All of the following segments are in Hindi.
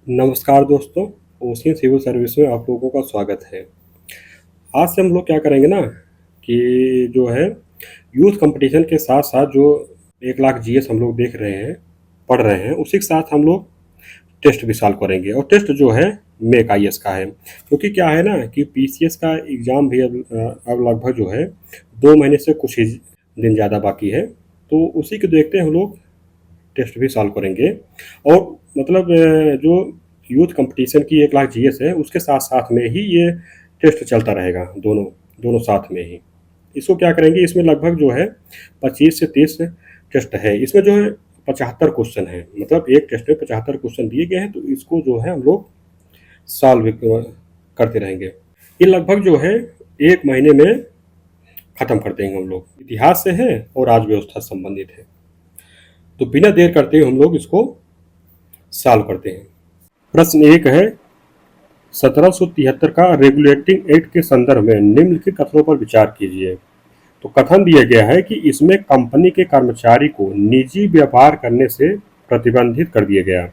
नमस्कार दोस्तों, ओशियन सिविल सर्विस में आप लोगों का स्वागत है। आज से हम लोग क्या करेंगे ना कि जो है यूथ कंपटीशन के साथ-साथ जो 1 लाख जीएस हम लोग देख रहे हैं, पढ़ रहे हैं, उसी के साथ हम लोग टेस्ट भी सॉल्व करेंगे और टेस्ट जो है मेक आईएएस का है। क्योंकि क्या है ना कि पीसीएस का एग्ज़ाम भी अब लगभग जो है 2 महीने से कुछ ही दिन ज़्यादा बाकी है। तो उसी को देखते हुए हम लोग टेस्ट भी सॉल्व करेंगे और मतलब जो यूथ कंपटीशन की 1 लाख जीएस है उसके साथ साथ में ही ये टेस्ट चलता रहेगा, दोनों दोनों साथ में ही। इसको क्या करेंगे, इसमें लगभग जो है 25 से 30 टेस्ट है। इसमें जो है 75 क्वेश्चन है, मतलब एक टेस्ट में 75 क्वेश्चन दिए गए हैं, तो इसको जो है हम लोग सॉल्व करते रहेंगे। ये लगभग जो है 1 महीने में ख़त्म कर देंगे हम लोग। इतिहास से है और राज्य व्यवस्था से संबंधित है। तो बिना देर करते हुए हम लोग इसको सॉल्व करते हैं। प्रश्न 1 है, 1773 का रेगुलेटिंग एक्ट के संदर्भ में निम्नलिखित कथनों पर विचार कीजिए। तो कथन दिया गया है कि इसमें कंपनी के कर्मचारी को निजी व्यापार करने से प्रतिबंधित कर दिया गया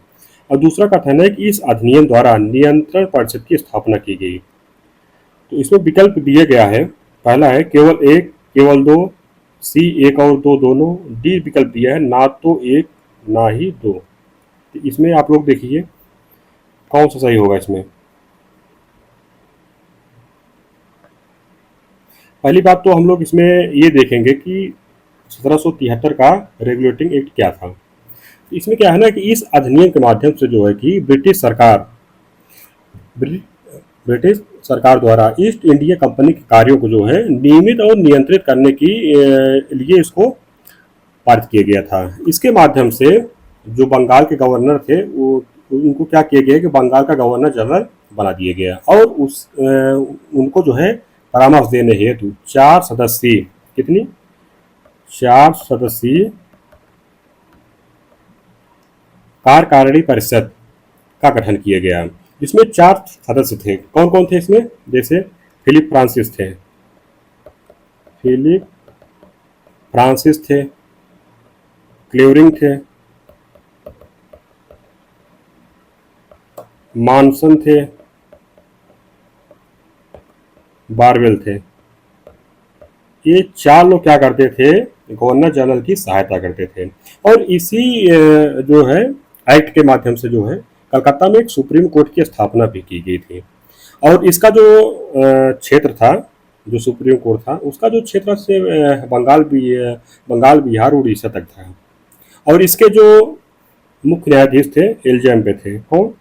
और दूसरा कथन है कि इस अधिनियम द्वारा नियंत्रण परिषद की स्थापना की गई। तो इसमें विकल्प दिया गया है, पहला है केवल एक, केवल दो, सी एक और दो दोनों, डी विकल्प दिया है ना तो एक ना ही दो। तो इसमें आप लोग देखिए कौन सा सही होगा। इसमें पहली बात तो हम लोग इसमें ये देखेंगे कि 1773 का रेगुलेटिंग एक्ट क्या था। इसमें क्या है ना कि इस अधिनियम के माध्यम से जो है कि ब्रिटिश सरकार द्वारा ईस्ट इंडिया कंपनी के कार्यों को जो है नियमित और नियंत्रित करने की लिए इसको पारित किया गया था। इसके माध्यम से जो बंगाल के गवर्नर थे वो उनको क्या किया गया कि बंगाल का गवर्नर जनरल बना दिया गया और उनको जो है परामर्श देने हेतु 4 सदस्यीय कितनी 4 सदस्यीय कार्यकारिणी परिषद का गठन किया गया, जिसमें 4 सदस्य थे। कौन कौन थे इसमें? जैसे फिलिप फ्रांसिस थे, क्लेवरिंग थे, मॉनसन थे, बारवेल थे। ये 4 लोग क्या करते थे, गवर्नर जनरल की सहायता करते थे और इसी जो है एक्ट के माध्यम से जो है कलकत्ता में एक सुप्रीम कोर्ट की स्थापना भी की गई थी और इसका जो क्षेत्र था, जो सुप्रीम कोर्ट था उसका जो क्षेत्र से बंगाल बिहार उड़ीसा तक था और इसके जो मुख्य न्यायाधीश थे एलजेएम पे थे। कौन?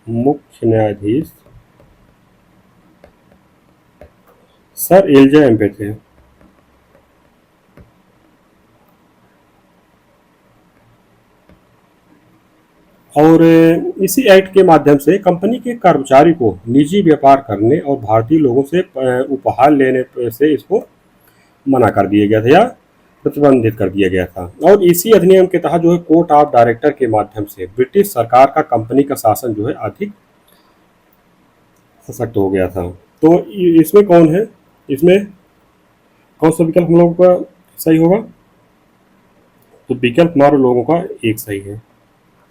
मुख्य न्यायाधीश सर एलजेएम पे थे। और इसी एक्ट के माध्यम से कंपनी के कर्मचारी को निजी व्यापार करने और भारतीय लोगों से उपहार लेने से इसको मना कर दिया गया था या प्रतिबंधित कर दिया गया था और इसी अधिनियम के तहत जो है कोर्ट ऑफ डायरेक्टर के माध्यम से ब्रिटिश सरकार का कंपनी का शासन जो है अधिक सशक्त हो गया था। तो इसमें कौन है, इसमें कौन सा विकल्प हम लोगों का सही होगा? तो विकल्प हमारे लोगों का एक सही है।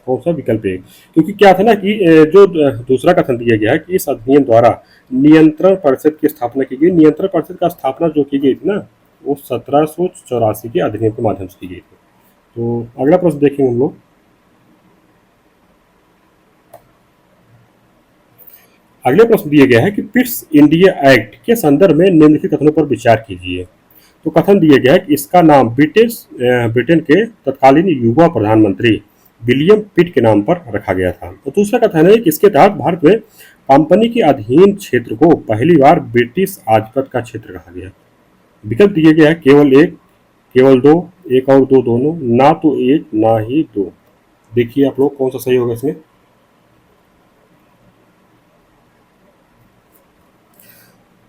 कौन सा? विकल्प एक। क्योंकि क्या था ना कि जो दूसरा कथन दिया गया है कि इस अधिनियम द्वारा नियंत्रण परिषद की स्थापना की गई। नियंत्रण परिषद का स्थापना जो की गई थी ना वो 1784 के अधिनियम के माध्यम से की गई थी। तो अगला प्रश्न देखेंगे हम लोग। अगले प्रश्न दिया गया है कि पिट्स इंडिया एक्ट के संदर्भ में निम्नलिखित कथनों पर विचार कीजिए। तो कथन दिया गया है कि इसका नाम ब्रिटेन के तत्कालीन युवा प्रधानमंत्री विलियम पिट के नाम पर रखा गया था। तो दूसरा कथन है कि इसके तहत भारत में कंपनी के अधीन क्षेत्र को पहली बार ब्रिटिश आधिपत्य का क्षेत्र कहा गया। विकल्प दिया गया है केवल एक, केवल दो, एक और दो दोनों, ना तो एक ना ही दो। देखिए आप लोग कौन सा सही होगा इसमें।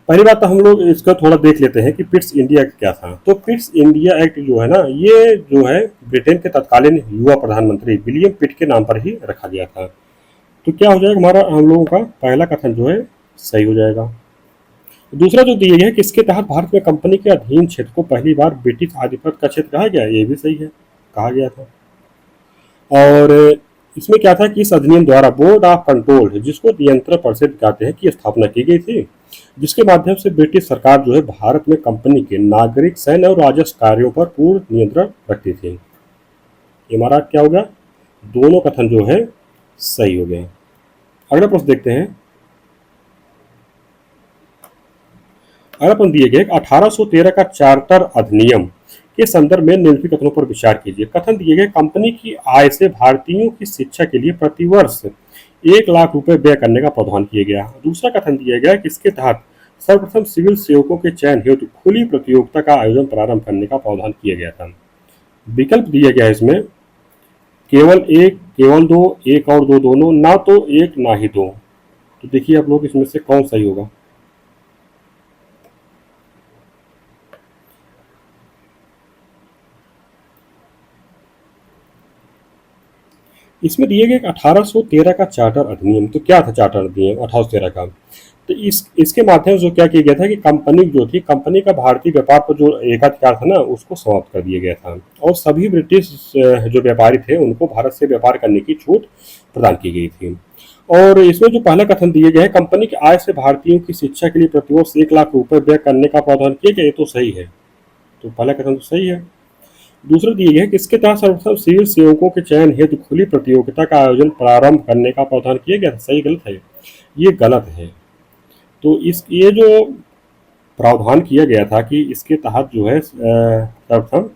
पहली बात तो हम लोग इसका थोड़ा देख लेते हैं कि पिट्स इंडिया एक्ट क्या था। तो पिट्स इंडिया एक्ट जो है ना ये जो है ब्रिटेन के तत्कालीन युवा प्रधानमंत्री विलियम पिट के नाम पर ही रखा गया था। तो क्या हो जाएगा हमारा, हम लोगों का पहला कथन जो है सही हो जाएगा। दूसरा जो दिया गया है कि इसके तहत भारत में कंपनी के अधीन क्षेत्र को पहली बार ब्रिटिश आधिपत्य का क्षेत्र कहा गया, ये भी सही है, कहा गया था। और इसमें क्या था कि इस अधिनियम द्वारा बोर्ड ऑफ कंट्रोल, जिसको नियंत्रण परिषद कहते हैं, की स्थापना की गई थी, जिसके माध्यम से ब्रिटिश सरकार जो है भारत में कंपनी के नागरिक, सैन्य और राजस्व कार्यों पर पूर्ण नियंत्रण रखती थी। ये हमारा क्या हो गया, दोनों कथन जो है सही हो गए। अगला प्रश्न देखते हैं। अगला प्रश्न दिए गए 1813 का चार्टर अधिनियम के संदर्भ में निम्नलिखित कथनों पर विचार कीजिए। कथन दिए गए, कंपनी की आय से भारतीयों की शिक्षा के लिए प्रतिवर्ष 1 लाख रुपए व्यय करने का प्रावधान किया गया। दूसरा कथन दिया गया कि इसके तहत सर्वप्रथम सिविल सेवकों के चयन हेतु खुली प्रतियोगिता का आयोजन प्रारंभ करने का प्रावधान किया गया था। विकल्प दिया गया है इसमें केवल एक, केवल दो, एक और दो, दोनों, ना तो एक ना ही दो। तो देखिए आप लोग इसमें से कौन सही होगा। इसमें दिए गए 1813 का चार्टर अधिनियम। तो क्या था चार्टर अधिनियम 1813 का? तो इसके माध्यम से क्या किया गया था कि कंपनी जो थी, कंपनी का भारतीय व्यापार पर जो एकाधिकार था ना, उसको समाप्त कर दिया गया था और सभी ब्रिटिश जो व्यापारी थे उनको भारत से व्यापार करने की छूट प्रदान की गई थी। और इसमें जो पहला कथन दिए गए है, कंपनी की आय से भारतीयों की शिक्षा के लिए प्रतिवर्ष 1 लाख रुपए व्यय करने का प्रावधान किया गया, ये तो सही है। तो पहला कथन तो सही है। दूसरा दिए गए कि इसके तहत सर्वप्रथम सिविल सेवकों के चयन हेतु खुली प्रतियोगिता का आयोजन प्रारंभ करने का प्रावधान किया गया था। सही गलत है? ये गलत है। तो इस ये जो प्रावधान किया गया था कि इसके तहत जो है सर्वप्रथम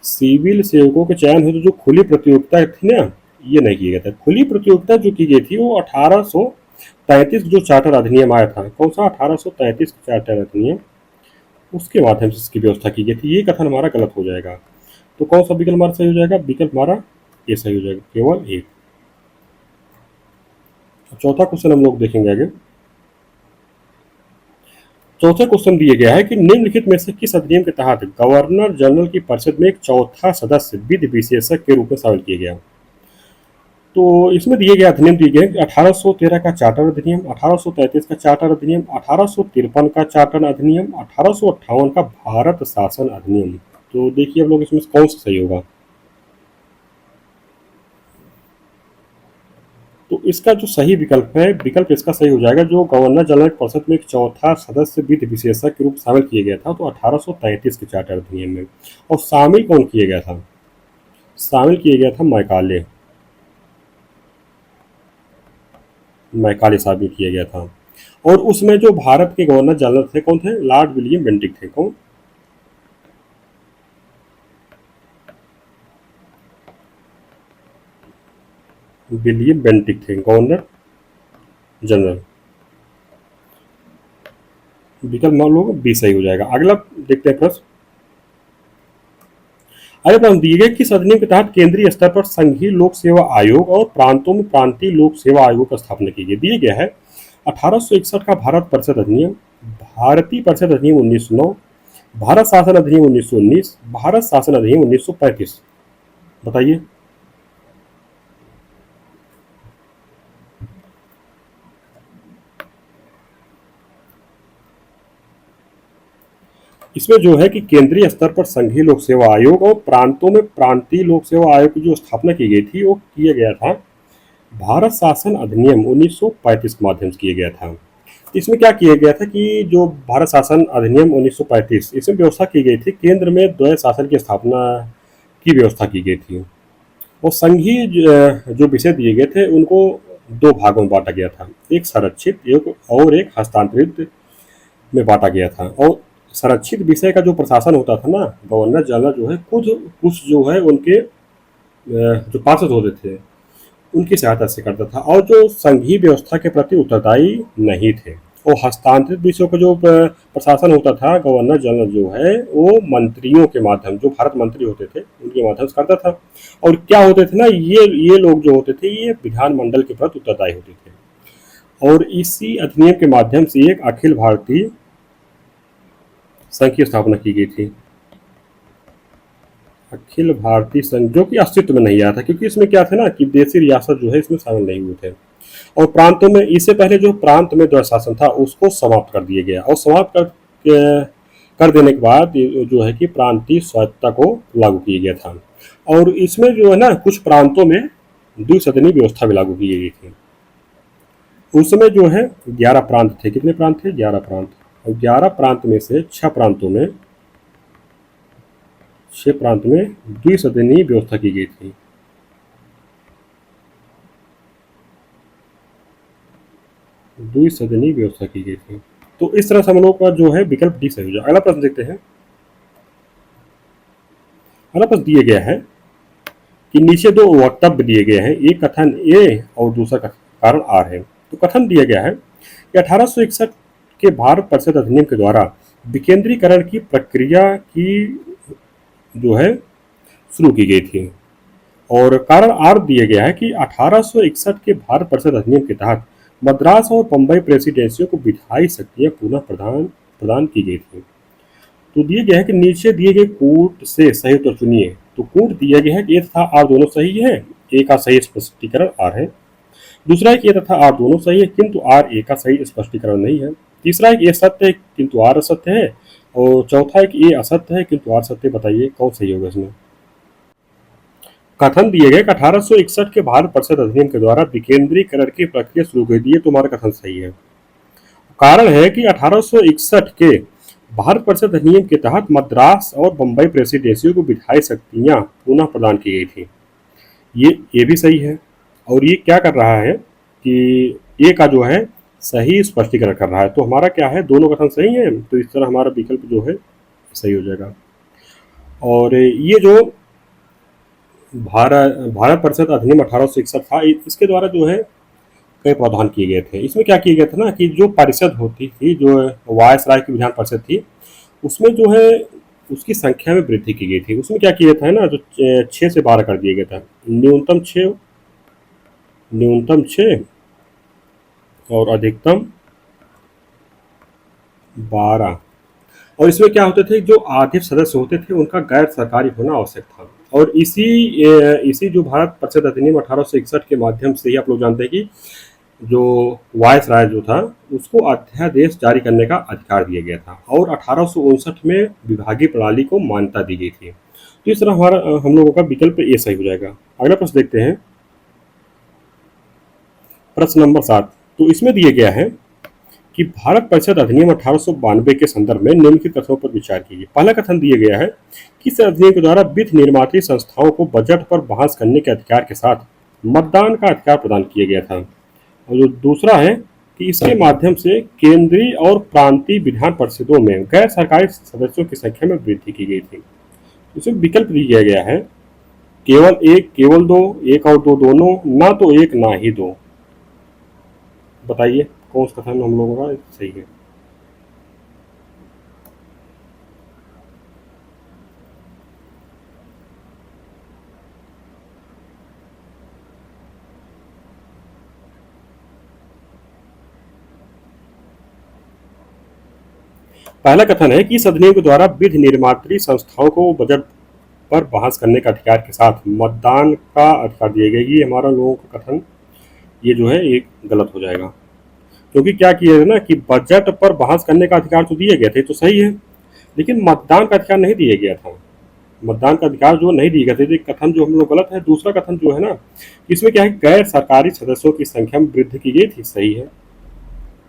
सिविल सेवकों के चयन हेतु जो खुली प्रतियोगिता थी ना, ये नहीं किया गया था। खुली प्रतियोगिता जो की गई थी वो 1833 जो चार्टर अधिनियम आया था, कौन सा 1833 चार्टर अधिनियम, उसके माध्यम से इसकी व्यवस्था की गई थी। ये कथन हमारा गलत हो जाएगा। तो कौन सा विकल्प हमारा सही हो जाएगा? विकल्प हमारा ये सही हो जाएगा, केवल एक। चौथा क्वेश्चन हम लोग देखेंगे आगे। चौथा क्वेश्चन दिया गया है कि निम्नलिखित में से किस अधिनियम के तहत गवर्नर जनरल की परिषद में एक चौथा सदस्य विधि विशेषज्ञ के रूप में शामिल किया गया? तो इसमें दिए गए अधिनियम दिए गए 1813 का चार्टर अधिनियम, 1833 का चार्टर अधिनियम, 1853 का चार्टर अधिनियम, 1858 का भारत शासन अधिनियम। तो देखिए आप लोग इसमें कौन सा सही होगा। तो इसका जो सही विकल्प है, विकल्प इसका सही हो जाएगा जो गवर्नर जनरल परिषद में एक चौथा सदस्य विधि विशेषज्ञ के रूप शामिल किया गया था, तो 1833 के चार्टर अधिनियम में। और शामिल कौन किया गया था? शामिल किया गया था मैकाले, मैकाले शामिल किया गया था। और उसमें जो भारत के गवर्नर जनरल थे कौन थे? लॉर्ड विलियम बेंटिक थे। कौन? विलियम बेंटिक थे गवर्नर जनरल। विकल्प मान लो बी सही हो जाएगा। अगला देखते हैं प्रश्न। अगले प्रश्न दिए गए किस अधिनियम के तहत केंद्रीय स्तर पर संघीय लोक सेवा आयोग और प्रांतों में प्रांतीय लोक सेवा आयोग की स्थापना की गई? दिया गया है 1861 का भारत परिषद अधिनियम, भारतीय परिषद अधिनियम 1909, भारत शासन अधिनियम 1919, भारत शासन अधिनियम 1935। बताइए। इसमें जो है कि केंद्रीय स्तर पर संघीय लोक सेवा आयोग और प्रांतों में प्रांतीय लोक सेवा आयोग की जो स्थापना की गई थी वो किया गया था भारत शासन अधिनियम 1935 के माध्यम से किया गया था। इसमें क्या किया गया था कि जो भारत शासन अधिनियम 1935, इसमें व्यवस्था की गई थी केंद्र में द्वय शासन की स्थापना की व्यवस्था की गई थी। और संघीय जो विषय दिए गए थे उनको दो भागों में बांटा गया था, एक संरक्षित एक और एक हस्तांतरित में बांटा गया था। और संरक्षित विषय का जो प्रशासन होता था ना, गवर्नर जनरल जो है खुद कुछ जो है उनके जो पार्षद होते थे उनकी सहायता से करता था, और जो संघीय व्यवस्था के प्रति उत्तरदायी नहीं थे। और हस्तांतरित विषयों का जो प्रशासन होता था, गवर्नर जनरल जो है वो मंत्रियों के माध्यम, जो भारत मंत्री होते थे उनके माध्यम से करता था। और क्या होते थे ना, ये लोग जो होते थे ये विधानमंडल के प्रति उत्तरदायी होते थे। और इसी अधिनियम के माध्यम से एक अखिल भारतीय संघ की स्थापना की गई थी। अखिल भारतीय संघ जो कि अस्तित्व में नहीं आया था, क्योंकि इसमें क्या था ना कि देशी रियासत जो है इसमें शामिल नहीं हुए थे। और प्रांतों में, इससे पहले जो प्रांत में द्वय शासन था उसको समाप्त कर दिया गया, और समाप्त कर देने के बाद जो है कि प्रांतीय स्वायत्तता को लागू किया गया था। और इसमें जो है ना कुछ प्रांतों में द्विसदनी व्यवस्था भी लागू की गई थी। उस समय जो है 11 प्रांत थे। कितने प्रांत थे? 11 प्रांत। और 11 प्रांत में से 6 प्रांत में द्विसदनी व्यवस्था की गई थी। द्विसदनी व्यवस्था की गई थी। तो इस तरह से हम लोग का जो है विकल्प डी सही हो जाए। अगला प्रश्न देखते हैं। अगला प्रश्न दिया गया है कि नीचे दो वक्तव्य दिए गए हैं, एक कथन ए और दूसरा कारण आर है। तो कथन दिया गया है कि 1861 के भारत परिषद अधिनियम के द्वारा विकेंद्रीकरण की प्रक्रिया की जो है शुरू की गई थी। और कारण आर दिया गया है कि 1861 के भारत परिषद अधिनियम के तहत मद्रास और बम्बई प्रेसिडेंसियों को विधायी शक्तियां पुनः प्रदान प्रदान की गई थी। तो दिया गया है कि नीचे दिए गए कूट से सही उत्तर चुनिए। तो कूट दिया गया है कि ए तथा आर दोनों सही है, ए का सही स्पष्टीकरण आर है। दूसरा है कि ए तथा आर दोनों सही है किंतु आर ए का सही स्पष्टीकरण नहीं है। तीसरा है कि ए सत्य है किंतु आर असत्य है। और चौथा है कि ए असत्य है किंतु आर सत्य। बताइए कौन सही होगा इसमें? कथन दिए गए कि 1861 के भारत परिषद अधिनियम के द्वारा विकेंद्रीकरण की प्रक्रिया शुरू कर दी है। तुम्हारा कथन सही है। कारण है कि 1861 के भारत परिषद अधिनियम के तहत मद्रास और बम्बई प्रेसिडेंसियों को विधायी शक्तियां पुनः प्रदान की गई थी। ये भी सही है। और ये क्या कर रहा है कि ए का जो है सही स्पष्टीकरण कर रहा है। तो हमारा क्या है, दोनों कथन सही है। तो इस तरह हमारा विकल्प जो है सही हो जाएगा। और ये जो भारत परिषद अधिनियम 1861 था, इसके द्वारा जो है कई प्रावधान किए गए थे। इसमें क्या किया गया था ना कि जो परिषद होती थी, जो वायसराय की विधान परिषद थी, उसमें जो है उसकी संख्या में वृद्धि की गई थी। उसमें क्या किया था ना, जो 6 से 12 कर दिया गया था। न्यूनतम 6 और अधिकतम 12। और इसमें क्या होते थे, जो आधे सदस्य होते थे उनका गैर सरकारी होना आवश्यक था। और इसी जो भारत परिषद अधिनियम 1861 के माध्यम से ही आप लोग जानते हैं कि जो वायसराय जो था उसको अध्यादेश जारी करने का अधिकार दिया गया था। और 1859 में विभागीय प्रणाली को मान्यता दी गई थी। तो इस तरह हम लोगों का विकल्प ए सही हो जाएगा। अगला प्रश्न देखते हैं, प्रश्न नंबर 7। तो इसमें दिया गया है कि भारत परिषद अधिनियम 1892 के संदर्भ में निम्नलिखित कथनों पर विचार कीजिए। पहला कथन दिया गया है कि इस अधिनियम के द्वारा वित्त निर्मात्री संस्थाओं को बजट पर बहस करने के अधिकार के साथ मतदान का अधिकार प्रदान किया गया था। और जो दूसरा है कि इसके माध्यम से केंद्रीय और प्रांतीय विधान परिषदों में गैर सरकारी सदस्यों की संख्या में वृद्धि की गई थी। इसमें विकल्प दिया गया है केवल एक, केवल दो, एक और दो दोनों, ना तो एक ना ही दो। बताइए कौन सा कथन हम लोगों का सही है? पहला कथन है कि इस अधिनियम के द्वारा विधि निर्मात्री संस्थाओं को बजट पर बहस करने का अधिकार के साथ मतदान का अधिकार दिया गया। ये हमारा लोगों का कथन ये जो है एक गलत हो जाएगा। क्योंकि क्या किया है ना कि बजट पर बहस करने का अधिकार तो दिए गए थे, तो सही है, लेकिन मतदान का अधिकार नहीं दिया गया था। मतदान का अधिकार जो नहीं दिए गए थे, तो कथन जो हम लोग गलत है। दूसरा कथन जो है ना, इसमें क्या है, गैर सरकारी सदस्यों की संख्या में वृद्धि की गई थी, सही है।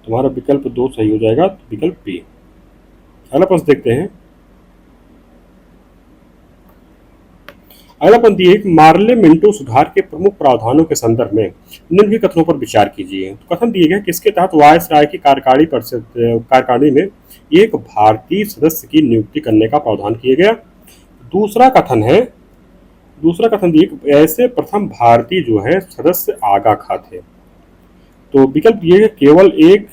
तुम्हारा विकल्प 2 सही हो जाएगा, विकल्प बी। अगला प्रश्न देखते हैं। अगला पंक्ति एक मार्ले मिंटो सुधार के प्रमुख प्रावधानों के संदर्भ में निम्नलिखित कथनों पर विचार कीजिए। तो कथन दिए गए किसके तहत वायसराय की कार्यकारिणी में एक भारतीय सदस्य की नियुक्ति करने का प्रावधान किया गया। दूसरा कथन दिए ऐसे प्रथम भारतीय जो है सदस्य आगा खा थे। तो विकल्प दिए गए केवल एक,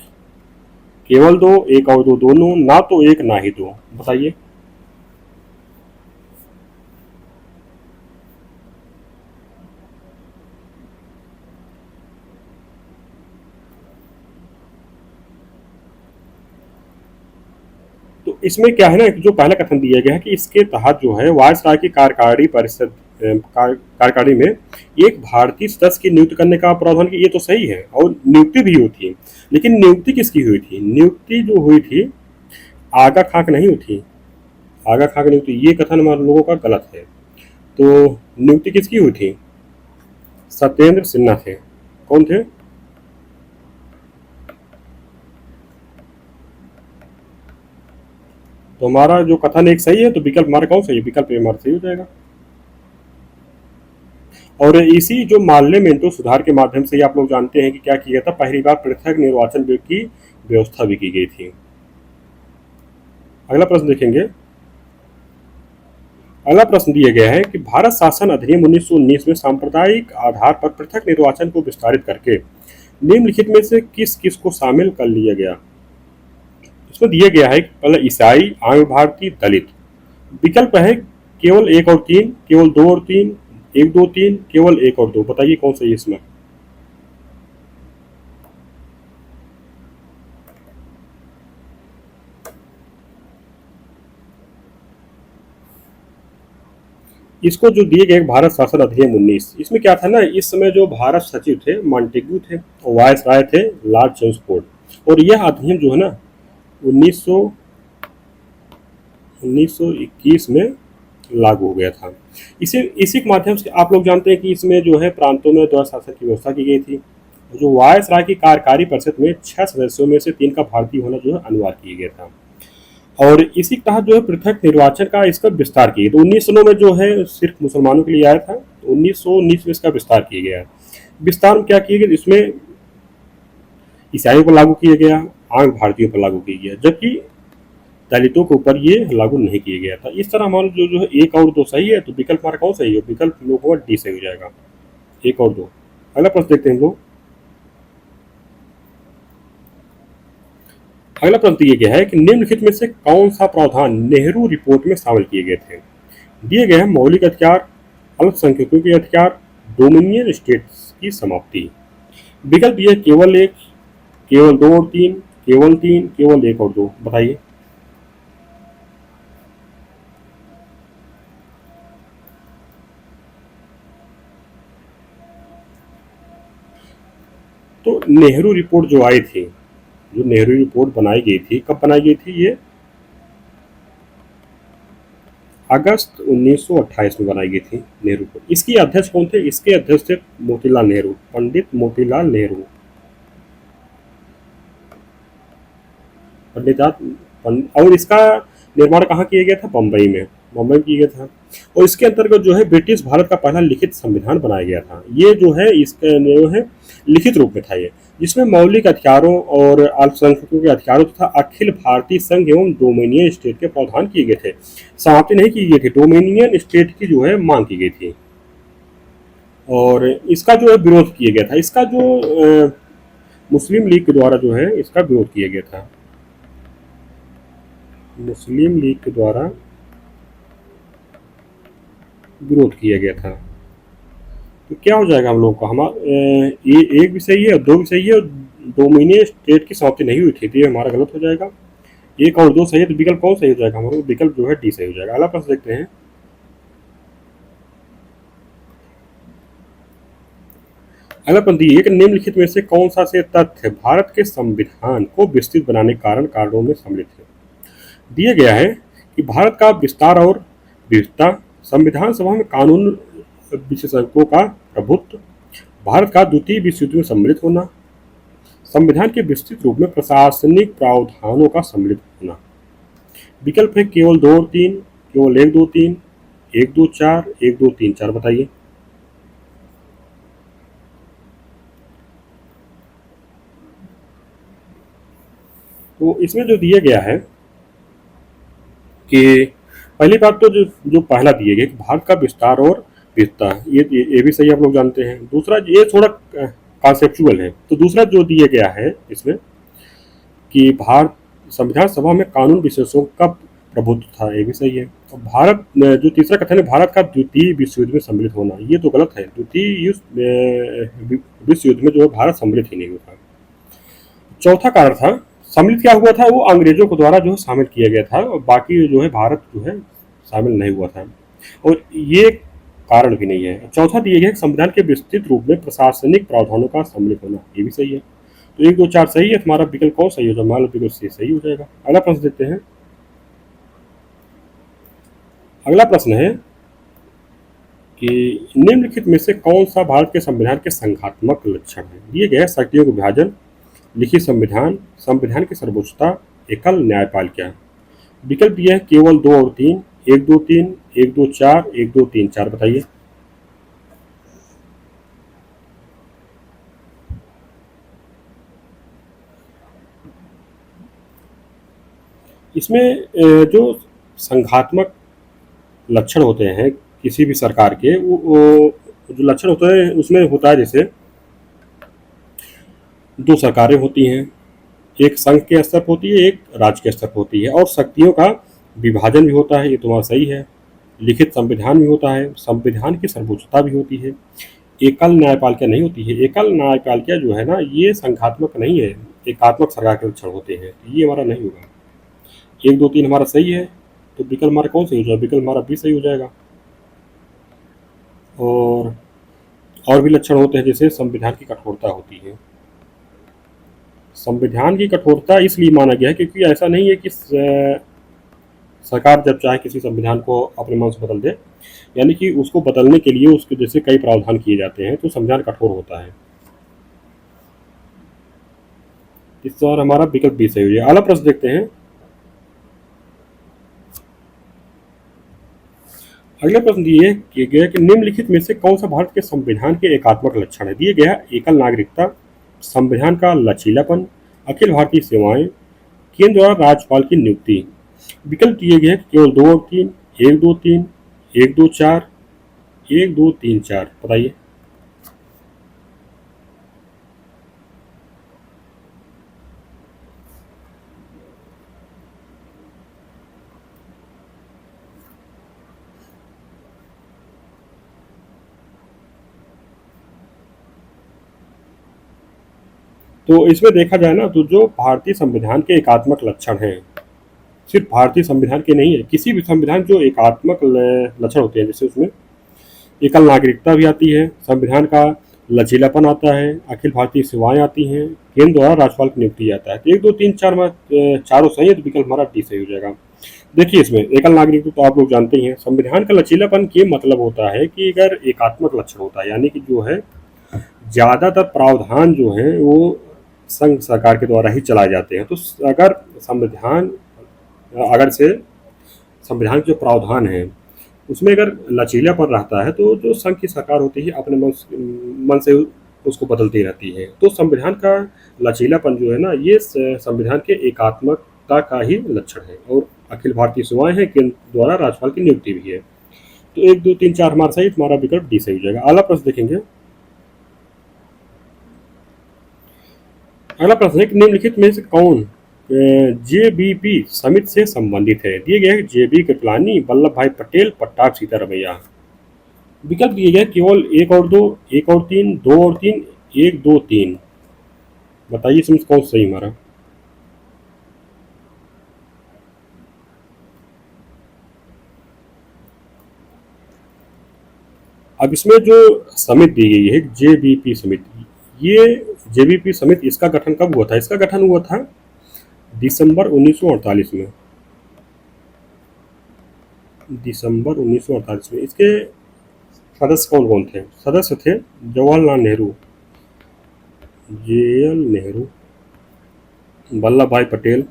केवल दो, एक और दो दोनों, ना तो एक ना ही दो। बताइए। तो इसमें क्या है ना, जो पहला कथन दिया गया है कि इसके तहत जो है वायसराय की कार्यकारिणी में एक भारतीय सदस्य की नियुक्ति करने का प्रावधान की, ये तो सही है। और नियुक्ति भी होती है, लेकिन नियुक्ति किसकी हुई थी? नियुक्ति जो हुई थी आगा खाक नहीं हुई थी। आगा खाक नियुक्ति, ये कथन हमारे लोगों का गलत है। तो नियुक्ति किसकी हुई थी? सत्येंद्र सिन्हा थे। कौन थे? तो हमारा जो कथन एक सही है, तो विकल्प हमारा कौन सही है? विकल्प हमारा सही हो जाएगा। और इसी जो पार्लियामेंटो सुधार के माध्यम से आप लोग जानते हैं कि क्या किया था, पहली बार पृथक निर्वाचन की व्यवस्था भी की गई थी। अगला प्रश्न देखेंगे। अगला प्रश्न दिया गया है कि भारत शासन अधिनियम 1919 में सांप्रदायिक आधार पर पृथक निर्वाचन को विस्तारित करके निम्नलिखित में से किस किस को शामिल कर लिया गया? इसमें दिया गया है पहले ईसाई, आंग्ल भारतीय, दलित। विकल्प है केवल एक और तीन, केवल दो और तीन, एक दो तीन, केवल एक और दो। बताइए कौन सा है इसमें? इसको जो दिए गए भारत शासन अधिनियम 19, इसमें क्या था ना, इस समय जो भारत सचिव थे मॉन्टेग्यू थे और वायस राय थे लॉर्ड चेम्सफोर्ड। और यह अधिनियम जो है ना 1921 में लागू हो गया था। इसी के माध्यम से आप लोग जानते हैं कि इसमें जो है प्रांतों में द्वैध शासन की व्यवस्था की गई थी। जो वायस राय की कार्यकारी परिषद में 6 सदस्यों में से 3 का भारतीय होना जो है अनिवार्य किया गया था। और इसी के तहत जो है पृथक निर्वाचन का इसका विस्तार किया। तो 1909 में जो है सिर्फ मुसलमानों के लिए आया था, तो 1919 में इसका विस्तार किया गया। विस्तार में क्या किया गया? इसमें ईसाइयों पर लागू किया गया, आंग्ल भारतीयों पर लागू किया गया, जबकि दलितों के ऊपर ये लागू नहीं किया गया था। इस तरह हमारा जो है एक और दो सही है, तो विकल्प हमारा कौन सही है? विकल्प लोगों का डी सही हो जाएगा, एक और दो। अगला प्रश्न देखते हैं हम लोग। अगला प्रश्न दिया गया है कि निम्नलिखित में से कौन सा प्रावधान नेहरू रिपोर्ट में शामिल किए गए थे? दिए गए हैं मौलिक अधिकार, अल्पसंख्यकों के अधिकार, डोमिनियन स्टेट्स की समाप्ति। विकल्प ये केवल एक, केवल दो और तीन, केवल तीन, केवल एक और दो। बताइए। तो नेहरू रिपोर्ट जो आई थी, जो नेहरू रिपोर्ट बनाई गई थी, कब बनाई गई थी? ये अगस्त 1928 में बनाई गई थी नेहरू को। इसकी अध्यक्ष कौन थे? इसके अध्यक्ष थे मोतीलाल नेहरू, पंडित मोतीलाल नेहरू। और इसका निर्माण कहाँ किया गया था? बम्बई में, बम्बई में किया गया था। और इसके अंतर्गत जो है ब्रिटिश भारत का पहला लिखित संविधान बनाया गया था। ये जो है इसका जो है लिखित रूप में था ये, जिसमें मौलिक अधिकारों और अल्पसंख्यकों के अधिकारों तथा अखिल भारतीय संघ एवं डोमिनियन स्टेट के प्रावधान किए गए थे। समाप्ति नहीं की गई थी, डोमिनियन स्टेट की जो है मांग की गई थी। और इसका जो है विरोध किया गया था। इसका जो मुस्लिम लीग के द्वारा जो है इसका विरोध किया गया था, मुस्लिम लीग के द्वारा विरोध किया गया था। तो क्या हो जाएगा हम लोग का? ये एक भी सही है और दो भी सही है, और डोमिनियन स्टेट की समाप्ति नहीं हुई थी, तो ये हमारा गलत हो जाएगा। एक और दो सही है, तो विकल्प कौन सही हो जाएगा हमारा? विकल्प जो है डी सही हो जाएगा। अगला प्रश्न देखते हैं। अगला प्रश्न दिए कि निम्नलिखित में से कौन सा से तथ्य भारत के संविधान को विस्तृत बनाने के कारणों में सम्मिलित है? दिया गया है कि भारत का विस्तार और विविधता, संविधान सभा में कानून विशेषज्ञों का प्रभुत्व, भारत का द्वितीय विश्व युद्ध में सम्मिलित होना, संविधान के विस्तृत रूप में प्रशासनिक प्रावधानों का सम्मिलित होना। विकल्प है केवल दो और तीन, केवल एक दो तीन, एक दो चार, एक दो तीन चार। बताइए। तो इसमें जो दिया गया है कि पहली बात तो जो पहला दिए गए कि भारत का विस्तार और विविधता, ये भी सही आप लोग जानते हैं। दूसरा ये थोड़ा कॉन्सेप्चुअल है। तो दूसरा जो दिया गया है इसमें कि भारत संविधान सभा में कानून विशेषज्ञों का प्रभुत्व था, ये भी सही है। और भारत जो तीसरा कथन है भारत का द्वितीय विश्व युद्ध में सम्मिलित होना, ये तो गलत है। द्वितीय विश्व युद्ध में जो है भारत सम्मिलित ही नहीं हुआ था। चौथा कारण था सम्मिलित क्या हुआ था, वो अंग्रेजों के द्वारा जो है शामिल किया गया था, और बाकी जो है भारत जो है शामिल नहीं हुआ था। और ये कारण भी नहीं है। चौथा दिया गया संविधान के विस्तृत रूप में प्रशासनिक प्रावधानों का सम्मिलित होना, ये भी सही है। तो एक दो चार सही है, तुम्हारा विकल्प कौन सही हो जाएगा? हमारा विकल्प सही हो जाएगा। अगला प्रश्न देखते हैं। अगला प्रश्न है कि निम्नलिखित में से कौन सा भारत के संविधान के संघात्मक लक्षण है? दिए गए हैं शक्तियों का विभाजन, लिखित संविधान, संविधान की सर्वोच्चता, एकल न्यायपालिका। विकल्प दिया है केवल 2 और 3, 1 2 3, 1 2 4, 1 2 3 4। बताइए। इसमें जो संघात्मक लक्षण होते हैं किसी भी सरकार के, वो जो लक्षण होते हैं उसमें होता है जैसे 2 सरकारें होती हैं, एक संघ के स्तर पर होती है, एक राज्य के स्तर पर होती है, और शक्तियों का विभाजन भी होता है, ये तुम्हारा सही है। लिखित संविधान भी होता है, संविधान की सर्वोच्चता भी होती है, एकल न्यायपालिका नहीं होती है। एकल न्यायपालिका जो है ना, ये संघात्मक नहीं है, एकात्मक सरकार के लक्षण होते हैं, ये हमारा नहीं होगा। 1 2 3 हमारा सही है, तो विकल्प हमारा कौन सही हो जाएगा? विकल्प हमारा बी सही हो जाएगा। और भी लक्षण होते हैं जैसे संविधान की कठोरता होती है। संविधान की कठोरता इसलिए माना गया है क्योंकि ऐसा नहीं है कि सरकार जब चाहे किसी संविधान को अपने मन से बदल दे, यानी कि उसको बदलने के लिए उसके जैसे कई प्रावधान किए जाते हैं, तो संविधान कठोर होता है। इस बार हमारा विकल्प बी सही हो जाएगा। अगला प्रश्न देखते हैं। अगला प्रश्न दिए किए गया कि निम्नलिखित में से कौन सा भारत के संविधान के एकात्मक लक्षण है? दिए गया एकल नागरिकता, संविधान का लचीलापन, अखिल भारतीय सेवाएं, केंद्र द्वारा राज्यपाल की नियुक्ति। विकल्प दिए गए केवल 2 और 3, 1 2 3, 1 2 4, 1 2 3 4। बताइए। तो इसमें देखा जाए ना, तो जो भारतीय संविधान के एकात्मक लक्षण हैं, सिर्फ भारतीय संविधान के नहीं है, किसी भी संविधान जो एकात्मक लक्षण होते हैं, जैसे उसमें एकल नागरिकता भी आती है, संविधान का लचीलापन आता है, अखिल भारतीय सेवाएं आती हैं, केंद्र द्वारा राज्यपाल की नियुक्ति आता है। तो 1 2 3 4 में चारों सही है, तो विकल्प हमारा डी सही हो जाएगा। देखिए, इसमें एकल नागरिकता तो आप लोग जानते ही हैं। संविधान का लचीलापन के मतलब होता है कि अगर एकात्मक लक्षण होता है, यानी कि जो है ज़्यादातर प्रावधान जो हैं वो संघ सरकार के द्वारा ही चलाए जाते हैं। तो अगर संविधान अगर से संविधान के जो प्रावधान हैं उसमें अगर लचीलापन रहता है, तो जो संघ की सरकार होती है अपने मन से उसको बदलती रहती है। तो संविधान का लचीलापन जो है ना, ये संविधान के एकात्मकता का ही लक्षण है। और अखिल भारतीय सेवाएं हैं, केंद्र द्वारा राज्यपाल की नियुक्ति भी है। तो 1 2 3 4 हमारा सही, तुम्हारा विकल्प डी सही हो जाएगा। अगला प्रश्न देखेंगे। अगला प्रश्न है कि निम्नलिखित में से कौन जेबीपी समिति से संबंधित है? दिए गए जेबी कृपलानी, वल्लभ भाई पटेल, पट्टाभ सीतारमैया। विकल्प दिए गए केवल 1 और 2, 1 और 3, 2 और 3, 1 2 3। बताइए इसमें कौन सही हमारा? अब इसमें जो समिति दी गई है जेबीपी समिति, ये जेबीपी समिति इसका गठन कब हुआ था? इसका गठन हुआ था दिसंबर 1948 में। दिसंबर 1948 में। इसके सदस्य कौन कौन थे? सदस्य थे जवाहरलाल नेहरू, जेएल नेहरू, वल्लभ भाई पटेल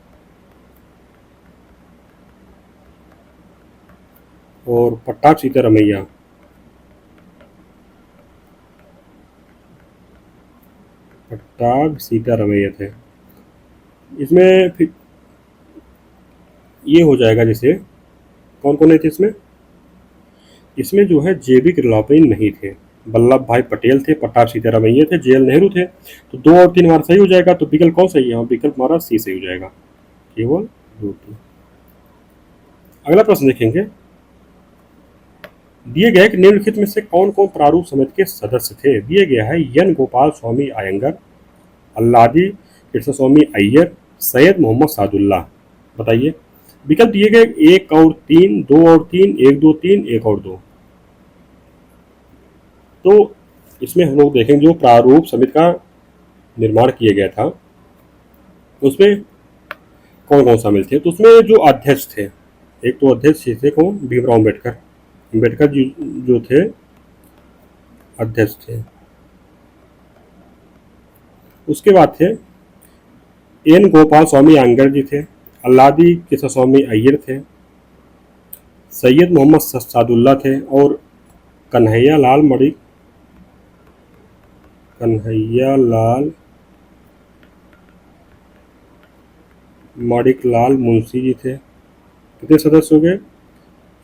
और पट्टाभ सीतारमैया। पट्टाभ सीतारमैया थे। इसमें फिर ये हो जाएगा, जैसे कौन कौन थे इसमें? इसमें जो है जेबी कृपलानी नहीं थे, वल्लभ भाई पटेल थे, पट्टाभ सीतारमैया थे, जेएल नेहरू थे। तो 2 और 3 हमारा सही हो जाएगा। तो विकल्प कौन सही है? विकल्प हमारा सी सही हो जाएगा, केवल 2 3। अगला प्रश्न देखेंगे। दिए गए कि निम्नलिखित में से कौन कौन प्रारूप समिति के सदस्य थे? दिए गया है एन गोपाल स्वामी अयंगर, अल्लादी कृष्ण स्वामी अय्यर, सैयद मोहम्मद सादुल्ला। बताइए। विकल्प दिए गए 1 और 3, 2 और 3, 1 2 3, 1 और 2। तो इसमें हम लोग देखेंगे जो प्रारूप समिति का निर्माण किया गया था उसमें कौन कौन शामिल थे। तो उसमें जो अध्यक्ष थे, एक तो अध्यक्ष थे कौन? भीमराव अम्बेडकर। अम्बेडकर जी जो थे अध्यक्ष थे। उसके बाद थे एन गोपाल स्वामी आंगर जी थे, अल्लादी कृष्ण स्वामी अय्यर थे, सैयद मोहम्मद सादुल्ला थे और कन्हैया लाल मणि कन्हैया लाल माणिकलाल मुंशी जी थे। कितने सदस्य हो गए?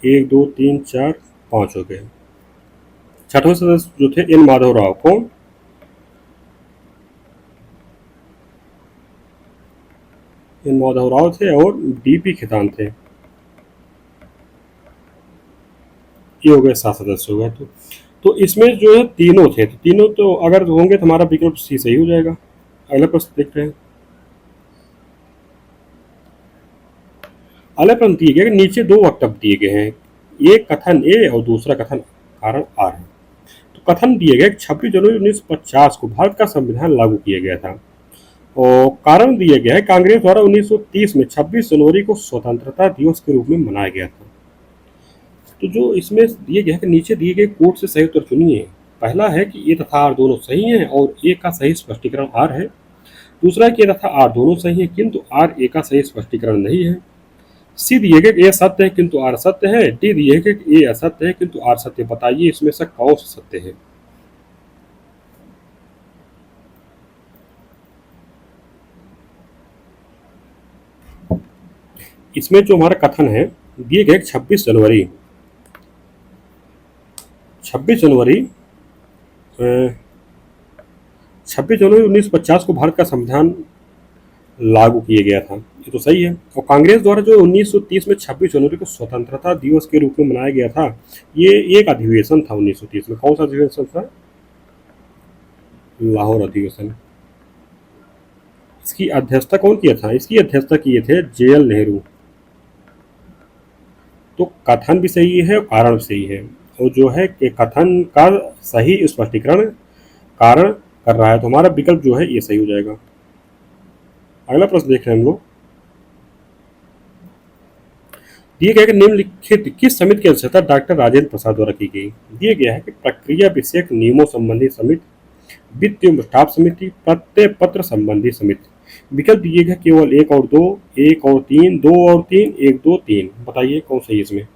1 2 3 4 5 हो गए। छठवें सदस्य जो थे एन माधव राव। कौन? एन माधव राव थे और डीपी खेतान थे। ये हो गए 7 सदस्य हो गए। तो इसमें जो है तीनों थे, तो तीनों तो अगर होंगे तो हमारा विकल्प सी सही हो जाएगा। अगला प्रश्न देख रहे हैं। अगला प्रश्न दिए गए नीचे 2 वक्तव्य दिए गए हैं, एक कथन ए और दूसरा कथन कारण आर है। तो कथन दिए गए 26 जनवरी 1950 को भारत का संविधान लागू किया गया था और कारण दिया गया है कांग्रेस द्वारा 1930 में 26 जनवरी को स्वतंत्रता दिवस के रूप में मनाया गया था। तो जो इसमें दिए गए कि नीचे दिए गए कोड से सही उत्तर चुनिए। पहला है कि ए तथा आर दोनों सही हैं और ए का सही स्पष्टीकरण आर है। दूसरा है कि ए तथा आर दोनों सही हैं किंतु आर ए का सही स्पष्टीकरण नहीं है। सी दिए गए ए सत्य है किंतु आर असत्य है। डी दिए गए कि ए असत्य है किंतु आर सत्य। बताइए इसमें से कौन सा सत्य है? इसमें जो हमारा कथन है दिए गए 26 जनवरी 1950 को भारत का संविधान लागू किया गया था, ये तो सही है। और कांग्रेस द्वारा जो 1930 में 26 जनवरी को स्वतंत्रता दिवस के रूप में मनाया गया था, ये एक अधिवेशन था 1930 में। कौन सा अधिवेशन था? लाहौर अधिवेशन। इसकी अध्यक्षता कौन किया था? इसकी अध्यक्षता किए थे JL नेहरू। तो कथन भी सही है और कारण भी सही है। और जो है कि कथन का सही स्पष्टीकरण कारण कर रहा है, तो हमारा विकल्प जो है ये सही हो जाएगा। अगला प्रश्न देख रहे हैं हम लोग। दिए गए कि निम्नलिखित किस समिति की अध्यक्षता डॉक्टर राजेंद्र प्रसाद द्वारा की गई? दिए गया है कि प्रक्रिया विषयक नियमों संबंधी समिति, वित्त एवं स्टाफ समिति, प्रत्यय पत्र संबंधी समिति। विकल्प दिए गए केवल 1 और 2, 1 और 3, 2 और 3, 1 2 3। बताइए कौन सही है इसमें?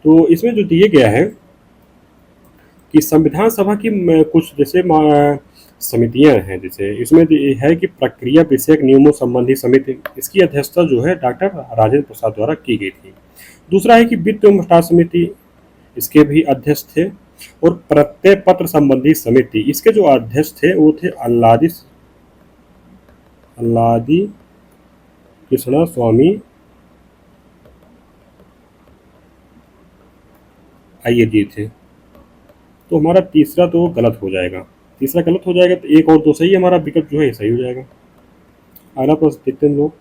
तो इसमें जो दिए गया है कि संविधान सभा की कुछ जैसे समितियां हैं, जैसे इसमें है कि प्रक्रिया विषयक नियमों संबंधी समिति, इसकी अध्यक्षता जो है डॉक्टर राजेंद्र प्रसाद द्वारा की गई थी। दूसरा है कि वित्त एवं स्टाफ समिति, इसके भी अध्यक्ष थे। और प्रत्यय पत्र संबंधी समिति, इसके जो अध्यक्ष थे वो थे अल्लादी कृष्णा स्वामी अय्यर जी थे। तो हमारा तीसरा तो गलत हो जाएगा, तीसरा गलत हो जाएगा, तो 1 और 2 सही है, हमारा विकल्प जो है सही हो जाएगा। अगला प्रश्न देखते हैं लोग।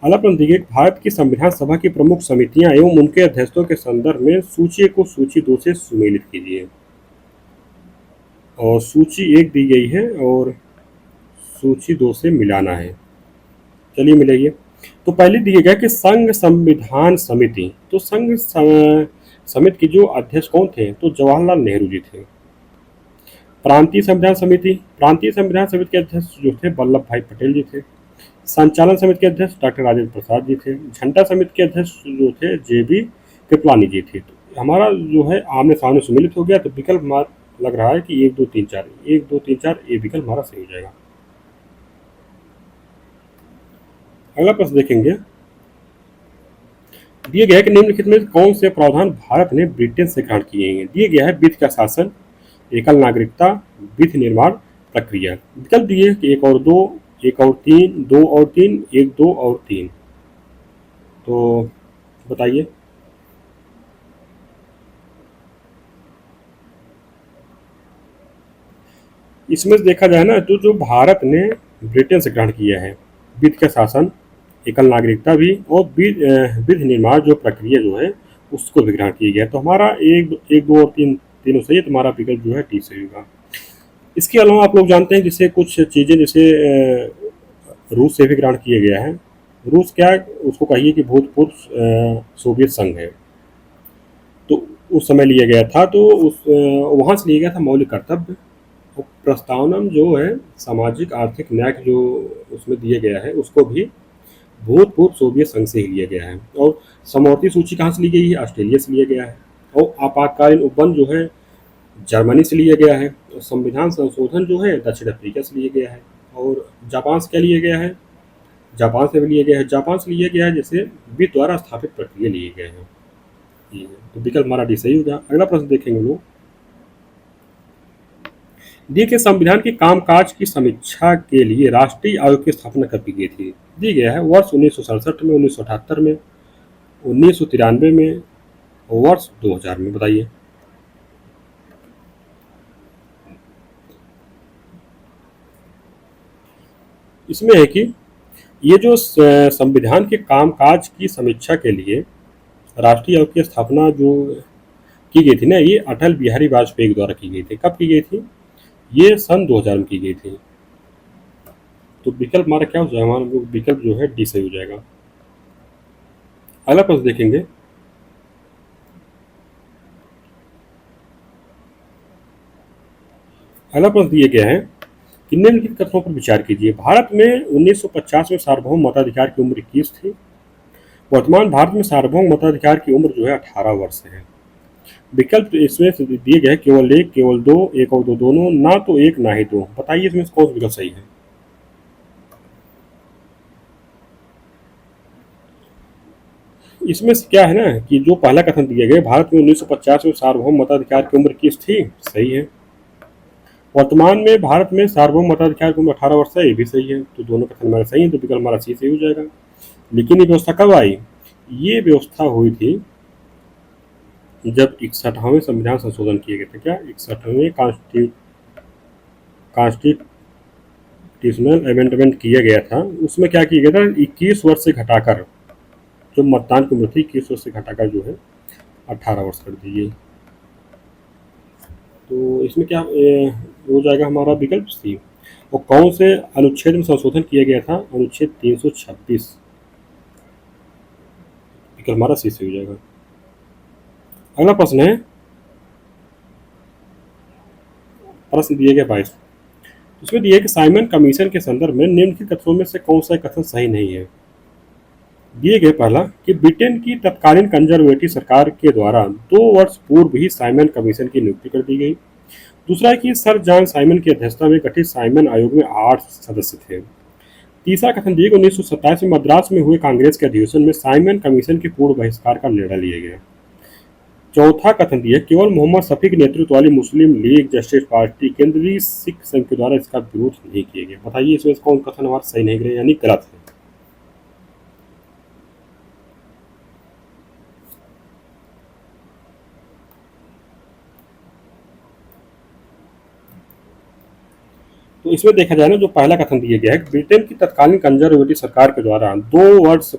अगला प्रश्न देखिए, भारत की संविधान सभा की प्रमुख समितियां एवं उनके अध्यक्षों के संदर्भ में सूची को सूची 2 से सुमेलित कीजिए। और सूची 1 दी गई है और सूची 2 से मिलाना है। चलिए मिलाइए। तो पहले दिए गया कि संघ संविधान समिति, तो समिति के जो अध्यक्ष कौन थे? तो जवाहरलाल नेहरू जी थे। प्रांतीय संविधान समिति, प्रांतीय संविधान समिति के अध्यक्ष जो थे वल्लभ भाई पटेल जी थे। संचालन समिति के अध्यक्ष डॉक्टर राजेंद्र प्रसाद जी थे। झंडा समिति के अध्यक्ष जो थे JB कृपलानी जी थे। तो हमारा जो है आमने सामने सुमिलित हो गया, तो विकल्प हमारा लग रहा है कि 1 2 3 4, 1 2 3 4 ये विकल्प हमारा सही हो जाएगा। अगला प्रश्न देखेंगे। दिए गया है कि निम्नलिखित में कौन से प्रावधान भारत ने ब्रिटेन से ग्रहण किए हैं? दिए गया है वित्त का शासन, एकल नागरिकता, विधि निर्माण प्रक्रिया। विकल्प दिए कि 1 और 2, 1 और 3, 2 और 3, 1 2 और 3। तो बताइए। इसमें से देखा जाए ना, तो जो भारत ने ब्रिटेन से ग्रहण किया है वित्त का शासन, एकल नागरिकता भी और विधि निर्माण जो प्रक्रिया जो है उसको भी ग्रहण किया गया। तो हमारा 1 2 और 3 तीनों सही है, तो हमारा विकल्प जो है डी सही होगा। इसके अलावा आप लोग जानते हैं जैसे कुछ चीज़ें जैसे रूस से भी ग्रहण किया गया है। रूस क्या उसको कहिए कि भूतपूर्व सोवियत संघ है। तो उस समय लिया गया था, तो उस वहाँ से लिया गया था मौलिक कर्तव्य और प्रस्तावनम जो है सामाजिक आर्थिक न्याय जो उसमें दिया गया है उसको भी भूतपूर्व सोवियत संघ से ही लिया गया है। और समवर्ती सूची कहाँ से ली गई है? ऑस्ट्रेलिया से लिया गया है। और आपातकालीन उपबंध जो है जर्मनी से लिया गया है। और संविधान संशोधन जो है दक्षिण अफ्रीका से लिया गया है। और जापान से क्या लिया गया है? जापान से भी लिया गया है। जापान से लिया गया है जैसे वित्त द्वारा स्थापित प्रक्रिया लिए गए हैं। ये है। तो विकल्प हमारा डी सही हो गया। अगला प्रश्न देखेंगे लोग। दिए गए संविधान के कामकाज की समीक्षा के लिए राष्ट्रीय आयोग की स्थापना कब की गई थी? दी गया है वर्ष 1967 में, 1978 में, 1993 में, वर्ष 2000 में। बताइए। इसमें है कि ये जो संविधान के कामकाज की समीक्षा के लिए राष्ट्रीय आयोग की स्थापना जो की गई थी ना, ये अटल बिहारी वाजपेयी द्वारा की गई थी। कब की गई थी? ये सन 2000 में की गई थी। तो विकल्प हमारा क्या हो जाएगा? हमारा विकल्प जो है डी सही हो जाएगा। अगला प्रश्न देखेंगे। अगला प्रश्न दिए गया है कि निम्नलिखित कथनों पर विचार कीजिए। भारत में 1950 में सार्वभौम मताधिकार की उम्र 21 थी। वर्तमान भारत में सार्वभौम मताधिकार की उम्र जो है 18 वर्ष है। विकल्प इसमें से दिए गए केवल एक, केवल दो, एक और दो दोनों, ना तो एक ना ही दो। बताइए इसमें से कौन सा विकल्प सही है? इसमें से क्या है ना कि जो पहला कथन दिया गया भारत में 1950 में सार्वभौम मताधिकार की उम्र 21 थी, सही है। वर्तमान में भारत में सार्वभौम मताधिकार की उम्र 18 वर्ष है, ये भी सही है। तो दोनों कथन हमारे सही है, तो विकल्प हमारा सी सही हो जाएगा। लेकिन ये व्यवस्था कब आई? ये व्यवस्था हुई थी जब 61वें संविधान संशोधन किए गए थे। क्या 61वें कॉन्स्टिट्यूशनल अमेंडमेंट किया गया था? उसमें क्या किया गया था? 21 वर्ष से घटाकर जो मतदान की उम्र थी 21 वर्ष से घटाकर जो है 18 वर्ष कर दी गई। तो इसमें क्या हो जाएगा हमारा विकल्प सी। और कौन से अनुच्छेद में संशोधन किया गया था? अनुच्छेद 326। विकल्प हमारा सी से हो जाएगा। अगला प्रश्न है, प्रश्न दिए गए 22। उसमें दिया है कि साइमन कमीशन के संदर्भ में निम्नलिखित कथनों में से कौन सा कथन सही नहीं है? दिए गए पहला कि ब्रिटेन की तत्कालीन कंजर्वेटिव सरकार के द्वारा 2 वर्ष पूर्व ही साइमन कमीशन की नियुक्ति कर दी गई। दूसरा है कि सर जॉन साइमन की अध्यक्षता में गठित साइमन आयोग में 8 सदस्य थे। तीसरा कथन दिए 1927 में मद्रास में हुए कांग्रेस के अधिवेशन में साइमन कमीशन के पूर्ण बहिष्कार का निर्णय लिया गया। चौथा कथन दिया केवल मोहम्मद शफी के नेतृत्व वाली मुस्लिम लीग जस्टिस पार्टी केंद्रीय सिख संघ के द्वारा इसका विरोध नहीं किया गया। बताइए इसमें कौन कथन हमारा सही नहीं गिरे यानी गलत है? तो इसमें देखा जाए ना, जो पहला कथन दिया गया है ब्रिटेन की तत्कालीन कंजर्वेटिव सरकार के द्वारा 2 वर्ष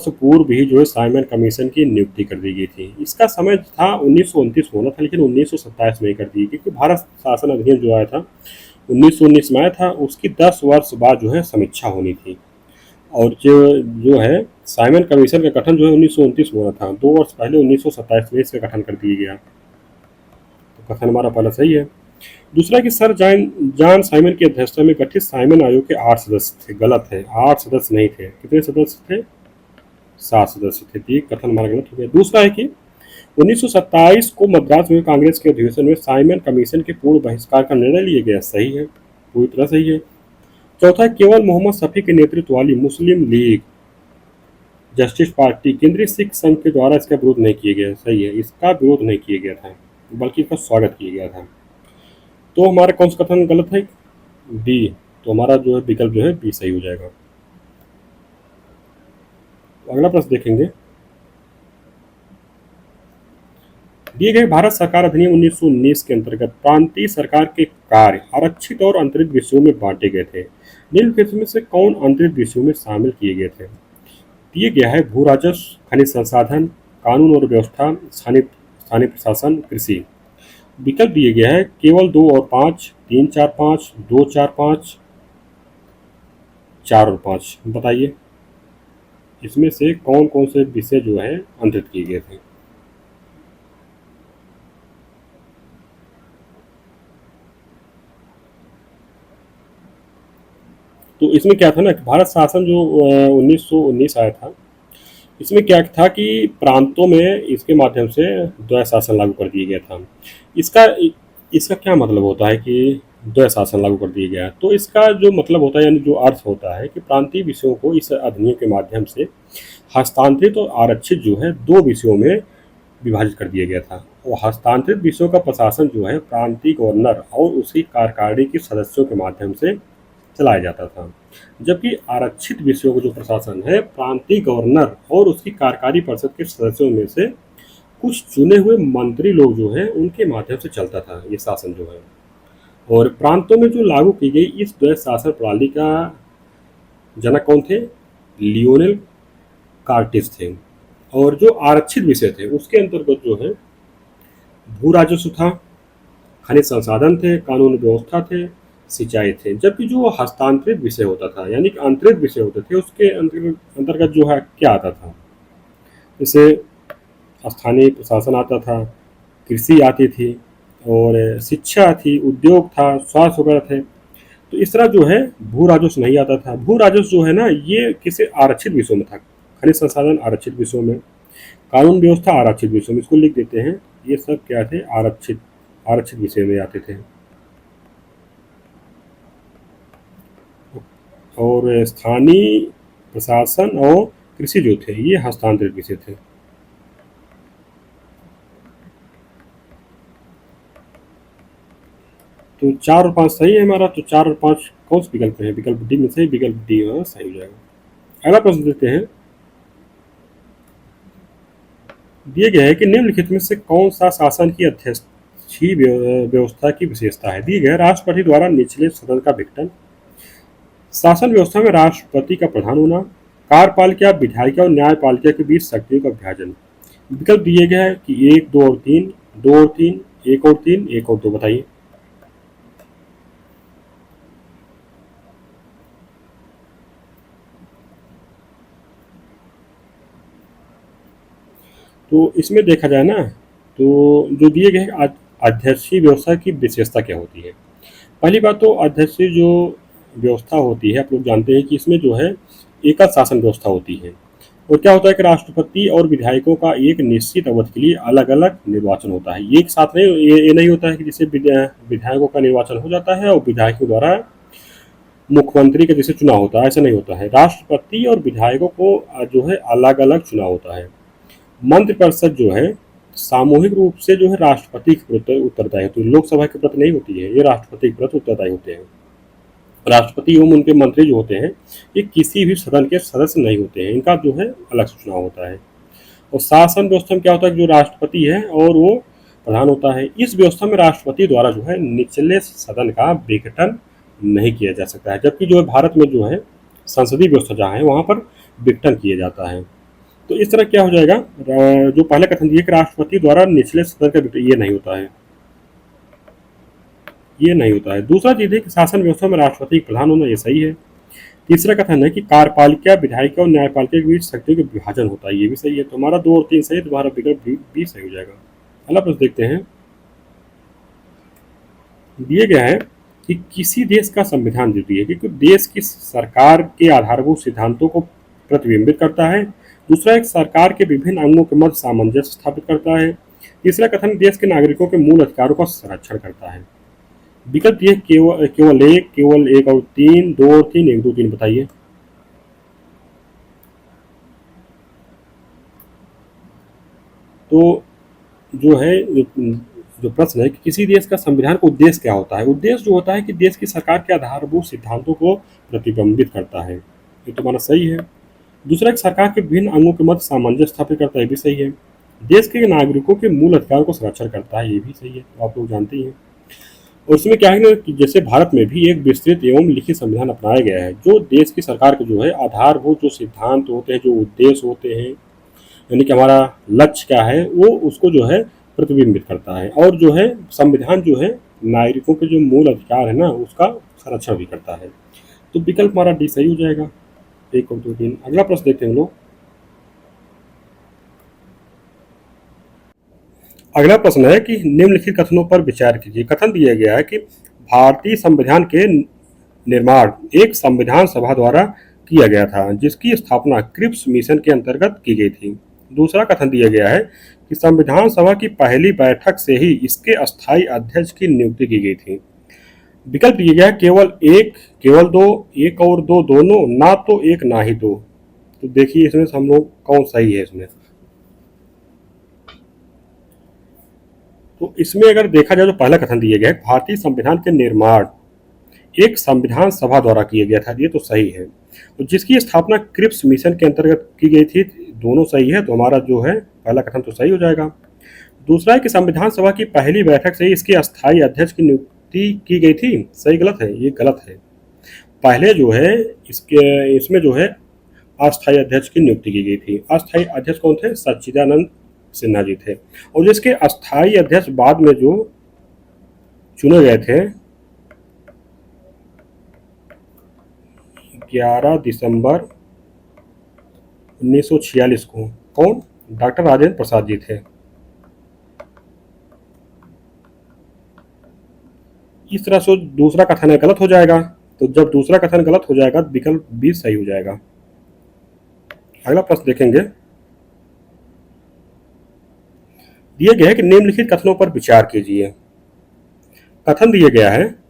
पूर्व ही जो है साइमन कमीशन की नियुक्ति कर दी गई थी। इसका समय था 1929 होना था, लेकिन 1927 में ही कर दी, क्योंकि भारत शासन अधिनियम जो आया था 1919 में आया था, उसकी 10 वर्ष बाद जो है समीक्षा होनी थी। और जो है साइमन कमीशन का गठन जो है 1929 में होना था, 2 वर्ष पहले 1927 में इसका गठन कर दिया गया। तो कथन हमारा पहला सही है। दूसरा कि सर जॉन साइमन की अध्यक्षता में गठित साइमन आयोग के 8 सदस्य थे, गलत है। 8 सदस्य नहीं थे। कितने सदस्य थे? 7 सदस्य थे। ठीक, कथन हमारा गलत हो गया। दूसरा है कि 1927 को मद्रास में कांग्रेस के अधिवेशन में साइमन कमीशन के पूर्ण बहिष्कार का निर्णय लिया गया, सही है, पूरी तरह सही है। चौथा, केवल मोहम्मद शफी के नेतृत्व वाली मुस्लिम लीग जस्टिस पार्टी केंद्रीय सिख संघ के द्वारा इसका विरोध नहीं किया गया, सही है, इसका विरोध नहीं किया गया था, बल्कि इसका स्वागत किया गया था। तो हमारा कौन सा कथन गलत है? बी। तो हमारा जो है विकल्प जो है बी सही हो जाएगा। अगला प्रश्न देखेंगे। दिए गए भारत सरकार अधिनियम 1919 के अंतर्गत प्रांतीय सरकार के कार्य आरक्षित और अंतरित विषयों में बांटे गए थे। निम्नलिखित में से कौन अंतरित विषयों में शामिल किए गए थे? दिए गया है भू राजस्व, खनिज संसाधन, कानून और व्यवस्था, स्थानीय स्थानीय प्रशासन, कृषि। विकल्प दिए गया है केवल 2 और 5, 3, 4, 5, 2, 4, 5, 4 और 5। बताइए इसमें से कौन कौन से विषय जो है अंतरित किए गए थे। तो इसमें क्या था ना कि भारत शासन जो 1919 आया था, इसमें क्या था कि प्रांतों में इसके माध्यम से द्वैत शासन लागू कर दिया गया था। इसका इसका क्या मतलब होता है कि द्वैत शासन लागू कर दिया गया? तो इसका जो मतलब होता है यानी जो अर्थ होता है कि प्रांतीय विषयों को इस अधिनियम के माध्यम से हस्तांतरित और आरक्षित जो है 2 विषयों में विभाजित कर दिया गया था। और हस्तांतरित विषयों का प्रशासन जो है प्रांतीय गवर्नर और उसकी कार्यकारिणी के सदस्यों के माध्यम से चलाया जाता था, जबकि आरक्षित विषयों का जो प्रशासन है प्रांतीय गवर्नर और उसकी कार्यकारी परिषद के सदस्यों में से कुछ चुने हुए मंत्री लोग जो हैं उनके माध्यम से चलता था ये शासन जो है। और प्रांतों में जो लागू की गई इस द्वैत शासन प्रणाली का जनक कौन थे? लियोनेल कार्टिस थे। और जो आरक्षित विषय थे उसके अंतर्गत जो है भू राजस्व था, खनिज संसाधन थे, कानून व्यवस्था थे, सिंचाई थे। जबकि जो हस्तांतरित विषय होता था यानी कि अंतरित विषय होते थे उसके अंतर्गत जो है क्या आता था? जैसे स्थानीय प्रशासन आता था, कृषि आती थी और शिक्षा थी, उद्योग था, स्वास्थ्य वगैरह थे। तो इस तरह जो है भू राजस्व नहीं आता था। भू राजस्व जो है ना ये किसी आरक्षित विषयों में था, खनिज संसाधन आरक्षित विषयों में, कानून व्यवस्था आरक्षित विषयों में, इसको लिख देते हैं। ये सब क्या थे? आरक्षित आरक्षित विषय में आते थे। और स्थानीय प्रशासन और कृषि जो थे ये हस्तांतरित विषय थे। तो 4 और 5 सही है हमारा। तो 4 और 5 कौन से विकल्प है? विकल्प डी में सही, विकल्प डी सही हो जाएगा। अगला प्रश्न देते हैं। दिए गया है कि निम्नलिखित में से कौन सा शासन की अध्यक्षीय व्यवस्था की विशेषता है? दिए गया है राष्ट्रपति द्वारा निचले सदन का विघटन, शासन व्यवस्था में राष्ट्रपति का प्रधान होना, कार्यपालिका विधायिका और न्यायपालिका के बीच शक्तियों का विभाजन। विकल्प दिए गए हैं कि 1, 2 और 3, 2 और 3, 1 और 3, 1 और 2। बताइए। तो इसमें देखा जाए ना तो जो दिए गए अध्यक्षीय व्यवस्था की विशेषता क्या होती है? पहली बात तो अध्यक्षीय जो व्यवस्था होती है आप लोग जानते हैं कि इसमें जो है एकल शासन व्यवस्था होती है। और क्या होता है कि राष्ट्रपति और विधायकों का एक निश्चित अवधि के लिए अलग अलग निर्वाचन होता है। ये एक साथ नहीं, ये नहीं होता है कि जैसे विधायकों का निर्वाचन हो जाता है और विधायकों द्वारा मुख्यमंत्री का जैसे चुनाव होता है, ऐसा नहीं होता है। राष्ट्रपति और विधायकों को जो है अलग अलग चुनाव होता है। मंत्रिपरिषद जो है सामूहिक रूप से जो है राष्ट्रपति के प्रति उत्तरदायी होती है, लोकसभा के प्रति नहीं होती है, ये राष्ट्रपति के प्रति उत्तरदायी होते हैं। राष्ट्रपति एवं उनके मंत्री जो होते हैं ये किसी भी सदन के सदस्य नहीं होते हैं, इनका जो है अलग से चुनाव होता है। और शासन व्यवस्था में क्या होता है कि जो राष्ट्रपति है और वो प्रधान होता है। इस व्यवस्था में राष्ट्रपति द्वारा जो है निचले सदन का विघटन नहीं किया जा सकता है, जबकि जो है भारत में जो है संसदीय व्यवस्था जहाँ है वहाँ पर विघटन किया जाता है। तो इस तरह क्या हो जाएगा, जो पहले कथन दिया कि राष्ट्रपति द्वारा निचले सदन का विघटन, ये नहीं होता है, ये नहीं होता है। दूसरा चीज है कि शासन व्यवस्था में राष्ट्रपति प्रधान होना, ये सही है। तीसरा कथन है कि कार्यपालिका विधायिका और न्यायपालिका के बीच शक्तियों का विभाजन होता है, ये भी सही है। तो हमारा 2 और 3 सही है, तुम्हारा विकल्प बी सही हो जाएगा। अगला प्रश्न देखते हैं। दिए गया है कि किसी देश का संविधान जो दिए कि देश की सरकार के आधारभूत सिद्धांतों को प्रतिबिंबित करता है। दूसरा एक सरकार के विभिन्न अंगों के मध्य सामंजस्य स्थापित करता है। तीसरा कथन देश के नागरिकों के मूल अधिकारों का संरक्षण करता है। विकल्प ये केवल केवल एक और 3, 2 और 3, 1, 2, 3। बताइए। तो जो है जो प्रश्न है कि किसी देश का संविधान का उद्देश्य क्या होता है? उद्देश्य जो होता है कि देश की सरकार के आधारभूत सिद्धांतों को प्रतिबिंबित करता है, ये तुम्हारा सही है। दूसरा एक सरकार के विभिन्न अंगों के मध्य सामंजस्य स्थापित करता है, ये भी सही है। देश के नागरिकों के मूल अधिकारों को संरक्षण करता है, ये भी सही है, तो आप लोग जानते ही हैं। और उसमें क्या है ना कि जैसे भारत में भी एक विस्तृत एवं लिखित संविधान अपनाया गया है जो देश की सरकार के जो है आधारभूत जो सिद्धांत होते हैं, जो उद्देश्य होते हैं, यानी कि हमारा लक्ष्य क्या है वो उसको जो है प्रतिबिंबित करता है, और जो है संविधान जो है नागरिकों के जो मूल अधिकार है ना उसका संरक्षण भी करता है। तो विकल्प हमारा डी सही हो जाएगा। 1 और 2 3। अगला प्रश्न देखते हैं हम लोग। अगला प्रश्न है कि निम्नलिखित कथनों पर विचार कीजिए। कथन दिया गया है कि भारतीय संविधान के निर्माण एक संविधान सभा द्वारा किया गया था, जिसकी स्थापना क्रिप्स मिशन के अंतर्गत की गई थी। दूसरा कथन दिया गया है कि संविधान सभा की पहली बैठक से ही इसके अस्थायी अध्यक्ष की नियुक्ति की गई थी। विकल्प दिया गया है केवल एक, केवल दो, एक और दो, दोनों, ना तो एक ना ही दो। तो देखिए इसमें से हम लोग कौन सही है इसमें। तो इसमें अगर देखा जाए तो पहला कथन दिया गया है भारतीय संविधान के निर्माण एक संविधान सभा द्वारा किया गया था, ये तो सही है। तो जिसकी स्थापना क्रिप्स मिशन के अंतर्गत की गई थी, दोनों सही है। तो हमारा जो है पहला कथन तो सही हो जाएगा। दूसरा है कि संविधान सभा की पहली बैठक से ही इसके अस्थायी अध्यक्ष की नियुक्ति की गई थी, सही गलत है, ये गलत है। पहले जो है इसमें जो है अस्थायी अध्यक्ष की नियुक्ति की गई थी। अस्थायी अध्यक्ष कौन थे? सच्चिदानंद सिन्हा जी थे। और जिसके अस्थायी अध्यक्ष बाद में जो चुने गए थे 11 दिसंबर 1946 को, कौन? डॉक्टर राजेंद्र प्रसाद जी थे। इस तरह से दूसरा कथन गलत हो जाएगा। तो जब दूसरा कथन गलत हो जाएगा विकल्प बी सही हो जाएगा। अगला प्रश्न देखेंगे। दिया गया है कि निम्नलिखित कथनों पर विचार कीजिए। कथन दिया गया है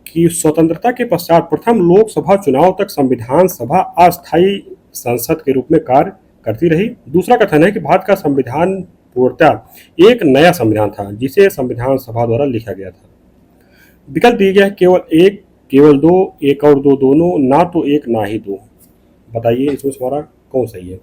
कि स्वतंत्रता के पश्चात प्रथम लोकसभा चुनाव तक संविधान सभा अस्थायी संसद के रूप में कार्य करती रही। दूसरा कथन है कि भारत का संविधान पूर्णतः एक नया संविधान था, जिसे संविधान सभा द्वारा लिखा गया था। विकल्प दिया गया है केवल एक, केवल दो, एक और दो, दोनों, ना तो एक ना ही दो। बताइए इसमें हमारा कौन सही है।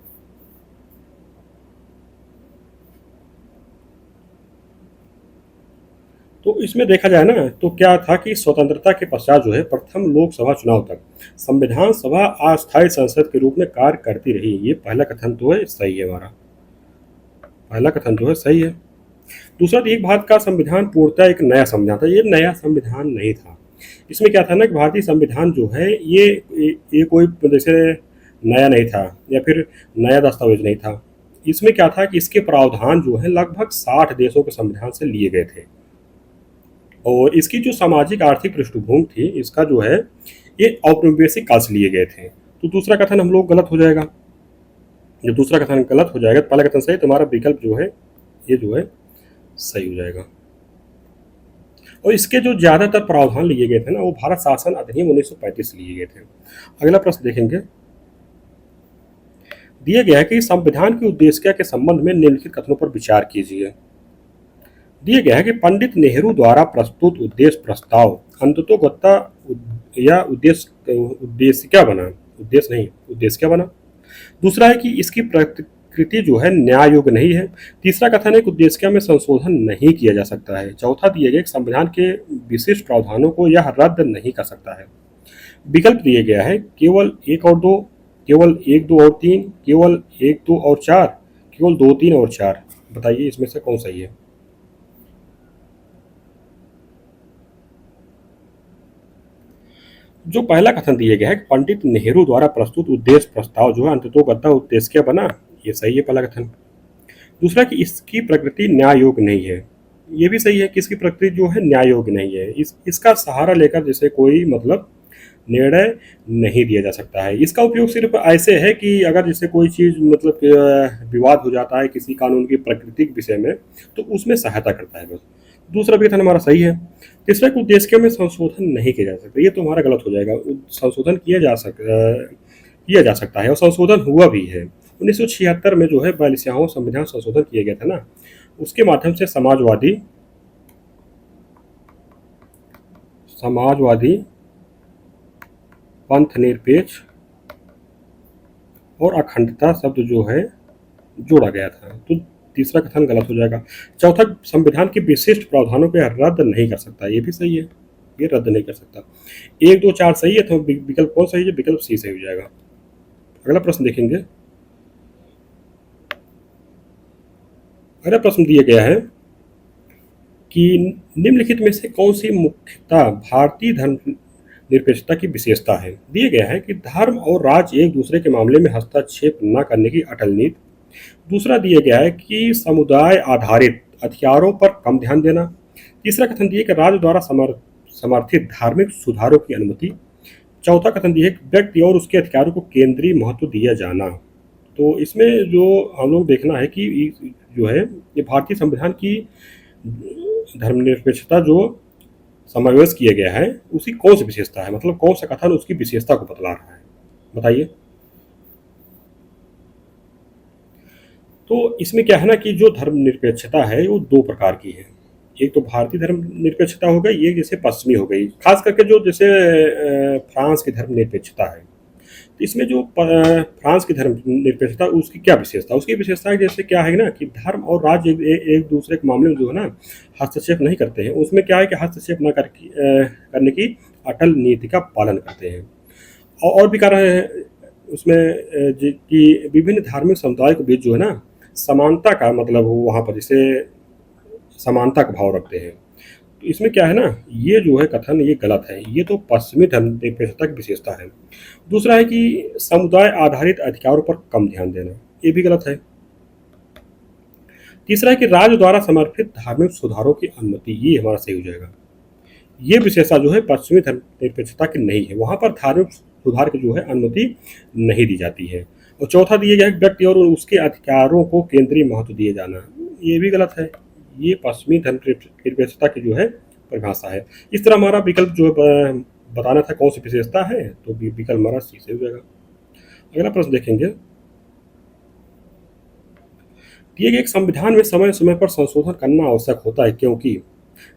तो इसमें देखा जाए ना तो क्या था कि स्वतंत्रता के पश्चात जो है प्रथम लोकसभा चुनाव तक संविधान सभा अस्थायी संसद के रूप में कार्य करती रही। ये पहला कथन तो है सही है, हमारा पहला कथन जो है सही है। दूसरा, एक भारत का संविधान पूर्णतः एक नया संविधान था, ये नया संविधान नहीं था। इसमें क्या था ना कि भारतीय संविधान जो है ये कोई जैसे नया नहीं था या फिर नया दस्तावेज नहीं था। इसमें क्या था कि इसके प्रावधान जो है लगभग 60 देशों के संविधान से लिए गए थे, और इसकी जो सामाजिक आर्थिक पृष्ठभूमि थी इसका जो है ये औपनिवेशिक काल से लिए गए थे। तो दूसरा कथन हम लोग गलत हो जाएगा। जब दूसरा कथन गलत हो जाएगा पहला कथन सही, तो हमारा विकल्प जो है ये जो है सही हो जाएगा। और इसके जो ज्यादातर प्रावधान लिए गए थे ना वो भारत शासन अधिनियम 1935 लिए गए थे। अगला प्रश्न देखेंगे। दिया गया है कि संविधान की उद्देशिका के संबंध में निम्नलिखित कथनों पर विचार कीजिए। दिया गया है कि पंडित नेहरू द्वारा प्रस्तुत उद्देश्य प्रस्ताव अंततोगत्ता या उद्देशिका बना, उद्देश्य नहीं उद्देशिका बना। दूसरा है कि इसकी प्रकृति जो है न्याय योग्य नहीं है। तीसरा कथन है कि उद्देशिका में संशोधन नहीं किया जा सकता है। चौथा दिया गया कि संविधान के विशिष्ट प्रावधानों को यह रद्द नहीं कर सकता है। विकल्प दिया गया है केवल एक और दो, केवल एक, दो और तीन, केवल एक, दो और चार, केवल दो, तीन और चार। बताइए इसमें से कौन सही है। जो पहला कथन दिया गया है कि पंडित नेहरू द्वारा प्रस्तुत उद्देश्य प्रस्ताव जो है अंततोगत्ता उद्देश्य बना, ये सही है पहला कथन। दूसरा कि इसकी प्रकृति न्याय योग्य नहीं है, ये भी सही है कि इसकी प्रकृति जो है न्याय योग्य नहीं है। इसका सहारा लेकर जैसे कोई मतलब निर्णय नहीं दिया जा सकता है। इसका उपयोग सिर्फ ऐसे है कि अगर जैसे कोई चीज़ मतलब विवाद हो जाता है किसी कानून की प्रकृति के विषय में, तो उसमें सहायता करता है बस। दूसरा भी कथन हमारा सही है। तीसरा कि उद्देश्य में संशोधन नहीं किया जा सकता, ये तो हमारा गलत हो जाएगा। संशोधन किया जा सकता है और संशोधन हुआ भी है। 1976 में जो है 42वां संविधान संशोधन किया गया था ना, उसके माध्यम से समाजवादी पंथ निरपेक्ष और अखंडता शब्द जो है जोड़ा गया था। तो तीसरा कथन गलत हो जाएगा। चौथा, संविधान के विशिष्ट प्रावधानों को रद्द नहीं कर सकता, ये भी सही है, ये रद्द नहीं कर सकता। एक, दो, चार सही है, तो विकल्प कौन सही है? विकल्प सी सही हो जाएगा। अगला प्रश्न देखेंगे। अगला प्रश्न दिया गया है कि निम्नलिखित में से कौन सी मुख्यतः भारतीय धर्म निरपेक्षता की विशेषता है। दिए गया है कि धर्म और राज्य एक दूसरे के मामले में हस्तक्षेप न करने की अटल नीति। दूसरा दिया गया है कि समुदाय आधारित अधिकारों पर कम ध्यान देना। तीसरा कथन दिया कि राज्य द्वारा समर्थित धार्मिक सुधारों की अनुमति। चौथा कथन दिया है कि व्यक्ति और उसके अधिकारों को केंद्रीय महत्व दिया जाना। तो इसमें जो हम लोग देखना है कि जो है ये भारतीय संविधान की धर्मनिरपेक्षता जो समावेश किया गया है उसकी कौन सी विशेषता है, मतलब कौन सा कथन उसकी विशेषता को बतला रहा है, बताइए। तो इसमें क्या है ना कि जो धर्मनिरपेक्षता है वो दो प्रकार की है। एक तो भारतीय धर्मनिरपेक्षता हो गई, एक जैसे पश्चिमी हो गई, खास करके जो जैसे फ्रांस की धर्मनिरपेक्षता है। तो इसमें जो फ्रांस की धर्मनिरपेक्षता उसकी क्या विशेषता, उसकी विशेषता है जैसे क्या है ना कि धर्म और राज्य एक दूसरे के मामले में जो है ना हस्तक्षेप नहीं करते हैं। उसमें क्या है कि हस्तक्षेप न करने की अटल नीति का पालन करते हैं। और भी कारण है उसमें कि विभिन्न धार्मिक समुदाय के बीच जो है ना समानता का मतलब हो वहाँ पर जैसे समानता का भाव रखते हैं। तो इसमें क्या है ना ये जो है कथन ये गलत है, ये तो पश्चिमी धर्मनिरपेक्षता की विशेषता है। दूसरा है कि समुदाय आधारित अधिकारों पर कम ध्यान देना, ये भी गलत है। तीसरा है कि राज्य द्वारा समर्थित धार्मिक सुधारों की अनुमति, ये हमारा सही हो जाएगा। ये विशेषता जो है पश्चिमी धर्मनिरपेक्षता की नहीं है, वहाँ पर धार्मिक सुधार की जो है अनुमति नहीं दी जाती है। और चौथा दिया गया है व्यक्ति और उसके अधिकारों को केंद्रीय महत्व दिए जाना, ये भी गलत है। ये पश्चिमी धर्मनिरपेक्षता की जो है परिभाषा है। इस तरह हमारा विकल्प जो है बताना था कौन सी विशेषता है, तो विकल्प हमारा सी से हो जाएगा। अगला प्रश्न देखेंगे। दिए गए एक संविधान में समय समय पर संशोधन करना आवश्यक होता है क्योंकि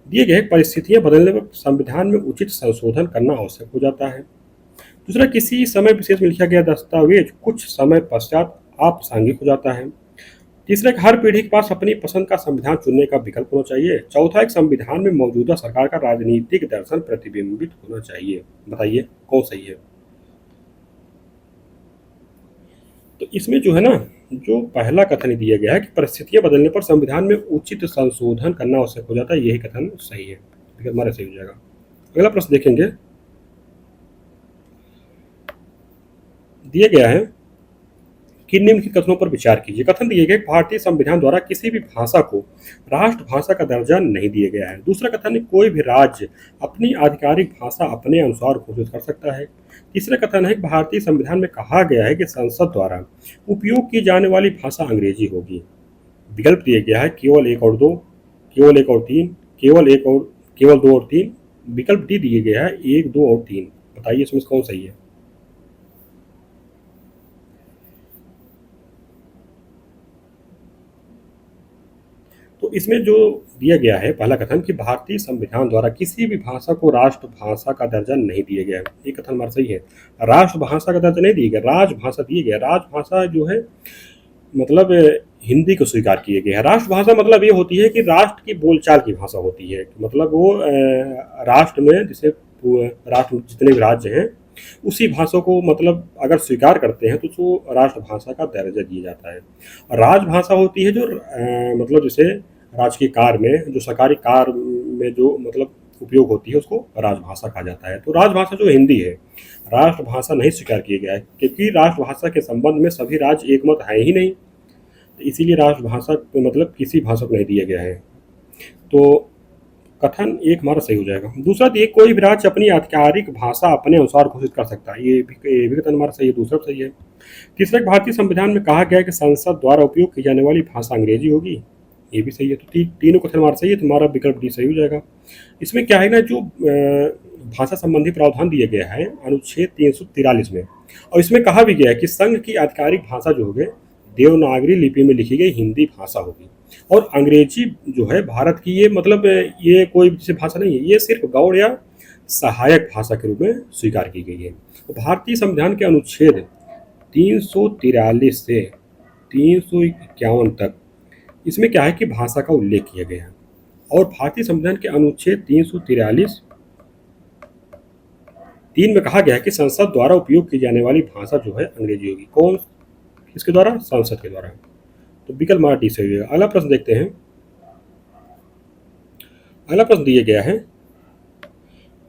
दिए गए परिस्थितियां बदलने पर संविधान में उचित संशोधन करना आवश्यक हो जाता है। दूसरा, किसी समय विशेष में लिखा गया दस्तावेज कुछ समय पश्चात अप्रासंगिक हो जाता है। तीसरा, एक हर पीढ़ी के पास अपनी पसंद का संविधान चुनने का विकल्प होना चाहिए। चौथा, एक संविधान में मौजूदा सरकार का राजनीतिक दर्शन प्रतिबिंबित होना चाहिए। बताइए कौन सही है। तो इसमें जो है ना जो पहला कथन दिया गया है कि परिस्थितियां बदलने पर संविधान में उचित संशोधन करना आवश्यक हो जाता है, यही कथन सही है, हमारा सही हो जाएगा। अगला प्रश्न देखेंगे। दिया गया है कि निम्नलिखित कथनों पर विचार कीजिए। कथन दिए गए भारतीय संविधान द्वारा किसी भी भाषा को राष्ट्रभाषा का दर्जा नहीं दिया गया है। दूसरा कथन है कोई भी राज्य अपनी आधिकारिक भाषा अपने अनुसार घोषित कर सकता है। तीसरा कथन है कि भारतीय संविधान में कहा गया है कि संसद द्वारा उपयोग की जाने वाली भाषा अंग्रेजी होगी। विकल्प दिया गया है केवल एक और दो, केवल एक और तीन, केवल एक और केवल दो और तीन। विकल्प डी दिए गया है एक, दो और तीन। बताइए इसमें कौन सही है। तो इसमें जो दिया गया है पहला कथन कि भारतीय संविधान द्वारा किसी भी भाषा को राष्ट्रभाषा का दर्जा नहीं दिया गया है, ये कथन हमारा सही है। राष्ट्रभाषा का दर्जा नहीं दिया गया, राजभाषा दिया गया। राजभाषा जो है मतलब हिंदी को स्वीकार किया गया है। राष्ट्रभाषा मतलब ये होती है कि राष्ट्र की बोलचाल की भाषा होती है, मतलब वो राष्ट्र में जैसे राष्ट्र जितने भी राज्य हैं उसी भाषा को मतलब अगर स्वीकार करते हैं तो उसको राष्ट्रभाषा का दर्जा दिया जाता है। और राजभाषा होती है जो मतलब जैसे राजकीय कार्य में जो सरकारी कार्य में जो मतलब उपयोग होती है उसको राजभाषा कहा जाता है। तो राजभाषा जो हिंदी है राष्ट्रभाषा नहीं स्वीकार किया गया है क्योंकि राष्ट्रभाषा के संबंध में सभी राज्य एकमत है ही नहीं, तो इसीलिए राष्ट्रभाषा मतलब किसी भाषा को नहीं दिया गया है। तो कथन एक हमारा सही हो जाएगा। दूसरा, ये कोई भी राज्य अपनी आधिकारिक भाषा अपने अनुसार घोषित कर सकता है, ये भी कथन हमारा सही है, दूसरा सही है। तीसरा, भारतीय संविधान में कहा गया है कि संसद द्वारा उपयोग की जाने वाली भाषा अंग्रेजी होगी, ये भी सही है। तो तीनों कथन हमारा सही है, तो हमारा विकल्प डी सही हो जाएगा। इसमें क्या है ना जो भाषा संबंधी प्रावधान दिया गया है अनुच्छेद 343 में, और इसमें कहा भी गया है कि संघ की आधिकारिक भाषा जो होगी देवनागरी लिपि में लिखी गई हिंदी भाषा होगी, और अंग्रेजी जो है भारत की ये मतलब ये कोई जैसे भाषा नहीं है, ये सिर्फ गौड़ या सहायक भाषा के रूप में स्वीकार की गई है। तो भारतीय संविधान के अनुच्छेद 343 से 351 तक इसमें क्या है कि भाषा का उल्लेख किया गया है, और भारतीय संविधान के अनुच्छेद 343 3 में कहा गया है कि संसद द्वारा उपयोग की जाने वाली भाषा जो है अंग्रेजी होगी। कौन किसके द्वारा? संसद के द्वारा। तो विकल्प हमारा डी सही होगा। अगला प्रश्न देखते हैं। अगला प्रश्न दिया गया है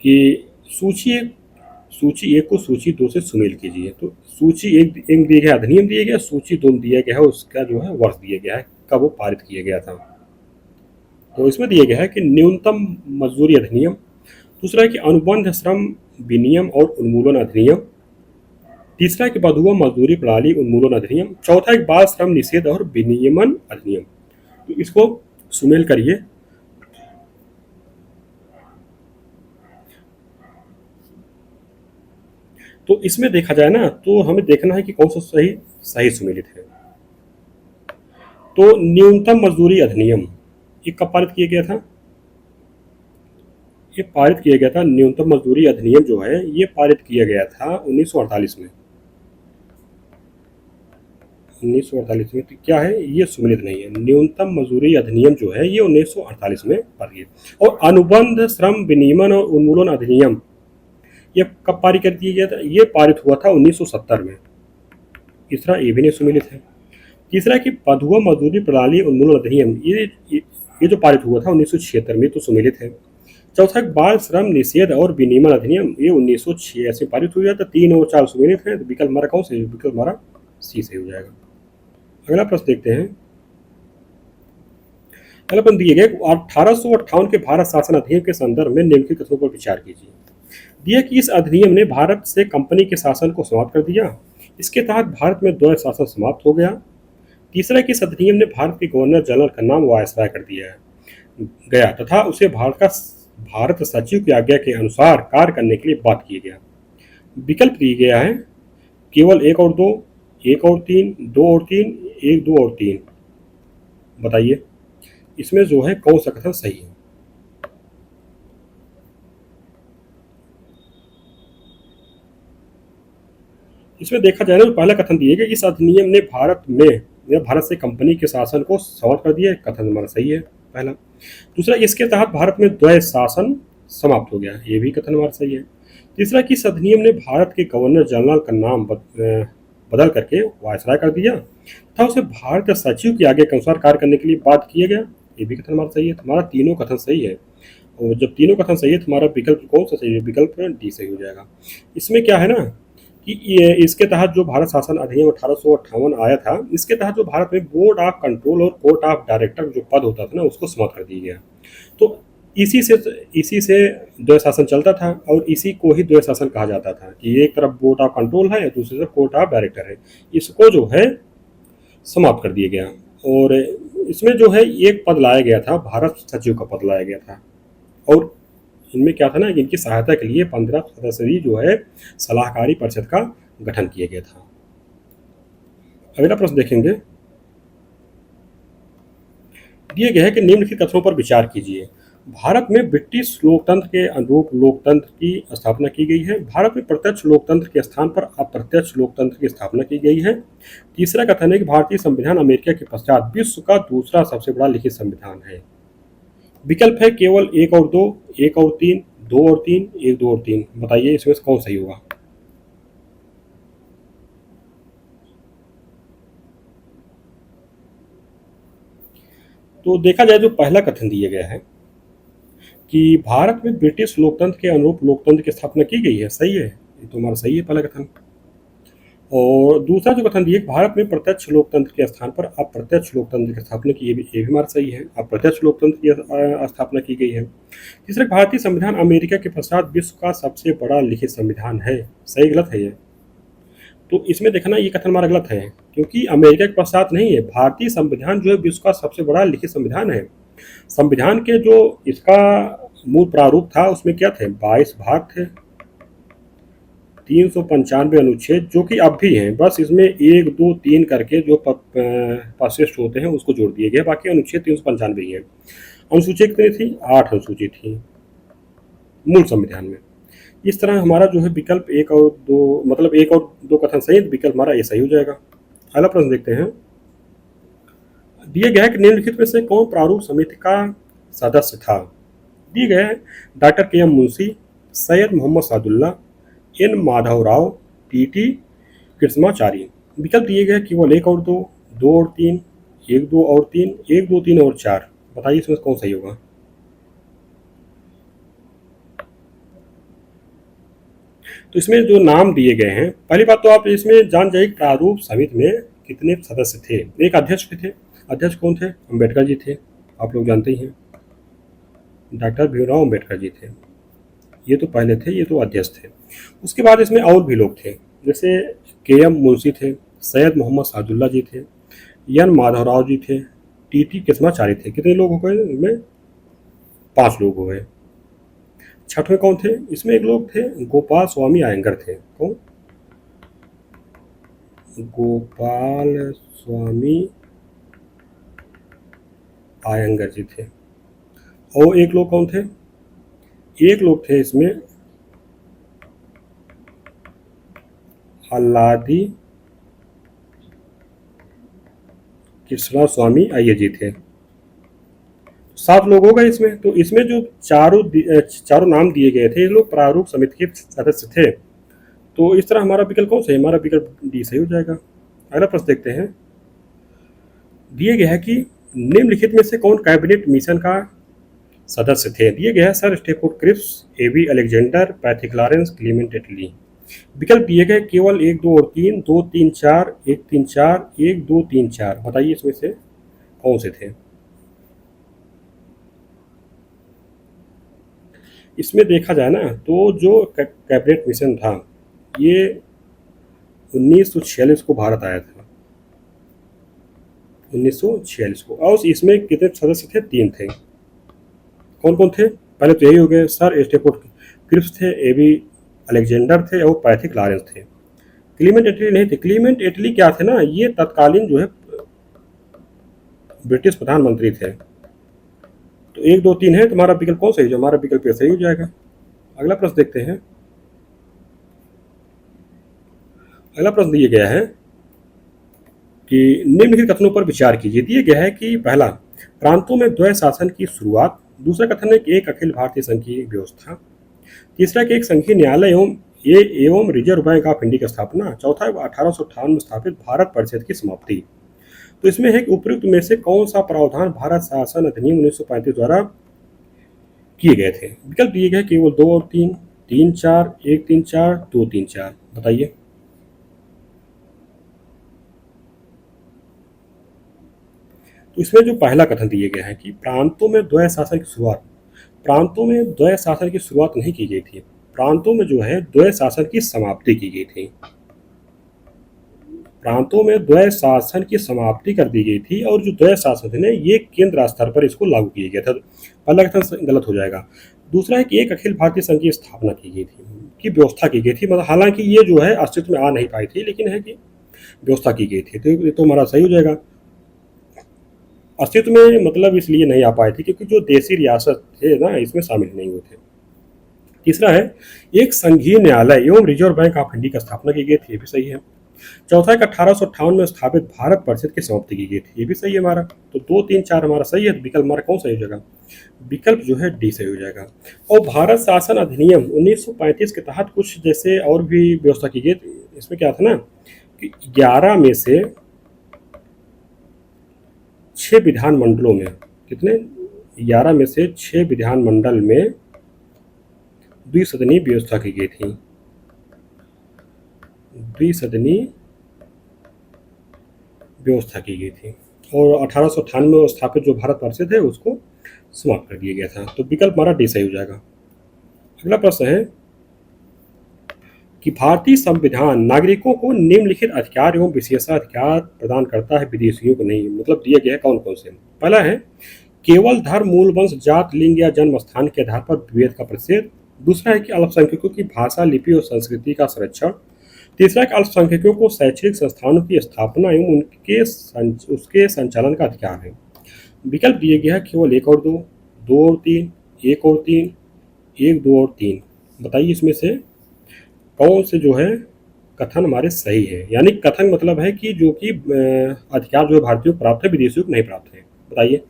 कि सूची एक को सूची दो से सुमेल कीजिए। तो सूची एक दिया गया अधिनियम दिया गया, सूची दो दिया गया है उसका जो है वर्ष दिया गया है कब वो पारित किया गया था। तो इसमें दिया गया है कि न्यूनतम मजदूरी अधिनियम, दूसरा है कि अनुबंध श्रम विनियम और उन्मूलन अधिनियम, तीसरा है कि बंधुआ मजदूरी प्रणाली उन्मूलन अधिनियम, चौथा है कि बाल श्रम निषेध और विनियमन अधिनियम। तो इसको सुमेल करिए। तो इसमें देखा जाए ना तो हमें देखना है कि कौन सा सही सही सुमेलित है। तो न्यूनतम मजदूरी अधिनियम ये कब पारित किया गया था? ये पारित किया गया था, न्यूनतम मजदूरी अधिनियम जो है ये पारित किया गया था 1948 में। 1948 में। तो क्या है ये सुमेलित नहीं है। न्यूनतम मजदूरी अधिनियम जो है ये 1948 में पारित किया। और अनुबंध श्रम विनियमन और उन्मूलन अधिनियम ये कब पारित कर दिया गया था? ये पारित हुआ था 1970 में। तीसरा ये भी नहीं सुमेलित है। तीसरा कि बंधुआ मजदूरी प्रणाली उन्मूलन अधिनियम ये जो पारित हुआ था 1976 में, तो सुमेलित है। चौथा बाल श्रम निषेध और विनियमन अधिनियम ये 1986 में पारित हुआ था। 3 और 4 सुमेलित है। तो विकल्प हमारा कौन सा है? विकल्प हमारा सी सही हो जाएगा। अगला प्रश्न देखते हैं। अगला प्रश्न दिए गए 1858 के भारत शासन अधिनियम के संदर्भ में निम्नलिखित कथनों पर विचार कीजिए। दिया कि इस अधिनियम ने भारत से कंपनी के शासन को समाप्त कर दिया। इसके तहत भारत में द्वैध शासन समाप्त हो गया। तीसरा कि इस अधिनियम ने भारत के गवर्नर जनरल का नाम वायसराय कर दिया गया तथा उसे भारत सचिव की आज्ञा के अनुसार कार्य करने के लिए बात किया गया। विकल्प दिया गया है केवल 1 और 2, 1 और 3, 2 और 3, 1, 2 और 3। बताइए इसमें जो है कौन सा कथन सही है? इसमें देखा जाए ना तो पहला कथन दिया गया इस अधिनियम ने भारत से कंपनी के शासन को समाप्त कर दिया। कथन हमारा सही है पहला। दूसरा इसके तहत भारत में द्वैध शासन समाप्त हो गया। ये भी कथन हमारा सही है। तीसरा कि इस अधिनियम ने भारत के गवर्नर जनरल का नाम बदल करके वायसराय कर दिया तथा उसे भारत सचिव की आज्ञा के अनुसार कार्य करने के लिए बात किया गया। ये भी कथन हमारा सही है। हमारा तीनों कथन सही है। और जब तीनों कथन सही है तो हमारा विकल्प कौन सा सही है? विकल्प डी सही हो जाएगा। इसमें क्या है ना कि इसके तहत जो भारत शासन अधिनियम 1858 आया था, इसके तहत जो भारत में बोर्ड ऑफ कंट्रोल और कोर्ट ऑफ डायरेक्टर जो पद होता था ना उसको समाप्त कर दिया गया। तो इसी से द्वैध शासन चलता था और इसी को ही द्वैध शासन कहा जाता था कि एक तरफ बोर्ड ऑफ कंट्रोल है दूसरी तरफ कोर्ट ऑफ डायरेक्टर है। इसको जो है समाप्त कर दिया गया। और इसमें जो है एक पद लाया गया था, भारत सचिव का पद लाया गया था। और इनमें क्या था ना कि इनकी सहायता के लिए 15 सदस्यीय जो है सलाहकारी परिषद का गठन किया गया था। अगला प्रश्न देखेंगे। दिए गए है कि निम्नलिखित कथनों पर विचार कीजिए। भारत में ब्रिटिश लोकतंत्र के अनुरूप लोकतंत्र की स्थापना की गई है। भारत में प्रत्यक्ष लोकतंत्र के स्थान पर अप्रत्यक्ष लोकतंत्र की स्थापना की गई है। तीसरा कथन है कि भारतीय संविधान अमेरिका के पश्चात विश्व का दूसरा सबसे बड़ा लिखित संविधान है। विकल्प है केवल 1 और 2, 1 और 3, 2 और 3, 1, 2 और 3। बताइए इसमें से कौन सही होगा? तो देखा जाए जो पहला कथन दिया गया है कि भारत में ब्रिटिश लोकतंत्र के अनुरूप लोकतंत्र की स्थापना की गई है, सही है। ये तो हमारा सही है पहला कथन। और दूसरा जो कथन दिया भारत में प्रत्यक्ष लोकतंत्र के स्थान पर अप्रत्यक्ष लोकतंत्र की स्थापना की, ये भी हमारा सही है। अप्रत्यक्ष लोकतंत्र की स्थापना की गई है। तीसरा भारतीय संविधान अमेरिका के पश्चात विश्व का सबसे बड़ा लिखित संविधान है। सही गलत है ये? तो इसमें देखना ये कथन हमारा गलत है क्योंकि अमेरिका के पश्चात नहीं है। भारतीय संविधान जो है विश्व का सबसे बड़ा लिखित संविधान है। संविधान के जो इसका मूल प्रारूप था उसमें क्या थे? 22 भाग थे, 395 अनुच्छेद जो कि अब भी हैं। बस इसमें 1, 2, 3 करके जो परिशिष्ट होते हैं उसको जोड़ दिए गए। बाकी अनुच्छेद 395 ही है। अनुसूची कितनी थी? 8 अनुसूची थी मूल संविधान में। इस तरह हमारा जो है विकल्प 1 और 2 मतलब 1 और 2 कथन सही, विकल्प हमारा ये सही हो जाएगा। अगला प्रश्न देखते हैं। दिए गया है कि निम्नलिखित में से कौन प्रारूप समिति का सदस्य था? दिए गए हैं doctor K M. Munshi, Syed Mohammad Saadulla, N Madhavrao, T T. Krishnacharya. विकल्प दिए गए केवल 1 और 2, 2 और 3, 1, 2 और 3, 1, 2, 3 और 4। बताइए इसमें कौन सही होगा? तो इसमें जो नाम दिए गए हैं, पहली बात तो आप इसमें जान जाइए प्रारूप समिति में कितने सदस्य थे। एक अध्यक्ष भी थे। अध्यक्ष कौन थे? अम्बेडकर जी थे, आप लोग जानते ही हैं, डॉक्टर भीमराव अम्बेडकर जी थे। ये तो पहले थे, ये तो अध्यक्ष थे। उसके बाद इसमें और भी लोग थे, जैसे के एम मुंशी थे, सैयद मोहम्मद साजुल्ला जी थे, एन माधवराव जी थे, टी टी कृष्णाचार्य थे। कितने लोग हो गए इनमें? 5 लोग हो गए। छठवें कौन थे? इसमें एक लोग थे, गोपाल स्वामी अयंगर थे। कौन? गोपाल स्वामी अयंगर जी थे। और एक लोग कौन थे? एक लोग थे इसमें अल्लादी कृष्णा स्वामी अय्यर जी थे। 7 लोग हो गए इसमें। तो इसमें जो चारों नाम दिए गए थे, ये लोग प्रारूप समिति के सदस्य थे। तो इस तरह हमारा विकल्प कौन सा है? हमारा विकल्प डी सही हो जाएगा। अगला प्रश्न देखते हैं। दिए गया है कि निम्नलिखित में से कौन कैबिनेट मिशन का सदस्य थे? दिए गए हैं Sir Stafford Cripps, A V Alexander, Pethick Lawrence, Clement Attlee. विकल्प दिए गए केवल 1, 2 और 3, 2, 3, 4, 1, 3, 4, 1, 2, 3, 4। बताइए इसमें से कौन से थे? इसमें देखा जाए ना तो जो कैबिनेट मिशन था, ये 1946 को भारत आया था, 1946 को। और इसमें कितने सदस्य थे? 3 थे। कौन कौन थे? पहले तो यही हो गए, सर स्टेफोर्ड क्रिप्स थे, एबी अलेक्जेंडर थे और पैथिक लॉरेंस थे। क्लीमेंट एटली नहीं थे। क्लीमेंट एटली क्या थे ना, ये तत्कालीन जो है ब्रिटिश प्रधानमंत्री थे। तो 1, 2, 3 है। तुम्हारा विकल्प कौन सही? जो हमारा विकल्प सही हो जाएगा। अगला प्रश्न देखते हैं। अगला प्रश्न दिया गया है कि निम्नलिखित कथनों पर विचार कीजिए। दिया गया है कि पहला, प्रांतों में द्वैध शासन की शुरुआत। दूसरा कथन है कि एक अखिल भारतीय संघीय व्यवस्था। तीसरा कि एक संघीय न्यायालय एवं रिजर्व बैंक ऑफ इंडिया की स्थापना। चौथा, 1858 में स्थापित भारत परिषद की समाप्ति। तो इसमें है कि उपयुक्त में से कौन सा प्रावधान भारत शासन अधिनियम 1935 द्वारा किए गए थे? विकल्प दिए गए केवल 2 और 3, 3, 4, 1, 3, 4, 2, 3, 4। बताइए। तो इसमें जो पहला कथन दिए गया है कि प्रांतों में द्वैध शासन की शुरुआत, प्रांतों में द्वैध शासन की शुरुआत नहीं की गई थी। प्रांतों में जो है द्वैध शासन की समाप्ति की गई थी। प्रांतों में द्वैध शासन की समाप्ति कर दी गई थी और जो द्वैध शासन थे ये केंद्र स्तर पर इसको लागू किया गया था। पहला कथन गलत हो जाएगा। दूसरा है कि एक अखिल भारतीय संघ की स्थापना की गई थी, की व्यवस्था की गई थी। मतलब हालांकि ये जो है अस्तित्व में आ नहीं पाई थी, लेकिन है कि व्यवस्था की गई थी। तो ये तो हमारा सही हो जाएगा। अस्तित्व में मतलब इसलिए नहीं आ पाए थे क्योंकि जो देसी रियासत थे ना इसमें शामिल नहीं हुए थे। तीसरा है एक संघीय न्यायालय एवं रिजर्व बैंक ऑफ इंडिया की स्थापना की गई थी। ये भी सही है। चौथा है 1858 में स्थापित भारत परिषद की समाप्ति की गई थी। ये भी सही है हमारा। तो 2, 3, 4 हमारा सही है। विकल्प हमारा कौन सही हो जाएगा? विकल्प जो है डी सही हो जाएगा। और भारत शासन अधिनियम 1935 के तहत कुछ जैसे और भी व्यवस्था की गई। इसमें क्या था ना कि 11 में से 6 विधानमंडलों में, कितने? 11 में से 6 विधानमंडल में द्विसदनीय व्यवस्था की गई थी। द्विसदनीय व्यवस्था की गई थी और 1898 में स्थापित जो भारत परिषद है उसको समाप्त कर दिया गया था। तो विकल्प हमारा डी सही हो जाएगा। अगला प्रश्न है कि भारतीय संविधान नागरिकों को निम्नलिखित अधिकार एवं विशेषाधिकार प्रदान करता है, विदेशियों को नहीं। मतलब दिए गए कौन कौन से? पहला है केवल धर्म, मूल वंश, जात, लिंग या जन्म स्थान के आधार पर विभेद का प्रतिषेध। दूसरा है कि अल्पसंख्यकों की भाषा, लिपि और संस्कृति का संरक्षण। तीसरा है कि अल्पसंख्यकों को शैक्षणिक संस्थानों की स्थापना एवं उसके संचालन का अधिकार है। विकल्प दिए गया है केवल 1 और 2, 2 और 3, 1 और 3, 1, 2 और 3। बताइए इसमें से कौन से जो है कथन हमारे सही है? यानी कथन मतलब है कि जो कि अधिकार जो है भारतीयों को प्राप्त है, विदेशियों को नहीं प्राप्त है। बताइए।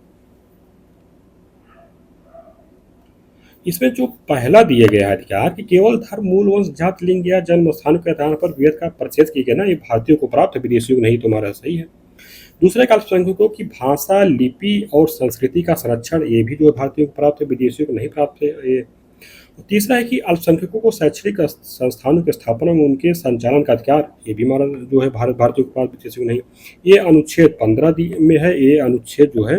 इसमें जो पहला दिया गया है अधिकार कि केवल धर्म, मूल वंश, जात, लिंग या जन्म स्थान के आधार पर विभेद का प्रतिषेध किया गया ना, ये भारतीयों को प्राप्त है, विदेशियों को नहीं। तुम्हारा सही है। दूसरे का अल्पसंख्यकों की भाषा, लिपि और संस्कृति का संरक्षण, ये भी जो भारतीयों को प्राप्त है, विदेशियों को नहीं प्राप्त है ये। तीसरा है कि अल्पसंख्यकों को शैक्षणिक संस्थानों की स्थापना में उनके संचालन का अधिकार, ये भी हमारा जो है भारतीयों के पास विदेशियों को नहीं। ये अनुच्छेद 15 में है, ये अनुच्छेद जो है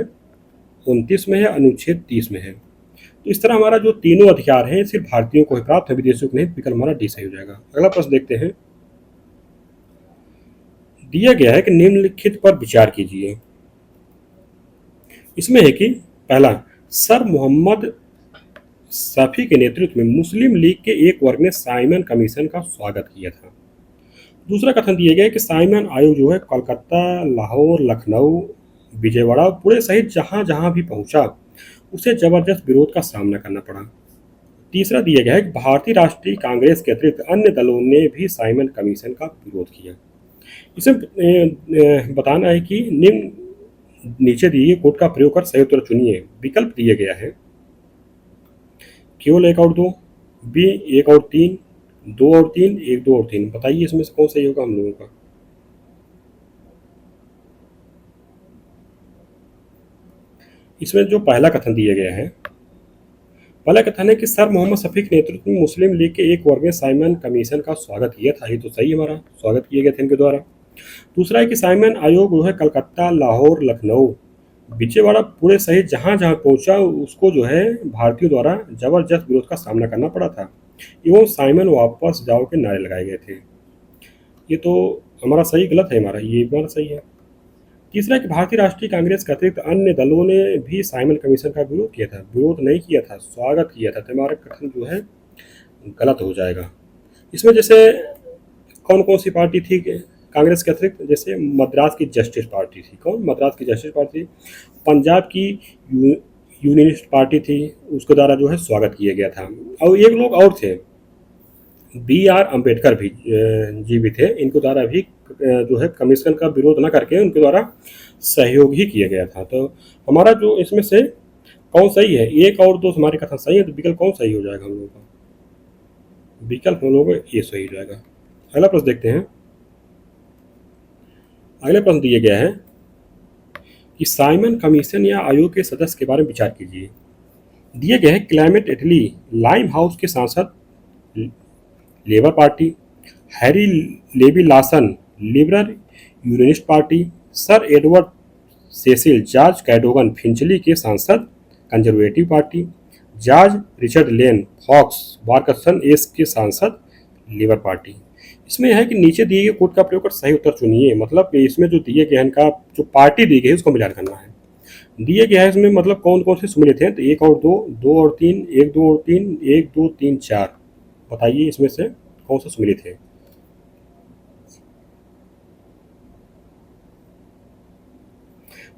29 में है, अनुच्छेद 30 में है। तो इस तरह हमारा जो तीनों अधिकार हैं सिर्फ भारतीयों को ही प्राप्त है, विदेशियों को नहीं। विकल्प हमारा डी सही हो जाएगा। अगला प्रश्न देखते हैं। दिया गया है कि निम्नलिखित पर विचार कीजिए। इसमें है कि पहला, सर मोहम्मद शफी के नेतृत्व में मुस्लिम लीग के एक वर्ग ने साइमन कमीशन का स्वागत किया था। दूसरा कथन दिया गया है कि साइमन आयोग जो है कोलकाता, लाहौर, लखनऊ, विजयवाड़ा, पुणे सहित जहां जहां भी पहुंचा उसे जबरदस्त विरोध का सामना करना पड़ा। तीसरा दिया गया है कि भारतीय राष्ट्रीय कांग्रेस के अतिरिक्त अन्य दलों ने भी साइमन कमीशन का विरोध किया। इसमें बताना है कि निम्न नीचे दिए कोड का प्रयोग कर सही उत्तर चुनिए। विकल्प दिया गया है केवल 1 और 2, बी 1 और 3, 2 और 3, 1, 2 और 3। बताइए इसमें से कौन सही होगा हम लोगों का। इसमें जो पहला कथन दिया गया है, पहला कथन है कि सर मोहम्मद शफी के नेतृत्व में मुस्लिम लीग के एक वर्ग ने साइमन कमीशन का स्वागत किया था। ये तो सही हमारा स्वागत किया गया था इनके द्वारा। दूसरा है कि साइमन आयोग जो है कलकत्ता, लाहौर, लखनऊ, विजयवाड़ा, पुणे सहित जहां जहां पहुंचा उसको जो है भारतीयों द्वारा जबरदस्त विरोध का सामना करना पड़ा था एवं साइमन वापस जाओ के नारे लगाए गए थे। ये तो हमारा सही गलत है, हमारा ये बात सही है। तीसरा कि भारतीय राष्ट्रीय कांग्रेस के अतिरिक्त अन्य दलों ने भी साइमन कमीशन का विरोध किया था। विरोध नहीं किया था, स्वागत किया था। तो हमारा कथन जो है गलत हो जाएगा। इसमें जैसे कौन कौन सी पार्टी थी कांग्रेस के अतिरिक्त, जैसे मद्रास की जस्टिस पार्टी थी। कौन? मद्रास की जस्टिस पार्टी। पंजाब की यूनियनिस्ट पार्टी थी, उसके द्वारा जो है स्वागत किया गया था। और एक लोग और थे, B.R. अम्बेडकर भी जी भी थे। इनके द्वारा भी जो है कमीशन का विरोध न करके उनके द्वारा सहयोग ही किया गया था। तो हमारा जो इसमें से कौन सही है, 1 और 2 हमारे कथन सही है। तो विकल्प कौन सही हो जाएगा हम लोगों का? विकल्प हम लोगों को ये सही हो जाएगा। अगला प्रश्न देखते हैं। अगला प्रश्न दिया गया है कि साइमन कमीशन या आयोग के सदस्य के बारे में विचार कीजिए। दिया गया है क्लेमेंट एटली लाइम हाउस के सांसद Labour Party, Harry Levy Lawson Liberal Unionist Party, Sir Edward Cecil George Cadogan Finchley के सांसद Conservative Party, George Richard Lane Fox Barkston Ash के सांसद लेबर पार्टी। इसमें यह है कि नीचे दिए गए कोड का प्रयोग कर सही उत्तर चुनिए। मतलब कि इसमें जो दिए गए इनका जो पार्टी दी गई है उसको मिलान करना है। दिए गया है इसमें मतलब कौन कौन से सम्मिलित हैं। तो 1 और 2, 2 और 3, 1, 2 और 3, 1, 2, 3, 4। बताइए इसमें से कौन सा सम्मिलित है।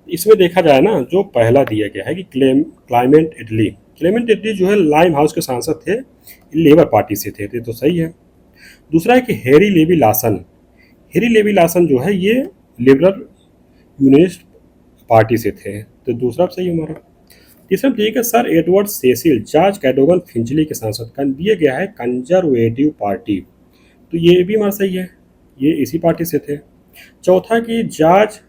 इसमें देखा जाए ना, जो पहला दिया गया है कि क्लेमेंट इटली जो है लाइम हाउस के सांसद थे, लेबर पार्टी से थे, तो सही है। दूसरा है कि हैरी लेवी लासन जो है ये लिबरल यूनियनिस्ट पार्टी से थे, तो दूसरा सही हमारा। तीसरा ठीक है Sir Edward Cecil George Cadogan Finchley के सांसद का दिया गया है कंजर्वेटिव पार्टी, तो ये भी हमारा सही है, ये इसी पार्टी से थे। चौथा कि जॉर्ज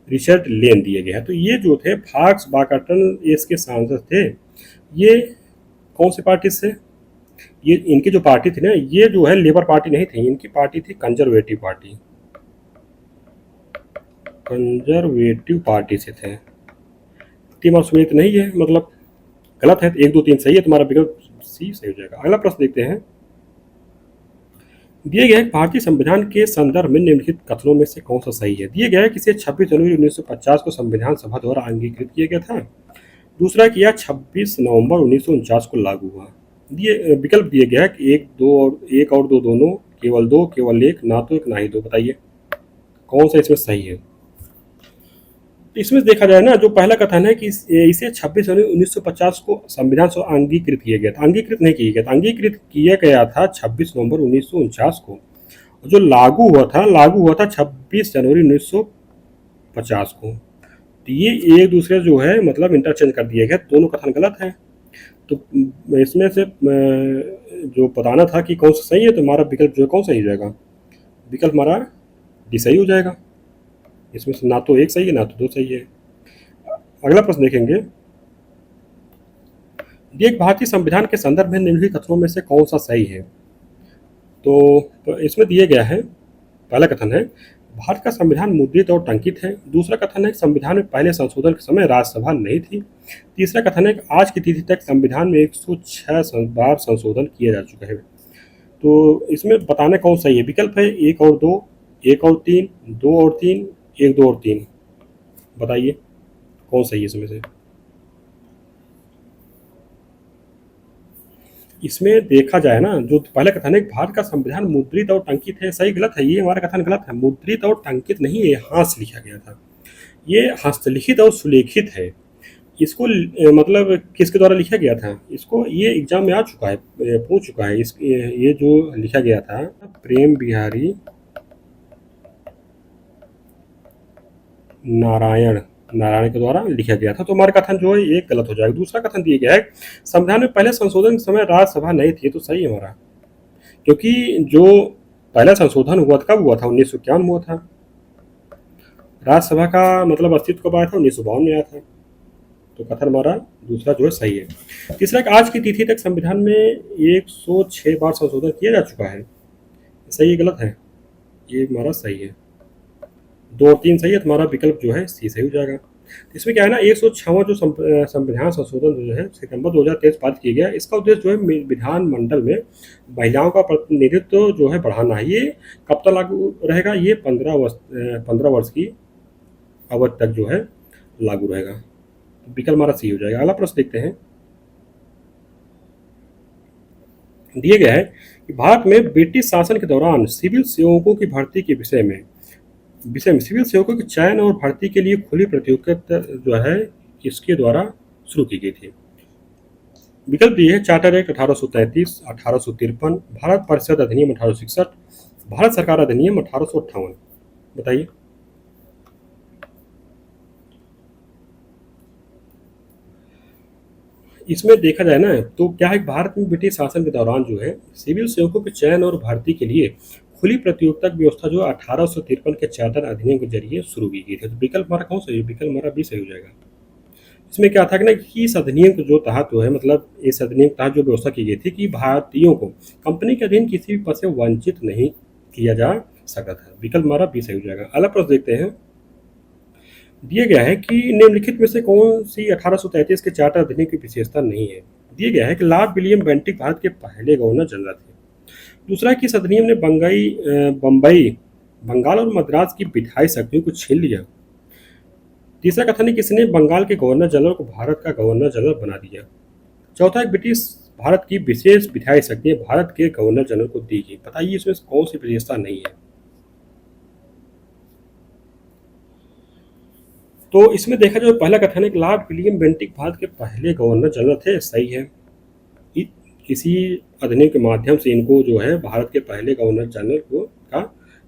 रिचर्ड लेन दिए गए हैं, तो ये जो थे फॉक्स वार्कसन एस के सांसद थे। ये कौन सी पार्टी से? ये इनकी जो पार्टी थी ना, ये जो है लेबर पार्टी नहीं थी, इनकी पार्टी थी कंजर्वेटिव पार्टी। कंजर्वेटिव पार्टी से थे। तीन सुमित नहीं है, मतलब गलत है। 1, 2, 3 सही है, तुम्हारा विकल्प सी सही हो जाएगा। अगला प्रश्न देखते हैं। दिए गए भारतीय संविधान के संदर्भ में निम्नलिखित कथनों में से कौन सा सही है। दिए गया है कि 26 जनवरी 1950 को संविधान सभा द्वारा अंगीकृत किया गया था। दूसरा कि यह 26 नवंबर 1949 को लागू हुआ। दिए विकल्प दिए गया है कि 1 और 2 दोनों, केवल 2, केवल 1, ना तो 1 ना ही 2। बताइए कौन सा इसमें सही है। इसमें देखा जाए ना, जो पहला कथन है कि इसे 26 जनवरी 1950 को संविधान सभा अंगीकृत किया गया था। अंगीकृत नहीं किया गया था, अंगीकृत किया गया था 26 नवंबर 1949 को। जो लागू हुआ था 26 जनवरी 1950 को। तो ये एक दूसरे जो है मतलब इंटरचेंज कर दिया गया, दोनों कथन गलत है। तो इसमें से जो बताना था कि कौन सा सही है, तो हमारा विकल्प जो है कौन सही हो जाएगा। विकल्प हमारा डी सही हो जाएगा। इसमें से ना तो 1 सही है, ना तो 2 सही है। अगला प्रश्न देखेंगे। एक भारतीय संविधान के संदर्भ में निम्नलिखित कथनों में से कौन सा सही है? तो इसमें दिए गया है, पहला कथन है भारत का संविधान मुद्रित और टंकित है। दूसरा कथन है संविधान में पहले संशोधन के समय राज्यसभा नहीं थी। तीसरा कथन है कि आज की तिथि तक संविधान में 106 बार संशोधन किया जा चुका है। तो इसमें बताना कौन सही है? विकल्प है 1 और 2, 1 और 3, 2 और 3, 1, 2 और 3। बताइए कौन सही है इसमें से? इसमें देखा जाए ना, जो पहला कथन है भारत का संविधान मुद्रित और टंकित है, सही गलत है? ये हमारा कथन गलत है। मुद्रित और टंकित नहीं है, हाथ से लिखा गया था। ये हस्तलिखित और सुलेखित है। इसको मतलब किसके द्वारा लिखा गया था? इसको ये एग्जाम में आ चुका है, पूछ चुका है। ये जो लिखा गया था प्रेम बिहारी नारायण के द्वारा लिखा गया था। तो हमारा कथन जो है ये गलत हो जाएगा। दूसरा कथन दिया गया है संविधान में पहले संशोधन के समय राज्यसभा नहीं थी, तो सही है हमारा, क्योंकि जो पहला संशोधन हुआ था कब हुआ था? 1951 में हुआ था। राज्यसभा का मतलब अस्तित्व कब आया था? 1952 में आया था। तो कथन हमारा दूसरा जो है सही है। तीसरा कि आज की तिथि तक संविधान में 106 बार संशोधन किया जा चुका है, सही है गलत है? ये हमारा सही है। 2 और 3 सही है, तुम्हारा विकल्प जो है सी सही हो जाएगा। इसमें क्या है ना, 106वां जो संविधान संशोधन जो है सितंबर 2023 पारित किया गया, इसका उद्देश्य जो है विधानमंडल में महिलाओं का प्रतिनिधित्व जो है बढ़ाना है। ये कब तक लागू रहेगा? ये 15 वर्ष की अवधि तक जो है लागू रहेगा। विकल्प हमारा सी हो जाएगा। अगला प्रश्न देखते हैं। दिया गया है कि भारत में ब्रिटिश शासन के दौरान सिविल सेवकों की भर्ती के विषय में सिविल सेवकों के चयन और भर्ती के लिए खुली प्रतियोगिता जो है किसके द्वारा शुरू की गई थी? विकल्प दिए है चार्टर एक्ट 1833, 1853, भारत परिषद अधिनियम 1861, भारत सरकार अधिनियम 1858। बताइए। इसमें देखा जाए ना, तो क्या है, भारत में ब्रिटिश शासन के दौरान जो है सिविल सेवकों के चयन और भर्ती के लिए खुली प्रतियोगिता की व्यवस्था जो 1853 के चार्टर अधिनियम के जरिए शुरू की गई थी। तो विकल्प हमारा कौन सा है? विकल्प हमारा बी सही हो जाएगा। इसमें क्या था कि ना कि इस अधिनियम को जो तहत जो है, मतलब इस अधिनियम के तहत जो व्यवस्था की गई थी कि भारतीयों को कंपनी के अधीन किसी भी पद से वंचित नहीं किया जा सकता था। विकल्प हमारा बी सही हो जाएगा। अगला प्रश्न देखते हैं। दिया गया है कि निम्नलिखित में से कौन सी 1833 के चार्टर अधिनियम की विशेषता नहीं है? दिया गया है कि लॉर्ड विलियम बेंटिक भारत के पहले गवर्नर जनरल थे। दूसरा कि इस अधिनियम ने बम्बई, बंगाल और मद्रास की विधायी शक्तियों को छीन लिया। तीसरा कथन है कि इसने बंगाल के गवर्नर जनरल को भारत का गवर्नर जनरल बना दिया। चौथा है ब्रिटिश भारत की विशेष विधायी शक्तियां भारत के गवर्नर जनरल को दी गई। बताइए इसमें कौन सी विशेषता नहीं है? तो इसमें देखा जाए, पहला कथन है कि लॉर्ड विलियम बेंटिक भारत के पहले गवर्नर जनरल थे, सही है। इसी अधिनियम के माध्यम से इनको जो है भारत के पहले गवर्नर जनरल को का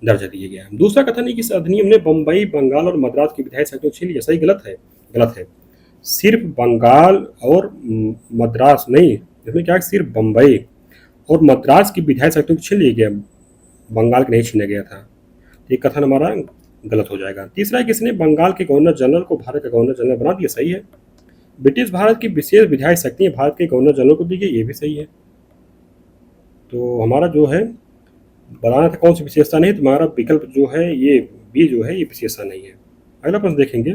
दर्जा दिया गया। दूसरा कथन है कि इस अधिनियम ने बम्बई, बंगाल और मद्रास की विधायी शक्तियों छीन लिया, सही गलत है? गलत है। सिर्फ बंगाल और मद्रास नहीं, इसमें क्या है, सिर्फ बम्बई और मद्रास की विधायी शक्तियों को छीन लिया गया, बंगाल के नहीं छीना गया था। ये कथन हमारा गलत हो जाएगा। तीसरा है कि इसने बंगाल के गवर्नर जनरल को भारत का गवर्नर जनरल बना दिया, सही है। ब्रिटिश भारत की विशेष विधायी शक्तियां भारत के गवर्नर जनरल को दी गई, ये भी सही है। तो हमारा जो है बताना था कौन सी विशेषता नहीं, तो हमारा विकल्प जो है ये बी जो है ये विशेषता नहीं है। अगला प्रश्न देखेंगे।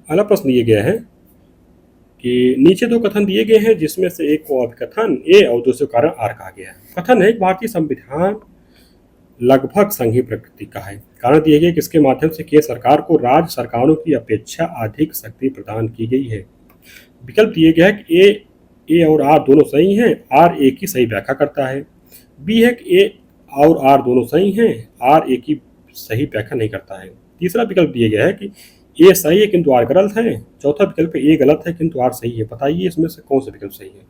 अगला प्रश्न दिया गया है कि नीचे दो कथन दिए गए हैं जिसमें से एक को कथन ए और दूसरे को कारण आर कहा गया है। कथन है भारतीय संविधान लगभग संघीय प्रकृति का है। कारण दिए गए कि इसके माध्यम से केंद्र सरकार को राज्य सरकारों की अपेक्षा अधिक शक्ति प्रदान की गई है। विकल्प दिए गया है कि ए और आर दोनों सही हैं, आर ए की सही व्याख्या करता है। बी है कि ए और आर दोनों सही हैं, आर ए की सही व्याख्या नहीं करता है। तीसरा विकल्प दिया गया है कि ए सही है किंतु आर गलत है। चौथा विकल्प ए गलत है किंतु आर सही है। बताइए इसमें से कौन सा विकल्प सही है?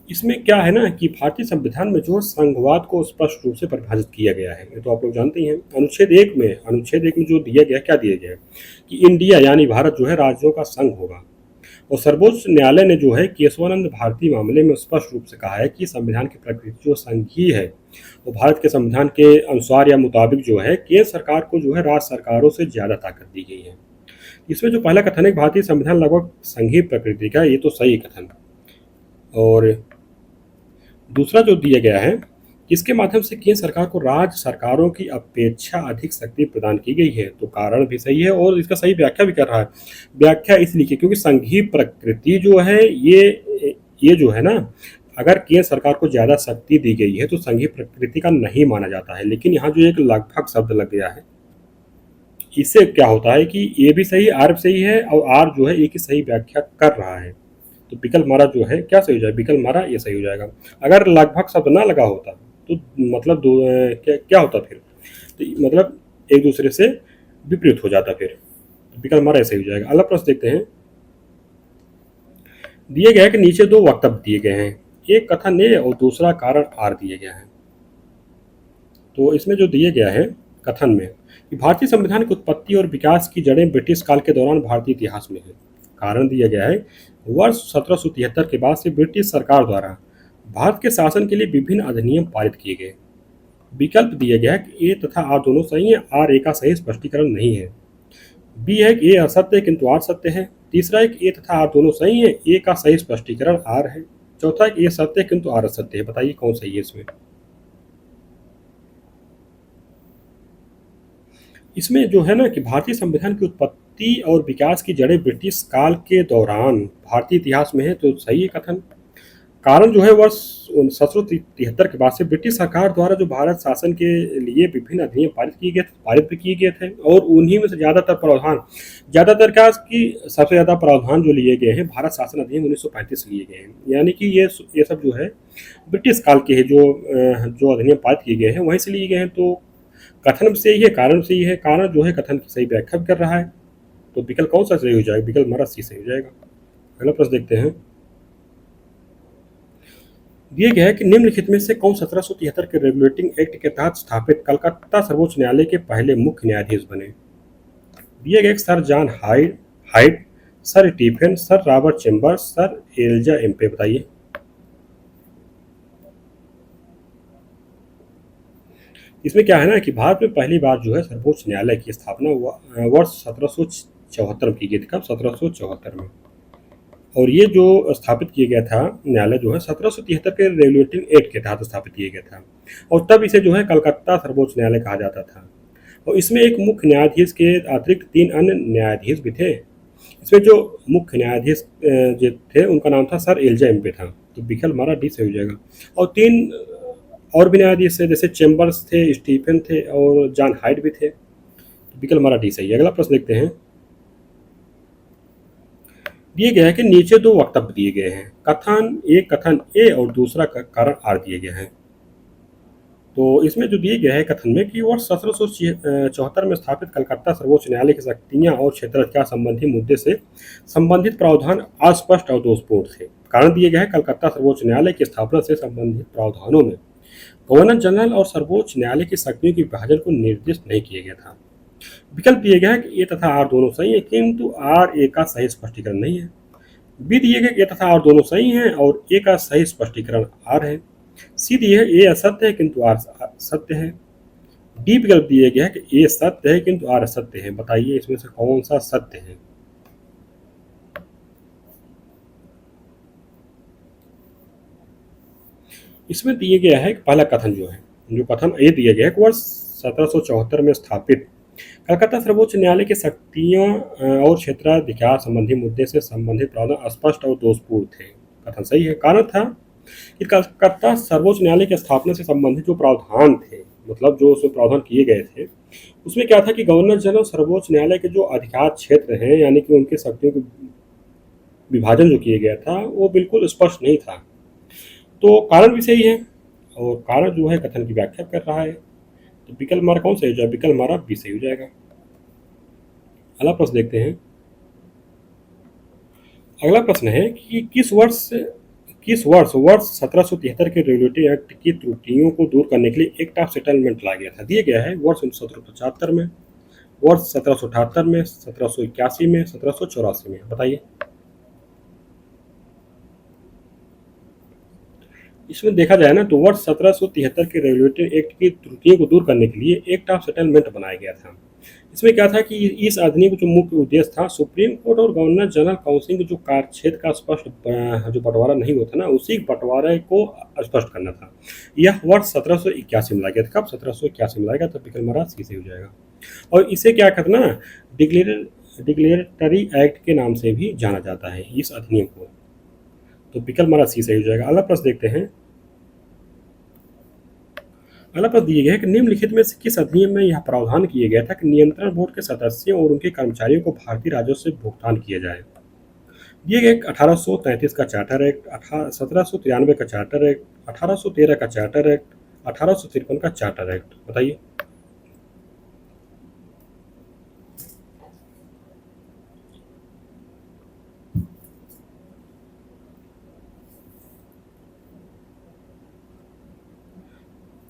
इसमें क्या है ना कि भारतीय संविधान में जो संघवाद को स्पष्ट रूप से परिभाषित किया गया है, ये तो आप लोग जानते ही हैं। अनुच्छेद 1 में जो दिया गया, क्या दिया गया है कि इंडिया यानी भारत जो है राज्यों का संघ होगा। और सर्वोच्च न्यायालय ने जो है केशवानंद भारती मामले में स्पष्ट रूप से कहा है कि संविधान की प्रकृति जो संघीय है, वो भारत के संविधान के अनुसार या मुताबिक जो है केंद्र सरकार को जो है राज्य सरकारों से ज़्यादा ताकत दी गई है। इसमें जो पहला कथन है, भारतीय संविधान लगभग संघीय प्रकृति का, ये तो सही कथन। और दूसरा जो दिया गया है, इसके माध्यम से केंद्र सरकार को राज्य सरकारों की अपेक्षा अधिक शक्ति प्रदान की गई है, तो कारण भी सही है और इसका सही व्याख्या भी कर रहा है। व्याख्या इसलिए क्योंकि संघीय प्रकृति जो है ये जो है ना, अगर केंद्र सरकार को ज़्यादा शक्ति दी गई है तो संघीय प्रकृति का नहीं माना जाता है। लेकिन यहाँ जो एक लगभग शब्द लग गया है, इससे क्या होता है कि ये भी सही, आर भी सही है और आर जो है एक ही सही व्याख्या कर रहा है। तो विकल्प मारा जो है क्या सही हो जाएगा, विकल्प मारा ये सही हो जाएगा। अगर लगभग शब्द ना लगा होता तो मतलब क्या होता फिर, तो मतलब एक दूसरे से विपरीत हो जाता फिर। तो विकल्प मारा ऐसे हो जाएगा। अगला प्रश्न देखते हैं। दिए गए कि नीचे दो वक्तव्य दिए गए हैं, एक कथन ए और दूसरा कारण आर दिए गया है। तो इसमें जो दिए गया है कथन में कि भारतीय संविधान की उत्पत्ति और विकास की जड़ें ब्रिटिश काल के दौरान भारतीय इतिहास में है। कारण दिया गया है वर्ष 1773 के बाद से ब्रिटिश सरकार द्वारा भारत के शासन के लिए विभिन्न अधिनियम पारित किए गए। विकल्प दिया गया है कि ए तथा आर दोनों सही है, आर ए का सही स्पष्टीकरण नहीं है। बी है कि ए असत्य है किंतु आर सत्य है। तीसरा है कि ए तथा आर दोनों सही है, ए का सही स्पष्टीकरण आर है। चौथा है कि ए सत्य है किंतु आर असत्य है। बताइए कौन सही है इसमें। इसमें जो है ना कि भारतीय संविधान की उत्पत्ति और विकास की जड़ें ब्रिटिश काल के दौरान भारतीय इतिहास में है, तो सही है कथन। कारण जो है वर्ष 1773 के बाद से ब्रिटिश सरकार द्वारा जो भारत शासन के लिए विभिन्न अधिनियम पारित भी किए गए थे और उन्हीं में से ज़्यादातर क्या कि सबसे ज़्यादा प्रावधान जो लिए गए हैं भारत शासन अधिनियम 1935 लिए गए हैं। यानी कि ये सब जो है ब्रिटिश काल के है, जो अधिनियम पारित किए गए हैं वहीं से लिए गए हैं। तो कथन से ही है, कारण से ही है। कारण जो है कथन की सही व्याख्या कर रहा है, तो विकल्प कौन सा सही हो जाएगा, विकल्प हमारा सी सही हो जाएगा। अगला प्रश्न देखते हैं। दिए गया है कि निम्नलिखित में से कौन 1773 के रेगुलेटिंग एक्ट के तहत स्थापित कलकत्ता सर्वोच्च न्यायालय के पहले मुख्य न्यायाधीश बने। दिए गए sir John Hyde, sir Stephen, sir Robert Chambers, sir Elijah Impey. बताइए। इसमें क्या है ना कि भारत में पहली बार जो है सर्वोच्च न्यायालय की स्थापना वर्ष 1774 में की गई थी। कब? 1774 में। और ये जो स्थापित किया गया था न्यायालय जो है 1773 के रेगुलेटिंग एक्ट के तहत स्थापित किया गया था और तब इसे जो है कलकत्ता सर्वोच्च न्यायालय कहा जाता था। और इसमें एक मुख्य न्यायाधीश के अतिरिक्त 3 अन्य न्यायाधीश भी थे। इसमें जो मुख्य न्यायाधीश जो थे उनका नाम था सर एलिजा एम्पे था। तो विकल्प हमारा डी से हो जाएगा। और 3 और भी न्यायाधीश थे, जैसे चेम्बर्स थे, स्टीफन थे और जॉन हाइट भी थे। तो विकल्प हमारा डी सही है। अगला प्रश्न देखते हैं। दिए गया है कि नीचे 2 वक्तव्य दिए गए हैं, कथन ए और दूसरा कारण आर दिए गए हैं। तो इसमें जो दिए गया है कथन में कि वर्ष 1774 में स्थापित कलकत्ता सर्वोच्च न्यायालय की शक्तियां और क्षेत्राधिकार संबंधी मुद्दे से संबंधित प्रावधान अस्पष्ट और दोषपूर्ण थे। कारण दिए गए हैं कलकत्ता सर्वोच्च न्यायालय की स्थापना से संबंधित प्रावधानों में गवर्नर जनरल और सर्वोच्च न्यायालय की शक्तियों के विभाजन को निर्दिष्ट नहीं किया गया था। विकल्प दिए गए हैं कि ए तथा आर दोनों सही है किंतु आर ए का सही स्पष्टीकरण नहीं है। बी दिए गए ए तथा आर दोनों सही हैं और ए का सही स्पष्टीकरण आर है। सी दिए है ए असत्य है किंतु आर सत्य है। डी विकल्प दिए गया है कि ए सत्य है किंतु आर असत्य है। बताइए इसमें से कौन सा सत्य है। इसमें दिए गया है पहला कथन जो कथन ए दिया गया है कि वर्ष 1774 में स्थापित कलकत्ता सर्वोच्च न्यायालय की शक्तियों और क्षेत्राधिकार संबंधी मुद्दे से संबंधित प्रावधान अस्पष्ट और दोषपूर्ण थे। कथन सही है। कारण था कि कलकत्ता सर्वोच्च न्यायालय की स्थापना से संबंधित जो प्रावधान थे, मतलब जो उसमें प्रावधान किए गए थे, उसमें क्या था कि गवर्नर जनरल सर्वोच्च न्यायालय के जो अधिकार क्षेत्र हैं, यानी कि उनके शक्तियों के विभाजन जो किया गया था वो बिल्कुल स्पष्ट नहीं था। तो कारण भी सही है और कारण जो है कथन की व्याख्या कर रहा है। तो विकल्प हमारा कौन सही हो जाएगा, विकल्प हमारा बी सही हो जाएगा। अगला प्रश्न देखते हैं। अगला प्रश्न है कि किस वर्ष 1773 के रेगुलेटरी एक्ट की त्रुटियों को दूर करने के लिए एक्ट ऑफ सेटलमेंट लाया गया था। दिया गया है वर्ष 1775 में, वर्ष 1778 में, 1781 में, 1784 में। बताइए। इसमें देखा जाए ना तो वर्ष 1773 के रेगुलेटरी एक्ट की त्रुटियों को दूर करने के लिए एक्ट ऑफ सेटलमेंट बनाया गया था। इसमें क्या था कि इस अधिनियम का जो मुख्य उद्देश्य था, सुप्रीम कोर्ट और गवर्नर जनरल काउंसिल के जो कार्यक्षेत्र का स्पष्ट जो बंटवारा नहीं होता ना, उसी बंटवारे को स्पष्ट करना था। यह वर्ष 1781 में लाया गया था। कब? 1781 में लाया गया था। बिकल महाराज से हो जाएगा। और इसे क्या कहते हैं ना, डिक्लेरेटरी एक्ट के नाम से भी जाना जाता है इस अधिनियम को। तो विकल्प हमारा सी सही हो जाएगा। अगला प्रश्न देखते हैं। अगला प्रश्न दिए गया है कि निम्नलिखित में से किस अधिनियम में यह प्रावधान किया गया था कि नियंत्रण बोर्ड के सदस्यों और उनके कर्मचारियों को भारतीय राजस्व से भुगतान किया जाए। दिए गए 1833 का चार्टर एक्ट, 1793 का चार्टर एक्ट, 1813 का चार्टर एक्ट, 1853 का चार्टर एक्ट। बताइए।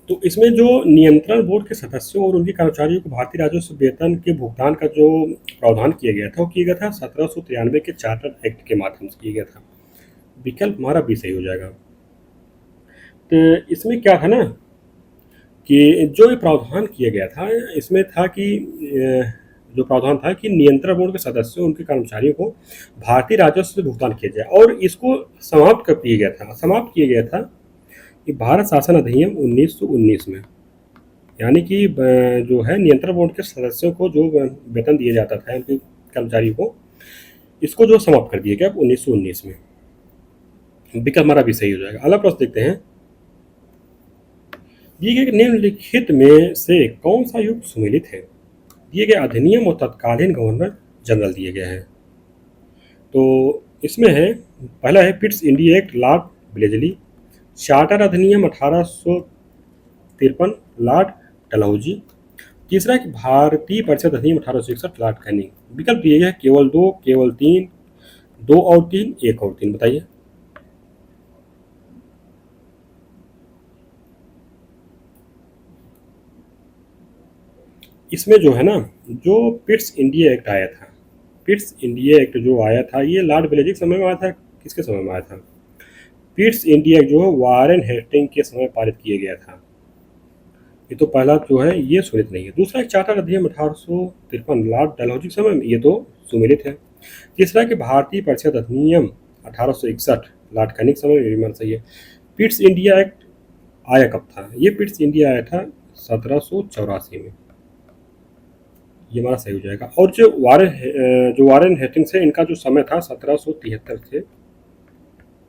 तो इसमें जो नियंत्रण बोर्ड के सदस्यों और उनके कर्मचारियों को भारतीय राजस्व वेतन के भुगतान का जो प्रावधान किया गया था, वो किया गया था 1793 के चार्टर एक्ट के माध्यम से किया गया था। विकल्प हमारा भी सही हो जाएगा। तो इसमें क्या था ना कि जो ये प्रावधान किया गया था, इसमें था कि जो प्रावधान था कि नियंत्रण बोर्ड के सदस्यों उनके कर्मचारियों को भारतीय राजस्व से भुगतान किया जाए, और इसको समाप्त कर दिया गया था। समाप्त किया गया था कि भारत शासन अधिनियम 1919 में। यानी कि जो है नियंत्रण बोर्ड के सदस्यों को जो वेतन दिया जाता था उनके कर्मचारियों को, इसको जो समाप्त कर दिया गया 1919 में। विकल्प हमारा भी सही हो जाएगा। अगला प्रश्न देखते हैं। दिए गए निम्नलिखित में से कौन सा युग सुमेलित है? दिए गए अधिनियम और तत्कालीन गवर्नर जनरल दिए गए हैं। तो इसमें है, पहला है Pitt's India act, Lord ब्लेजली। Charter अधिनियम 1853, लॉर्ड डलहौजी। तीसरा है कि भारतीय परिषद अधिनियम 1861, लॉर्ड कैनिंग। विकल्प दिए गए केवल दो, केवल तीन, दो और तीन, एक और तीन। बताइए। इसमें जो है ना, जो पिट्स इंडिया एक्ट आया था, पिट्स इंडिया एक्ट जो आया था, ये लॉर्ड ब्लेजली के समय में आया था। किसके समय में आया था? पिट्स इंडिया एक्ट जो है वारेन हेस्टिंग के समय पारित किया गया था। ये तो पहला जो है ये सुमिलित नहीं है। दूसरा एक चार्टर अधिनियम 1853, लॉर्ड डलहौजी के समय में, ये तो सुमिलित है। तीसरा कि भारतीय परिषद अधिनियम 1861, लॉर्ड कैनिंग के समय में, भी सही है। पिट्स इंडिया एक्ट आया कब था? ये पिट्स इंडिया आया था 1784 में। ये हमारा सही हो जाएगा। और जो वारेन हेस्टिंग्स है, इनका जो समय था 1773 से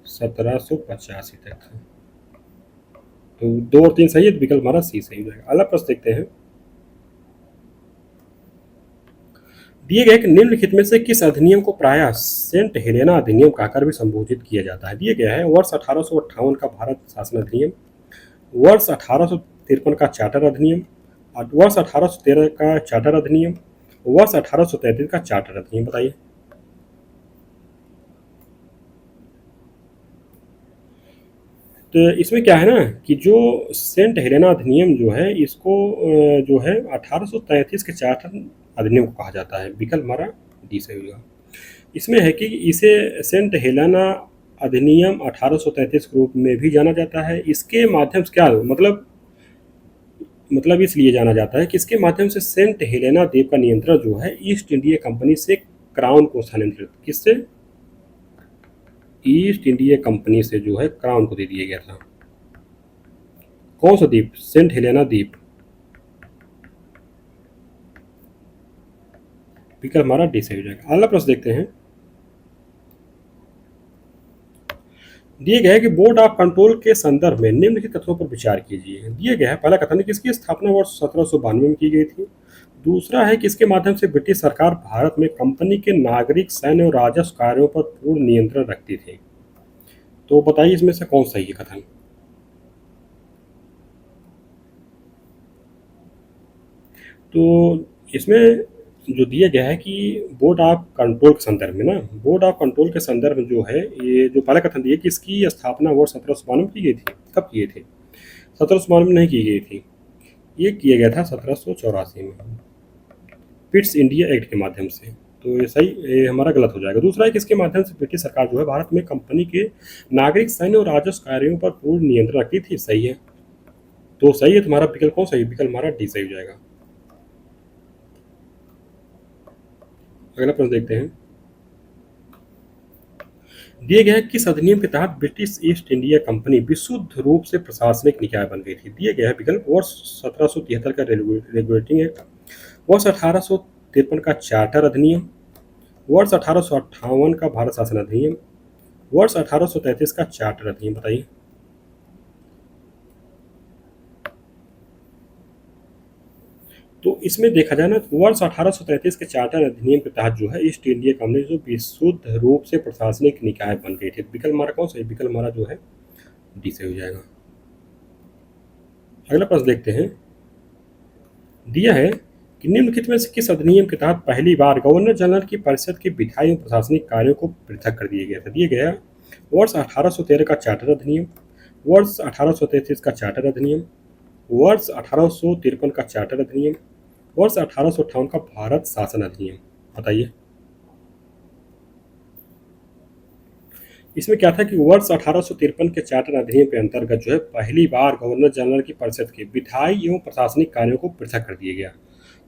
1785 तक था। तो दो और तीन सही है, तो विकल्प हमारा सी सही हो जाएगा। अगला प्रश्न देखते हैं। दिए गए कि निम्नलिखित में से किस अधिनियम को प्रायः सेंट हेलेना अधिनियम कहकर भी संबोधित किया जाता है? दिए गया है वर्ष 1858 का भारत शासन अधिनियम, वर्ष 1853 का चार्टर अधिनियम, वर्ष 1813 का चार्टर अधिनियम, वर्ष 1833 का चार्टर अधिनियम। बताइए। तो इसमें क्या है ना कि जो सेंट हेलेना अधिनियम जो है, इसको जो है 1833 के चार्टर अधिनियम को कहा जाता है। विकल्प हमारा डी सही होगा। इसमें है कि इसे सेंट हेलेना अधिनियम 1833 के रूप में भी जाना जाता है। इसके माध्यम से क्या मतलब इसलिए जाना जाता है कि इसके माध्यम से सेंट हेलेना द्वीप का नियंत्रण जो है ईस्ट इंडिया कंपनी से क्राउन को स्थानांतरित, किससे? ईस्ट इंडिया कंपनी से जो है क्राउन को दे दिया गया था। कौन सा द्वीप? सेंट हेलेना द्वीप। विकल्प हमारा डी सही हो जाएगा। अगला प्रश्न देखते हैं। दिए गए कि बोर्ड ऑफ कंट्रोल के संदर्भ में निम्नलिखित तथ्यों पर विचार कीजिए। दिए गया है, पहला कथन है कि इसकी स्थापना वर्ष 1792 में की गई थी। दूसरा है कि इसके माध्यम से ब्रिटिश सरकार भारत में कंपनी के नागरिक, सैन्य और राजस्व कार्यों पर पूर्ण नियंत्रण रखती थी। तो बताइए इसमें से कौन सही है कथन? तो इसमें जो दिया गया है कि बोर्ड ऑफ कंट्रोल के संदर्भ में ना, बोर्ड ऑफ कंट्रोल के संदर्भ में जो है, ये जो पहला कथन दिया कि इसकी स्थापना वर्ष 1792 में की गई थी। कब किए थे? 1792 में नहीं की गई थी, ये किया गया था 1784 में, पिट्स इंडिया एक्ट के माध्यम से। तो ये हमारा गलत हो जाएगा। दूसरा है कि इसके माध्यम से ब्रिटिश सरकार जो है भारत में कंपनी के नागरिक, सैन्य और राजस्व कार्यों पर पूर्ण नियंत्रण रखती थी। सही है। तो सही है, तुम्हारा विकल्प कौन सही? विकल्प हमारा डी सही हो जाएगा। अगला प्रश्न देखते हैं। दिए गए हैं किस अधिनियम के तहत ब्रिटिश ईस्ट इंडिया कंपनी विशुद्ध रूप से प्रशासनिक निकाय बन गई थी? दिए गए हैं विकल्प। वर्ष 1773 का रेगुलेटिंग एक्ट, वर्ष 1853 का चार्टर अधिनियम, वर्ष 1858 का भारत शासन अधिनियम, वर्ष 1833 का चार्टर अधिनियम। बताइए। तो इसमें देखा जाए ना, तो वर्ष 1833 के चार्टर अधिनियम के तहत जो है ईस्ट इंडिया कंपनी जो विशुद्ध रूप से प्रशासनिक निकाय बन गई थी। विकल्प हमारा कौन सा है? विकल्प हमारा जो है डी से हो जाएगा। अगला प्रश्न देखते हैं। दिया है कि निम्नलिखित में से किस अधिनियम के तहत पहली बार गवर्नर जनरल की परिषद के विधायी एवं प्रशासनिक कार्यों को पृथक कर दिया गया था? दिए गया वर्ष 1813 का चार्टर अधिनियम, वर्ष 1833 का चार्टर अधिनियम, वर्ष 1853 का चार्टर अधिनियम, वर्ष 1858 का भारत शासन अधिनियम। बताइए। इसमें क्या था कि वर्ष 1853 के चार्टर अधिनियम के अंतर्गत जो है पहली बार गवर्नर जनरल की परिषद के विधायी एवं प्रशासनिक कार्यों को पृथक कर दिया गया।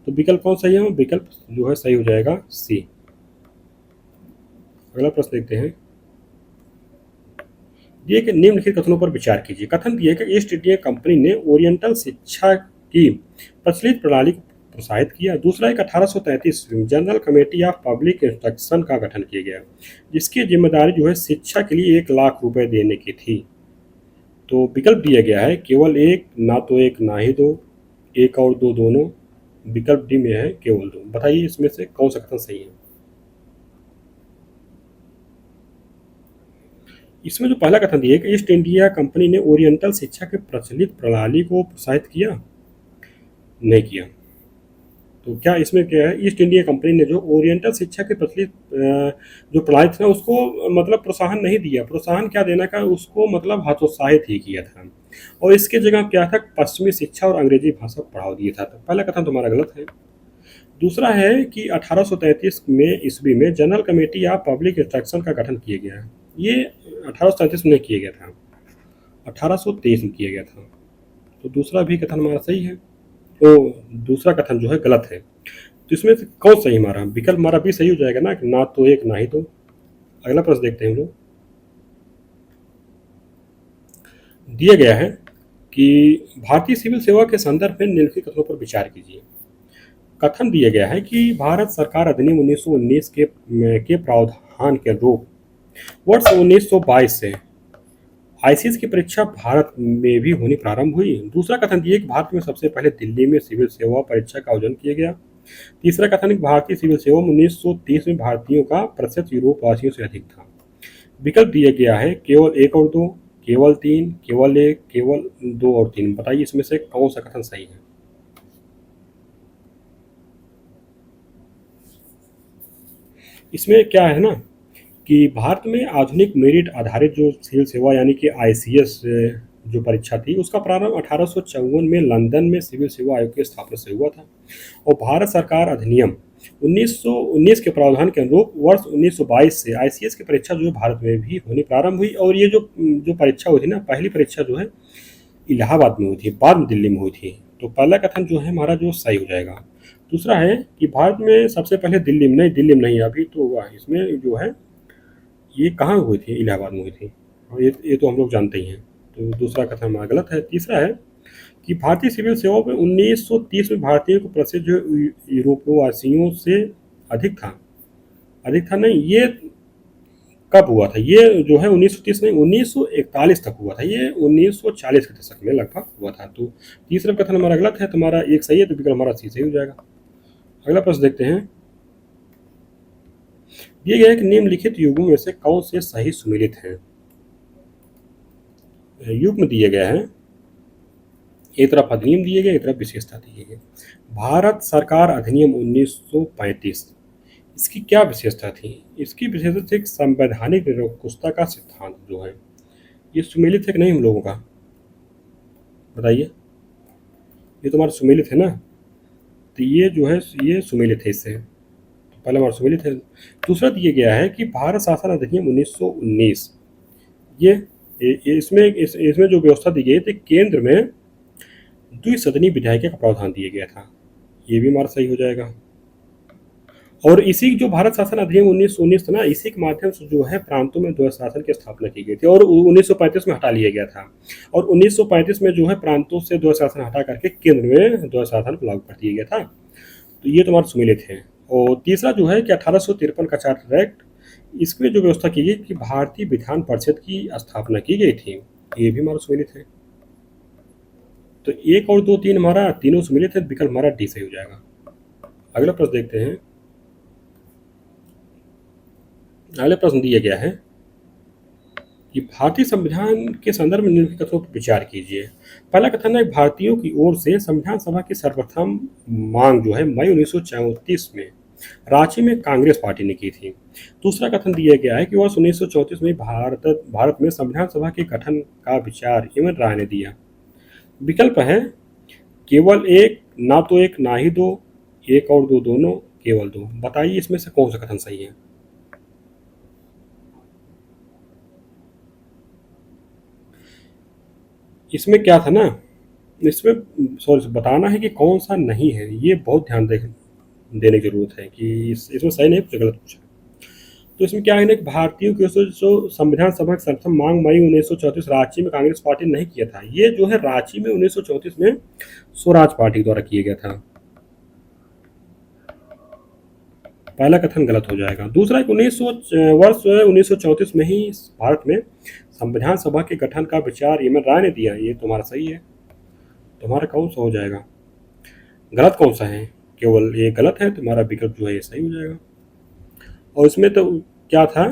तो विकल्प कौन सही है? विकल्प जो है सही हो जाएगा सी। अगला प्रश्न देखते हैं। दिए कि निम्नलिखित कथनों पर विचार कीजिए। कथन दिए कि ईस्ट इंडिया कंपनी ने ओरिएंटल शिक्षा की प्रचलित प्रणाली को प्रोत्साहित किया। दूसरा एक 1833 में general committee of public instruction का गठन किया गया, जिसकी जिम्मेदारी जो है शिक्षा के लिए 1 लाख रुपए देने की थी। तो विकल्प दिया गया है केवल एक, ना तो एक ना ही दो, एक और दो दोनों। विकल्प डी में है केवल दो। बताइए इसमें से कौन सा कथन सही है? इसमें जो पहला कथन दिया है कि ईस्ट इंडिया कंपनी ने ओरिएंटल शिक्षा के प्रचलित प्रणाली को प्रोत्साहित किया, नहीं किया। तो क्या इसमें क्या है, ईस्ट इंडिया कंपनी ने जो ओरिएंटल शिक्षा के प्रचलित जो प्रणाली थी ना उसको मतलब प्रोत्साहन नहीं दिया। प्रोत्साहन क्या देना का, उसको मतलब हतोत्साहित ही किया था, और इसके जगह क्या था, पश्चिमी शिक्षा और अंग्रेजी भाषा को बढ़ावा दिया था। तो पहला कथन तुम्हारा गलत है। दूसरा है कि 1833 में ईस्वी में general committee of public instruction का गठन किया गया है। ये 1837 में नहीं किया गया था, 1823 में किया गया था। तो दूसरा भी कथन हमारा सही है। तो दूसरा कथन जो है गलत है। तो इसमें से कौन सही हमारा? विकल्प हमारा भी सही हो जाएगा ना, कि ना तो एक ना ही दो। अगला प्रश्न देखते हैं हम लोग। दिया गया है कि भारतीय सिविल सेवा के संदर्भ में निम्नलिखित कथनों पर विचार कीजिए। कथन दिया गया है कि भारत सरकार अधिनियम 1919 के प्रावधान के अनुरूप वर्ष 1922 से आईसीएस की परीक्षा भारत में भी होनी प्रारंभ हुई। दूसरा कथन दिया कि भारत में सबसे पहले दिल्ली में सिविल सेवा परीक्षा का आयोजन किया गया। तीसरा कथन है कि भारतीय सिविल सेवा में 1930 में भारतीयों का प्रतिशत यूरोप वासियों से अधिक था। विकल्प दिया गया है केवल एक और दो, केवल तीन, केवल एक, केवल दो और तीन। बताइए इसमें से कौन सा कथन सही है? इसमें क्या है ना कि भारत में आधुनिक मेरिट आधारित जो सिविल सेवा यानी कि आईसीएस जो परीक्षा थी उसका प्रारंभ 1854 में लंदन में सिविल सेवा आयोग की स्थापना से हुआ था, और भारत सरकार अधिनियम 1919 के प्रावधान के अनुरूप वर्ष 1922 से आईसीएस की परीक्षा जो है भारत में भी होनी प्रारंभ हुई। और ये जो जो परीक्षा हुई थी ना, पहली परीक्षा जो है इलाहाबाद में हुई थी, बाद में दिल्ली में हुई थी। तो पहला कथन जो है हमारा जो सही हो जाएगा। दूसरा है कि भारत में सबसे पहले दिल्ली में नहीं, दिल्ली में नहीं, अभी तो हुआ है। इसमें जो है ये कहाँ हुई थी? इलाहाबाद में हुई थी, और ये तो हम लोग जानते ही हैं। तो दूसरा कथन हमारा गलत है। तीसरा है कि भारतीय सिविल सेवा में 1930 में भारतीयों को प्रसिद्ध जो यूरोपवासियों से अधिक था, अधिक था नहीं, ये कब हुआ था? ये जो है 1930 नहीं, 1941 तक हुआ था। ये 1940 के दशक में लगभग हुआ था। तो तीसरा कथन हमारा गलत है। तुम्हारा एक सही है, तो विकल्प हमारा सी सही हो जाएगा। अगला प्रश्न देखते हैं। दिए गए कि निम्नलिखित युगों में से कौन से सही सुमेलित हैं? युग में दिया गया है, एक तरफ अधिनियम दिए गए, एक तरफ विशेषता दिए गए। भारत सरकार अधिनियम 1935, इसकी क्या विशेषता थी? इसकी विशेषता थी संवैधानिक निरंकुशता का सिद्धांत जो है ये सुमेलित है कि नहीं हम लोगों का? बताइए। ये तुम्हारा सुमेलित है ना, तो ये जो है ये सुमेलित है इससे। पहला हमारा सम्मिलित है। दूसरा दिया गया है कि भारत शासन अधिनियम 1919, इसमें जो व्यवस्था दी गई थी, केंद्र में द्विसदनीय विधायिका का प्रावधान दिया गया था। ये भी हमारा सही हो जाएगा। और इसी जो भारत शासन अधिनियम 1919 था ना, इसी के माध्यम से जो है प्रांतों में द्वैत शासन की स्थापना की गई थी और 1935 में हटा लिया गया था। और 1935 में जो है प्रांतों से द्वैत शासन हटा करके केंद्र में द्वैत शासन को लागू कर दिया गया था। तो ये तो हमारे सम्मिलित है। और तीसरा जो है कि 1853 का चार्टर एक्ट, इसमें जो व्यवस्था की गई कि भारतीय विधान परिषद की स्थापना की गई थी, ये भी हमारा सम्मिलित है। तो 1 और 2 3 हमारा तीनों सम्मिलित है, विकल्प हमारा डी सही हो जाएगा। अगला प्रश्न देखते हैं। अगले प्रश्न दिया गया है कि भारतीय संविधान के संदर्भ में निम्नलिखित कथनों पर विचार कीजिए। पहला कथन है, भारतीयों की ओर से संविधान सभा की सर्वप्रथम मांग जो है मई 1934 में रांची में कांग्रेस पार्टी ने की थी। दूसरा कथन दिया गया है कि वर्ष 1934 में भारत में संविधान सभा के गठन का विचार एवं राय ने दिया। विकल्प है केवल एक, ना तो एक ना ही दो, एक और दो दोनों, केवल दो। बताइए इसमें से कौन सा कथन सही है। इसमें क्या था ना, इसमें सॉरी बताना है कि कौन सा नहीं है, ये बहुत ध्यान देने की जरूरत है कि इसमें सही नहीं कुछ गलत पूछा। तो इसमें क्या है ना कि भारतीयों की ओर से जो संविधान सभा की सर्वप्रथम मांग मई 1934 रांची में कांग्रेस पार्टी ने नहीं किया था, ये जो है रांची में 1934 में स्वराज पार्टी द्वारा किया गया था। पहला कथन गलत हो जाएगा। दूसरा एक वर्ष 1934 में ही भारत में संविधान सभा के गठन का विचार एवं राय ने दिया, ये तुम्हारा सही है। तुम्हारा कौन सा हो जाएगा, गलत कौन सा है, केवल ये गलत है, तुम्हारा विकल्प जो है ये सही हो जाएगा। और इसमें तो क्या था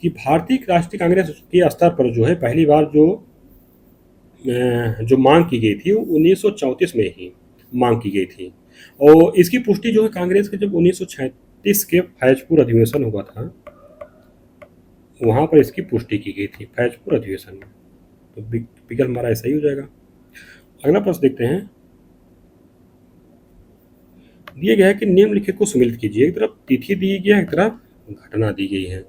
कि भारतीय राष्ट्रीय कांग्रेस के स्तर पर जो है पहली बार जो मांग की गई थी वो 1934 में ही मांग की गई थी। और इसकी पुष्टि जो है कांग्रेस के जब 1936 के फैजपुर अधिवेशन हुआ था, वहां पर इसकी पुष्टि की गई थी फैजपुर अधिवेशन में। तो विकल्प हमारा ऐसा ही हो जाएगा। अगला प्रश्न देखते हैं। दिया गया है कि निम्नलिखित को सम्मिलित कीजिए। एक तरफ तिथि दी गई है, एक तरफ घटना दी गई है,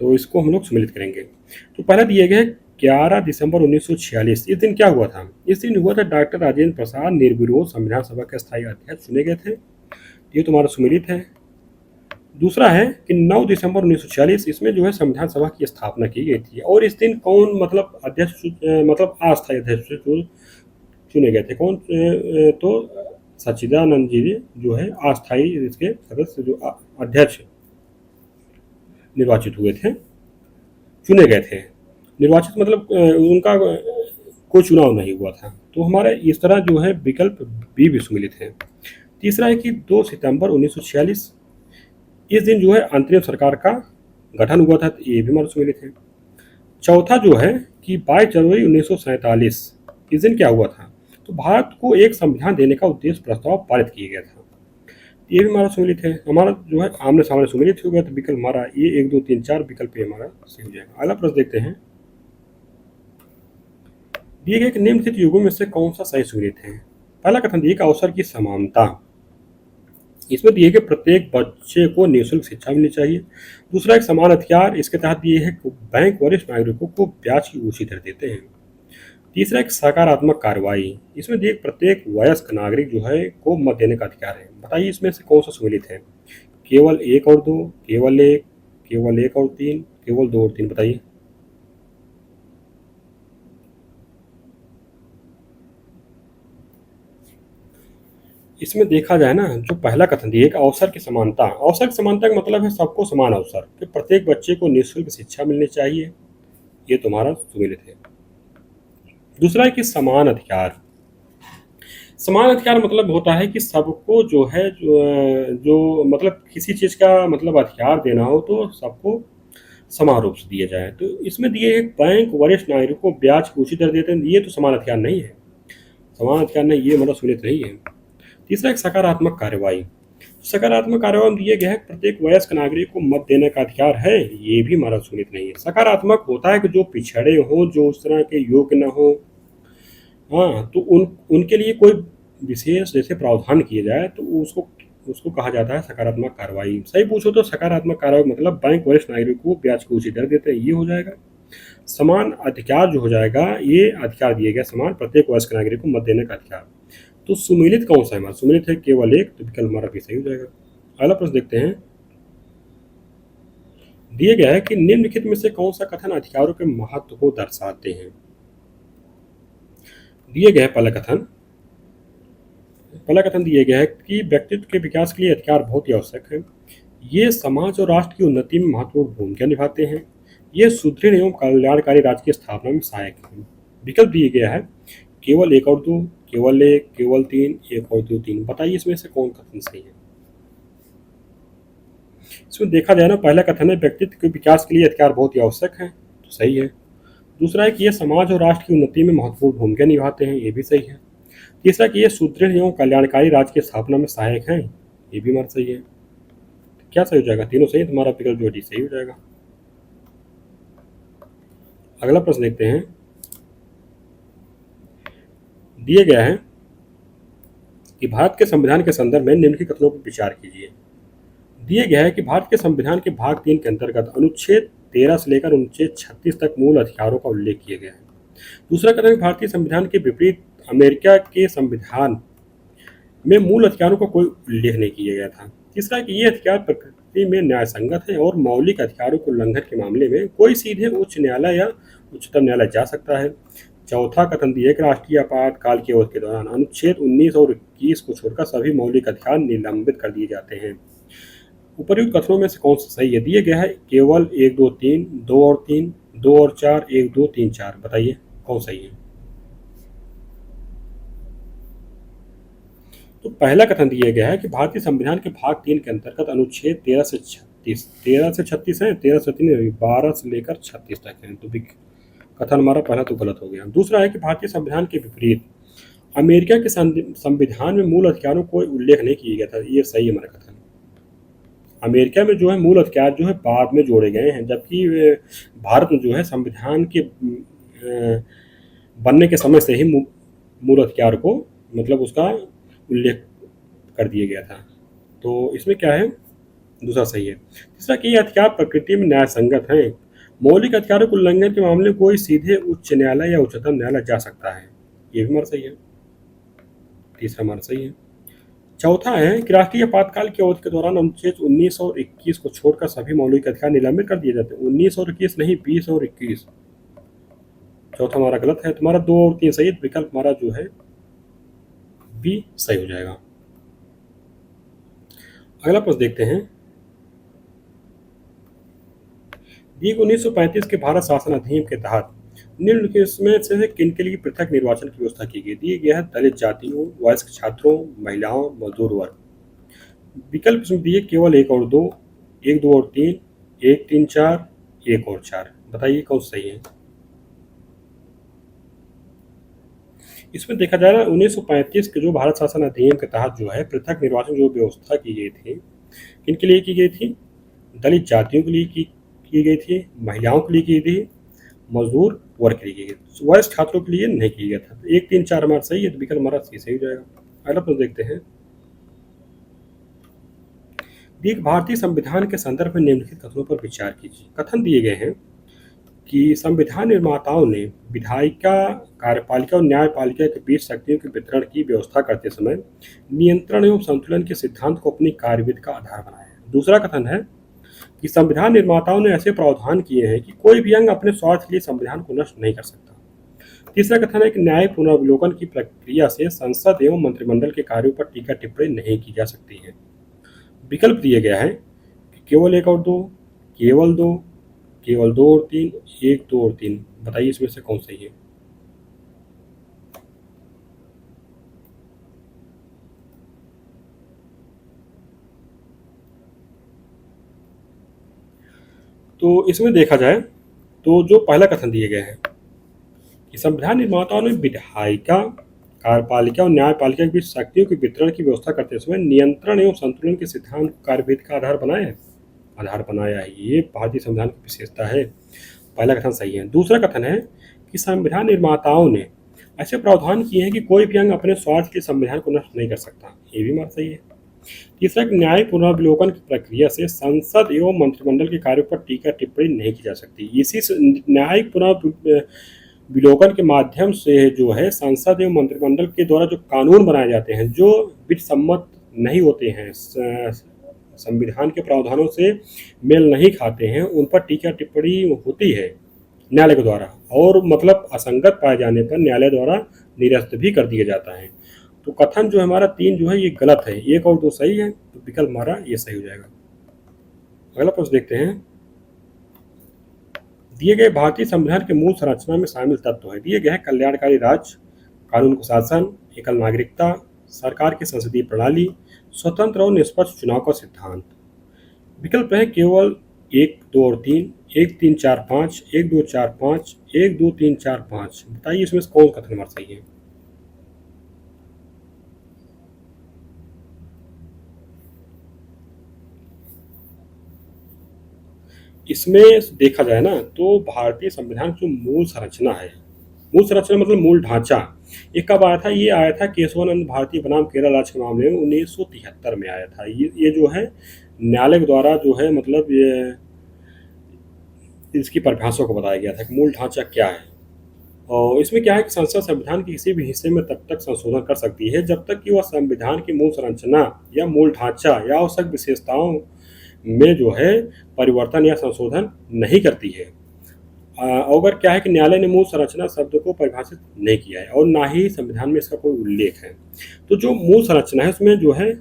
तो इसको हम लोग सम्मिलित करेंगे। तो पहला दिया गया है 11 दिसंबर 1946। इस दिन क्या हुआ था, इस दिन हुआ था डॉक्टर राजेंद्र प्रसाद निर्विरोध संविधान सभा के स्थायी अध्यक्ष चुने गए थे, ये तुम्हारा सम्मिलित है। दूसरा है कि 9 दिसंबर 1946, इसमें जो है संविधान सभा की स्थापना की गई थी। और इस दिन कौन मतलब अध्यक्ष मतलब अस्थायी अध्यक्ष जो चुने गए थे, कौन तो सच्चिदानंद जी जो है अस्थायी इसके सदस्य जो अध्यक्ष निर्वाचित हुए थे, चुने गए थे। निर्वाचित मतलब उनका कोई चुनाव नहीं हुआ था। तो हमारे इस तरह जो है विकल्प बी भी सम्मिलित है। तीसरा है कि 2 सितंबर 1946, इस दिन जो है अंतरिम सरकार का गठन हुआ था, तो ये भी हमारा सम्मिलित है। चौथा जो है कि 22 जनवरी 1947, इस दिन क्या हुआ था, तो भारत को एक संविधान देने का उद्देश्य प्रस्ताव पारित किया गया था, ये भी हमारा सम्मिलित है। हमारा जो है आमने सामने सम्मिलित हो गया, तो विकल्प हमारा ये 1 2 3 4 विकल्प ये हमारा सही हो जाएगा। अगला प्रश्न देखते हैं। दिए गए कि निम्नलिखित युगों में से कौन सा सही सम्मिलित है। पहला कथन दिए कि अवसर की समानता, इसमें दिए गए प्रत्येक बच्चे को निःशुल्क शिक्षा मिलनी चाहिए। दूसरा एक समान अधिकार, इसके तहत दिए है बैंक वरिष्ठ नागरिकों को ब्याज की ऊंची दर देते हैं। तीसरा एक सकारात्मक कार्रवाई, इसमें दिए प्रत्येक वयस्क नागरिक जो है को मत देने का अधिकार है। बताइए इसमें से कौन सा सम्मिलित है, केवल 1 और 2, केवल 1, केवल 1 और 3, केवल 2 और 3, बताइए। इसमें देखा जाए ना, जो पहला कथन दिया है अवसर की समानता, अवसर की समानता का मतलब है सबको समान अवसर, कि प्रत्येक बच्चे को निःशुल्क शिक्षा मिलनी चाहिए, ये तुम्हारा सम्मिलित है। दूसरा है कि समान अधिकार, समान अधिकार मतलब होता है कि सबको जो है जो मतलब किसी चीज़ का मतलब अधिकार देना हो तो सबको समान रूप से दिया जाए। तो इसमें दिए एक बैंक वरिष्ठ नागरिकों को ब्याज की उचित दर देते हैं, ये तो समान अधिकार नहीं है, समान अधिकार नहीं, ये मतलब सम्मिलित नहीं है। तीसरा एक सकारात्मक कार्रवाई, सकारात्मक कार्रवाई में दिए गए है प्रत्येक वयस्क नागरिक को मत देने का अधिकार है, ये भी हमारा सम्मिलित नहीं है। सकारात्मक होता है कि जो पिछड़े हो, जो उस तरह के योग्य न हो, हाँ, तो उनके लिए कोई विशेष जैसे प्रावधान किए जाए तो उसको कहा जाता है सकारात्मक कार्रवाई। सही पूछो तो सकारात्मक कार्रवाई मतलब बैंक वरिष्ठ नागरिकों को ब्याज की उचित दर देते हैं, ये हो जाएगा। समान अधिकार जो हो जाएगा, ये अधिकार दिए गए समान प्रत्येक वयस्क नागरिक को मत देने का अधिकार। तो सुमेलित कौन सा है हमारा? सुमेलित है केवल एक, तो विकल्प हमारा भी सही हो जाएगा। अगला प्रश्न देखते हैं। दिए गया है कि निम्नलिखित में से कौन सा कथन अधिकारों के महत्व को दर्शाते हैं? दिए गए पहला कथन दिया गया है कि व्यक्तित्व के विकास के लिए अधिकार बहुत ही आवश्यक है। ये समाज और राष्ट्र की उन्नति में महत्वपूर्ण भूमिका निभाते हैं। ये सुदृढ़ एवं कल्याणकारी राज्य की स्थापना में सहायक है। विकल्प दिए गया है केवल एक और दो, केवल एक, केवल तीन, एक और दो, तीन। बताइए इसमें से कौन कथन सही है? इसमें देखा जाए ना, पहला कथन है व्यक्तित्व के विकास के लिए अधिकार बहुत ही आवश्यक है, तो सही है। दूसरा है कि ये समाज और राष्ट्र की उन्नति में महत्वपूर्ण भूमिका निभाते हैं, ये भी सही है। तीसरा कि ये सुदृढ़ एवं कल्याणकारी राज्य की स्थापना में सहायक हैं, ये भी हमारा सही है। क्या सही हो जाएगा? तीनों सही, तुम्हारा विकल्प जो है सही हो जाएगा। अगला प्रश्न देखते हैं। दिए गया है कि भारत के संविधान के संदर्भ में निम्नलिखित कथनों पर विचार कीजिए। दिए गया है कि भारत के संविधान के भाग 3 के अंतर्गत अनुच्छेद 13 से लेकर अनुच्छेद 36 तक मूल अधिकारों का उल्लेख किया गया है। दूसरा कथन, भारतीय संविधान के विपरीत अमेरिका के संविधान में मूल अधिकारों का कोई उल्लेख नहीं किया गया था। तीसरा कि ये अधिकार प्रकृति में न्याय संगत है और मौलिक अधिकारों के उल्लंघन के मामले में कोई सीधे उच्च न्यायालय या उच्चतम न्यायालय जा सकता है। चौथा कथन दिया कि राष्ट्रीय आपातकाल की अवधि के दौरान अनुच्छेद 19 और 21 को छोड़कर सभी मौलिक अधिकार निलंबित कर दिए जाते हैं। उपर्युक्त कथनों में से कौन सा सही है? दिए गया है केवल 1, 2, 3, 2 और 3, 2 और 4, 1, 2, 3, 4। बताइए कौन सही है? तो पहला कथन दिया गया है कि भारतीय संविधान के भाग 3 के अंतर्गत अनुच्छेद 13 से 36, 13 से 36 है, 13 से 3, 12 से लेकर 36 तक है, तो कथन हमारा पहला तो गलत हो गया। दूसरा है कि भारतीय संविधान के विपरीत अमेरिका के संविधान में मूल अधिकारों को उल्लेख नहीं किया गया था, ये सही है हमारा कथन। अमेरिका में जो है मूल अधिकार जो है बाद में जोड़े गए हैं, जबकि भारत में जो है संविधान के बनने के समय से ही मूल अधिकार को मतलब उसका उल्लेख कर दिया गया था। तो इसमें क्या है? दूसरा सही है। तीसरा कि ये अधिकार प्रकृति में न्याय संगत है। मौलिक अधिकारों के उल्लंघन के मामले में कोई सीधे उच्च न्यायालय या उच्चतम न्यायालय जा सकता है, ये भी हमारा सही है। तीसरा हमारा सही है। चौथा है कि राष्ट्रीय आपातकाल की अवधि के दौरान अनुच्छेद 19 और 21 को छोड़कर सभी मौलिक अधिकार निलंबित कर दिए जाते हैं। 19 और 21 नहीं, 20 और 21। चौथा हमारा गलत है। तुम्हारा 2 और 3 सही, विकल्प हमारा जो है बी सही हो जाएगा। अगला प्रश्न देखते हैं। दिए 1935 के भारत शासन अधिनियम के तहत निम्नलिखित में से किन के लिए पृथक निर्वाचन की व्यवस्था की गई? दिए गया है दलित जातियों, वयस्क छात्रों, महिलाओं, मजदूर वर्ग। विकल्प इसमें दिए केवल 1 और 2, 1, 2 और 3, 1, 3, 4, 1 और 4। बताइए कौन सही है? इसमें देखा जाए ना, 1935 के जो भारत शासन अधिनियम के तहत जो है पृथक निर्वाचन जो व्यवस्था की गई थी, किनके लिए की गई थी? दलित जातियों के लिए की गई थी, महिलाओं के लिए की गई थी, मजदूर वर्ग के लिए की गई। वयस्क छात्रों के लिए नहीं किया गया था। 1, 3, 4 हमारा सही है, तो विकल्प हमारा सही हो जाएगा। अगला प्रश्न देखते हैं। भारतीय संविधान के संदर्भ में निम्नलिखित कथनों पर विचार कीजिए। कथन दिए गए हैं कि संविधान निर्माताओं ने विधायिका, कार्यपालिका और न्यायपालिका के बीच शक्तियों के वितरण की व्यवस्था करते समय नियंत्रण एवं संतुलन के सिद्धांत को अपनी कार्यविधि का आधार बनाया है। दूसरा कथन है कि संविधान निर्माताओं ने ऐसे प्रावधान किए हैं कि कोई भी अंग अपने स्वार्थ के लिए संविधान को नष्ट नहीं कर सकता। तीसरा कथन है कि न्याय पुनर्विलोकन की प्रक्रिया से संसद एवं मंत्रिमंडल के कार्यों पर टीका टिप्पणी नहीं की जा सकती है। विकल्प दिया गया है कि केवल 1 और 2, केवल 2, केवल 2 और 3, 1, 2 और 3। बताइए इसमें से कौन सही है? तो इसमें देखा जाए तो जो पहला कथन दिया गया है कि संविधान निर्माताओं ने विधायिका, कार्यपालिका और न्यायपालिका के बीच शक्तियों के वितरण की व्यवस्था करते समय नियंत्रण एवं संतुलन के सिद्धांत को कार्यविधि का आधार बनाया है। ये भारतीय संविधान की विशेषता है। पहला कथन सही है। दूसरा कथन है कि संविधान निर्माताओं ने ऐसे प्रावधान किए हैं कि कोई भी अंग अपने स्वार्थ के संविधान को नष्ट नहीं कर सकता, ये भी हमारा सही है। तीसरा कि न्यायिक पुनर्विलोकन की प्रक्रिया से संसद एवं मंत्रिमंडल के कार्यों पर टीका टिप्पणी नहीं की जा सकती। इसी न्यायिक पुनर्विलोकन के माध्यम से जो है संसद एवं मंत्रिमंडल के द्वारा जो कानून बनाए जाते हैं जो विसम्मत नहीं होते हैं, संविधान के प्रावधानों से मेल नहीं खाते हैं, उन पर टीका टिप्पणी होती है न्यायालय के द्वारा, और मतलब असंगत पाए जाने पर न्यायालय द्वारा निरस्त भी कर दिया जाता है। तो कथन जो हमारा 3 जो है ये गलत है, 1 और 2 सही है, तो विकल्प हमारा ये सही हो जाएगा। अगला प्रश्न देखते हैं। दिए गए भारतीय संविधान के मूल संरचना में शामिल तत्व है। दिए गए हैं कल्याणकारी राज्य, कानून का शासन, एकल नागरिकता, सरकार की संसदीय प्रणाली, स्वतंत्र और निष्पक्ष चुनाव का सिद्धांत। विकल्प है केवल 1, 2 और 3, 1, 3, 4, 5, 1, 2, 4, 5, 1, 2, 3, 4, 5। बताइए इसमें से कौन कथन हमारा सही है। इसमें देखा जाए ना तो भारतीय संविधान की जो मूल संरचना है, मूल संरचना मतलब मूल ढांचा, ये कब आया था? ये आया था केशवानंद भारती बनाम केरल राज्य के मामले में 1973 में आया था। ये जो है न्यायालय के द्वारा जो है मतलब ये इसकी परिभाषा को बताया गया था कि मूल ढांचा क्या है। और इसमें क्या है कि संसद संविधान के किसी भी हिस्से में तब तक संशोधन कर सकती है जब तक कि वह संविधान की मूल संरचना या मूल ढांचा या आवश्यक विशेषताओं में जो है परिवर्तन या संशोधन नहीं करती है। अगर क्या है कि न्यायालय ने मूल संरचना शब्द को परिभाषित नहीं किया है और ना ही संविधान में इसका कोई उल्लेख है। तो जो मूल संरचना है उसमें जो है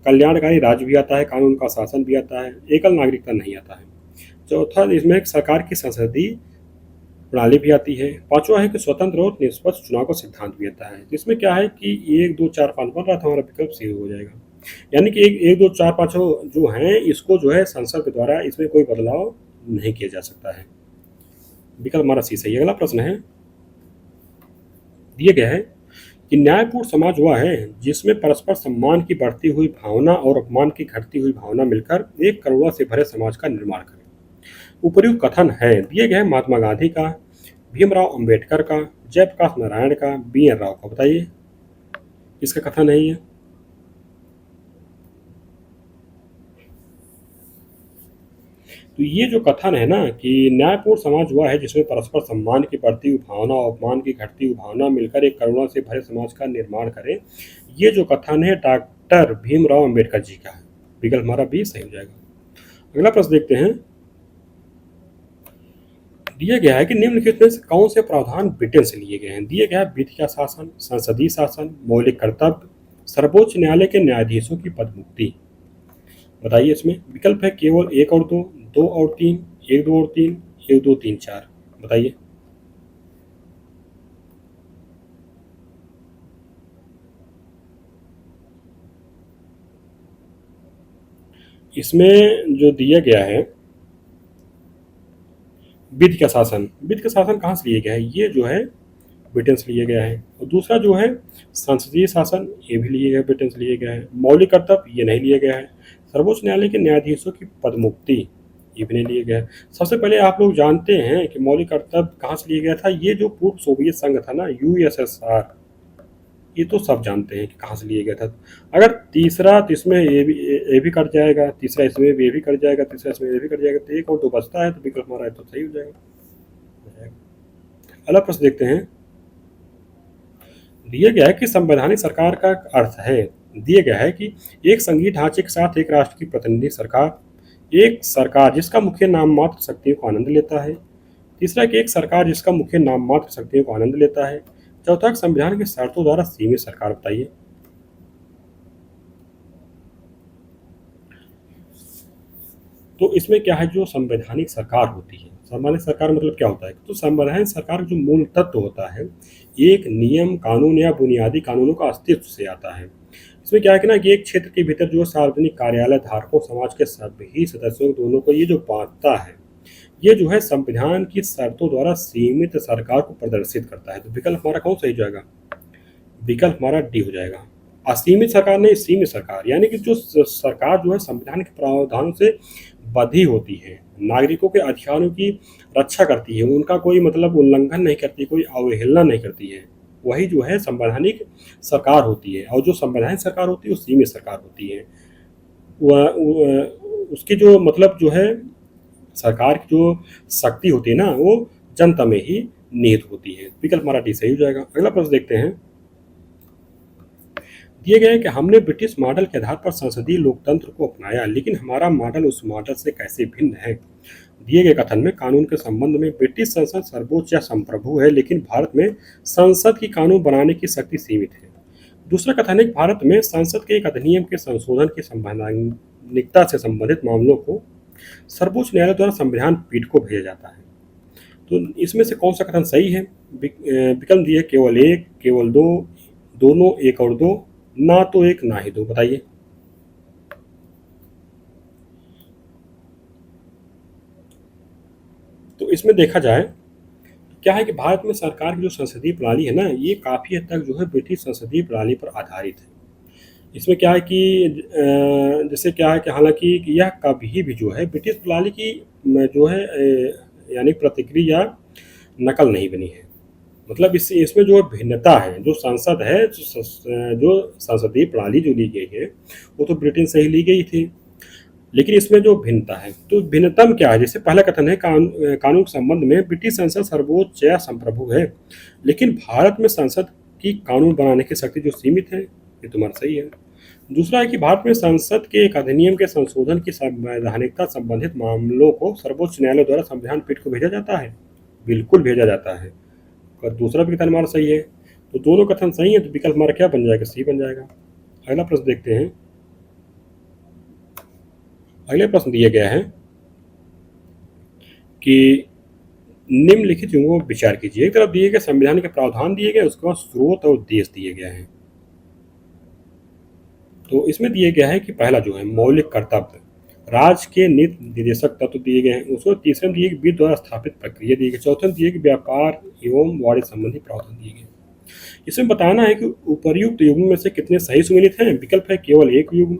कल्याणकारी राज्य भी आता है, कानून का शासन भी आता है, एकल नागरिकता नहीं आता है। चौथा इसमें एक सरकार की संसदीय प्रणाली भी आती है। पांचवा है कि स्वतंत्र और निष्पक्ष चुनाव का सिद्धांत भी आता है। इसमें क्या है कि 1, 2, 4, 5 बन रहा था, हमारा विकल्प सही हो जाएगा। यानी कि 1, 2, 4, 5 जो हैं इसको जो है संसद के द्वारा इसमें कोई बदलाव नहीं किया जा सकता है। विकल्प हमारा सी सही है। अगला प्रश्न है, दिए गया है कि न्यायपूर्ण समाज वह है जिसमें परस्पर सम्मान की बढ़ती हुई भावना और अपमान की घटती हुई भावना मिलकर एक करुणा से भरे समाज का निर्माण करे। उपर्युक्त कथन है दिए गए महात्मा गांधी का, भीमराव अंबेडकर का, जयप्रकाश नारायण का, बी एन राव का। बताइए इसका कथन है ये। तो ये जो कथन है ना कि न्यायपूर्ण समाज वह है जिसमें परस्पर सम्मान की बढ़ती हुई भावना और अपमान की घटती हुई भावना मिलकर एक करुणा से भरे समाज का निर्माण करे, ये जो कथन है डॉक्टर भीमराव अंबेडकर जी का है। विकल्प हमारा भी सही हो जाएगा। अगला प्रश्न देखते हैं। दिया गया है कि निम्नलिखित में से कौन से प्रावधान ब्रिटेन से लिए गए हैं। दिए गया है विधि का शासन, संसदीय शासन, मौलिक कर्तव्य, सर्वोच्च न्यायालय के न्यायाधीशों की पदमुक्ति। बताइए इसमें। विकल्प है केवल 1 और 2, 2 और 3, 1, 2 और 3, 1, 2, 3, 4। बताइए। इसमें जो दिया गया है विधि का शासन, विधि का शासन कहाँ से लिया गया है? ये जो है ब्रिटेन से लिया गया है। और दूसरा जो है संसदीय शासन, ये भी लिया गया ब्रिटेन से लिया गया है। मौलिक कर्तव्य ये नहीं लिया गया है। सर्वोच्च न्यायालय के न्यायाधीशों की पदमुक्ति ये भी नहीं लिया गया है। सबसे पहले आप लोग जानते हैं कि मौलिक कर्तव्य कहाँ से लिया गया था? ये जो पूर्व सोवियत संघ था ना, यूएसएसआर, ये तो सब जानते हैं कि कहाँ से लिया गया था। अगर तीसरा तो इसमें ये भी कट जाएगा, तीसरा इसमें भी ये भी कट जाएगा, तीसरा इसमें ये भी कट जाएगा, तो 1 और 2 बचता है, तो विकल्प हमारा है तो सही हो जाएगा। अगला प्रश्न देखते हैं। दिया गया है कि संवैधानिक सरकार का अर्थ है। दिया गया है कि एक संघीय ढांचे के साथ एक राष्ट्र की प्रतिनिधि सरकार, एक सरकार जिसका मुख्य नाम मात्र शक्तियों को आनंद लेता है, तीसरा कि एक सरकार जिसका मुख्य नाम मात्र शक्तियों को आनंद लेता है, चौथा संविधान की शर्तों द्वारा सीमित सरकार। बताइए। तो इसमें क्या है, जो संवैधानिक सरकार होती है, संवैधानिक सरकार मतलब क्या होता है? तो संवैधानिक सरकार का जो मूल तत्व होता है एक नियम कानून या बुनियादी कानूनों का अस्तित्व से आता है। इसमें क्या है कि ना कि एक क्षेत्र के भीतर जो सार्वजनिक कार्यालय धारकों समाज के सभी सदस्यों दोनों को ये जो बांटता है, ये जो है संविधान की शर्तों द्वारा सीमित सरकार को प्रदर्शित करता है। तो विकल्प हमारा कौन सही जाएगा? विकल्प हमारा डी हो जाएगा। असीमित सरकार नहीं, सीमित सरकार, यानी कि जो सरकार जो है संविधान के प्रावधानों से बधी होती है, नागरिकों के अधिकारों की रक्षा करती है, उनका कोई मतलब उल्लंघन नहीं करती, कोई अवहेलना नहीं करती है, वही जो है संवैधानिक सरकार होती है। और जो संवैधानिक सरकार होती है वो सीमित सरकार होती है। उसकी जो मतलब जो है सरकार की जो शक्ति होती है ना, वो जनता में ही निहित होती है। विकल्प हमारा डी सही हो जाएगा। अगला प्रश्न देखते हैं। दिए गए हैं कि हमने ब्रिटिश मॉडल के आधार पर संसदीय लोकतंत्र को अपनाया, लेकिन हमारा मॉडल उस मॉडल से कैसे भिन्न है। दिए गए कथन में कानून के संबंध में ब्रिटिश संसद सर्वोच्च या संप्रभु है, लेकिन भारत में संसद की कानून बनाने की शक्ति सीमित है। दूसरा कथन है कि भारत में संसद के एक अधिनियम के संशोधन की संवैधानिकता से संबंधित मामलों को सर्वोच्च न्यायालय द्वारा संविधान पीठ को भेजा जाता है। तो इसमें से कौन सा कथन सही है। विकल्प दिए केवल एक, केवल दो, दोनों, एक और दो, ना तो एक ना ही दो। बताइए। तो इसमें देखा जाए क्या है कि भारत में सरकार की जो संसदीय प्रणाली है ना, ये काफ़ी हद तक जो है ब्रिटिश संसदीय प्रणाली पर आधारित है। इसमें क्या है कि जैसे क्या है कि हालांकि यह कभी भी जो है ब्रिटिश प्रणाली की जो है यानी प्रतिक्रिया नकल नहीं बनी है। मतलब इसमें जो भिन्नता है, जो संसद है, जो संसदीय प्रणाली जो ली गई है, वो तो ब्रिटेन से ही ली गई थी। लेकिन इसमें जो भिन्नता है, तो भिन्नतम क्या है। जैसे पहला कथन है कानून के संबंध में ब्रिटिश संसद सर्वोच्च या संप्रभु है, लेकिन भारत में संसद की कानून बनाने की शक्ति जो सीमित है। ये तुम्हारा सही है। दूसरा है कि भारत में संसद के एक अधिनियम के संशोधन की संवैधानिकता संबंधित मामलों को सर्वोच्च न्यायालय द्वारा संविधान पीठ को भेजा जाता है। बिल्कुल भेजा जाता है। और दूसरा भी कथन हमारा सही है। तो दोनों कथन सही है, तो विकल्प हमारा क्या बन जाएगा, सी बन जाएगा। अगला प्रश्न देखते हैं। अगले प्रश्न दिया गया है कि निम्नलिखित युगों पर विचार कीजिए। एक तरफ दिए गए संविधान के प्रावधान दिए गए, उसके बाद स्रोत और देश दिए गए हैं। तो इसमें दिए गया है कि पहला जो है मौलिक कर्तव्य, राज्य के नीति निर्देशक तत्व दिए गए हैं। उसको तीसरे में दिए कि विधि द्वारा स्थापित प्रक्रिया दिए गई। चौथे में दिए कि व्यापार एवं वाणिज्य संबंधी प्रावधान दिए गए। इसमें बताना है कि उपर्युक्त युग्म में से कितने सही सुमेलित हैं। विकल्प है केवल एक युग्म,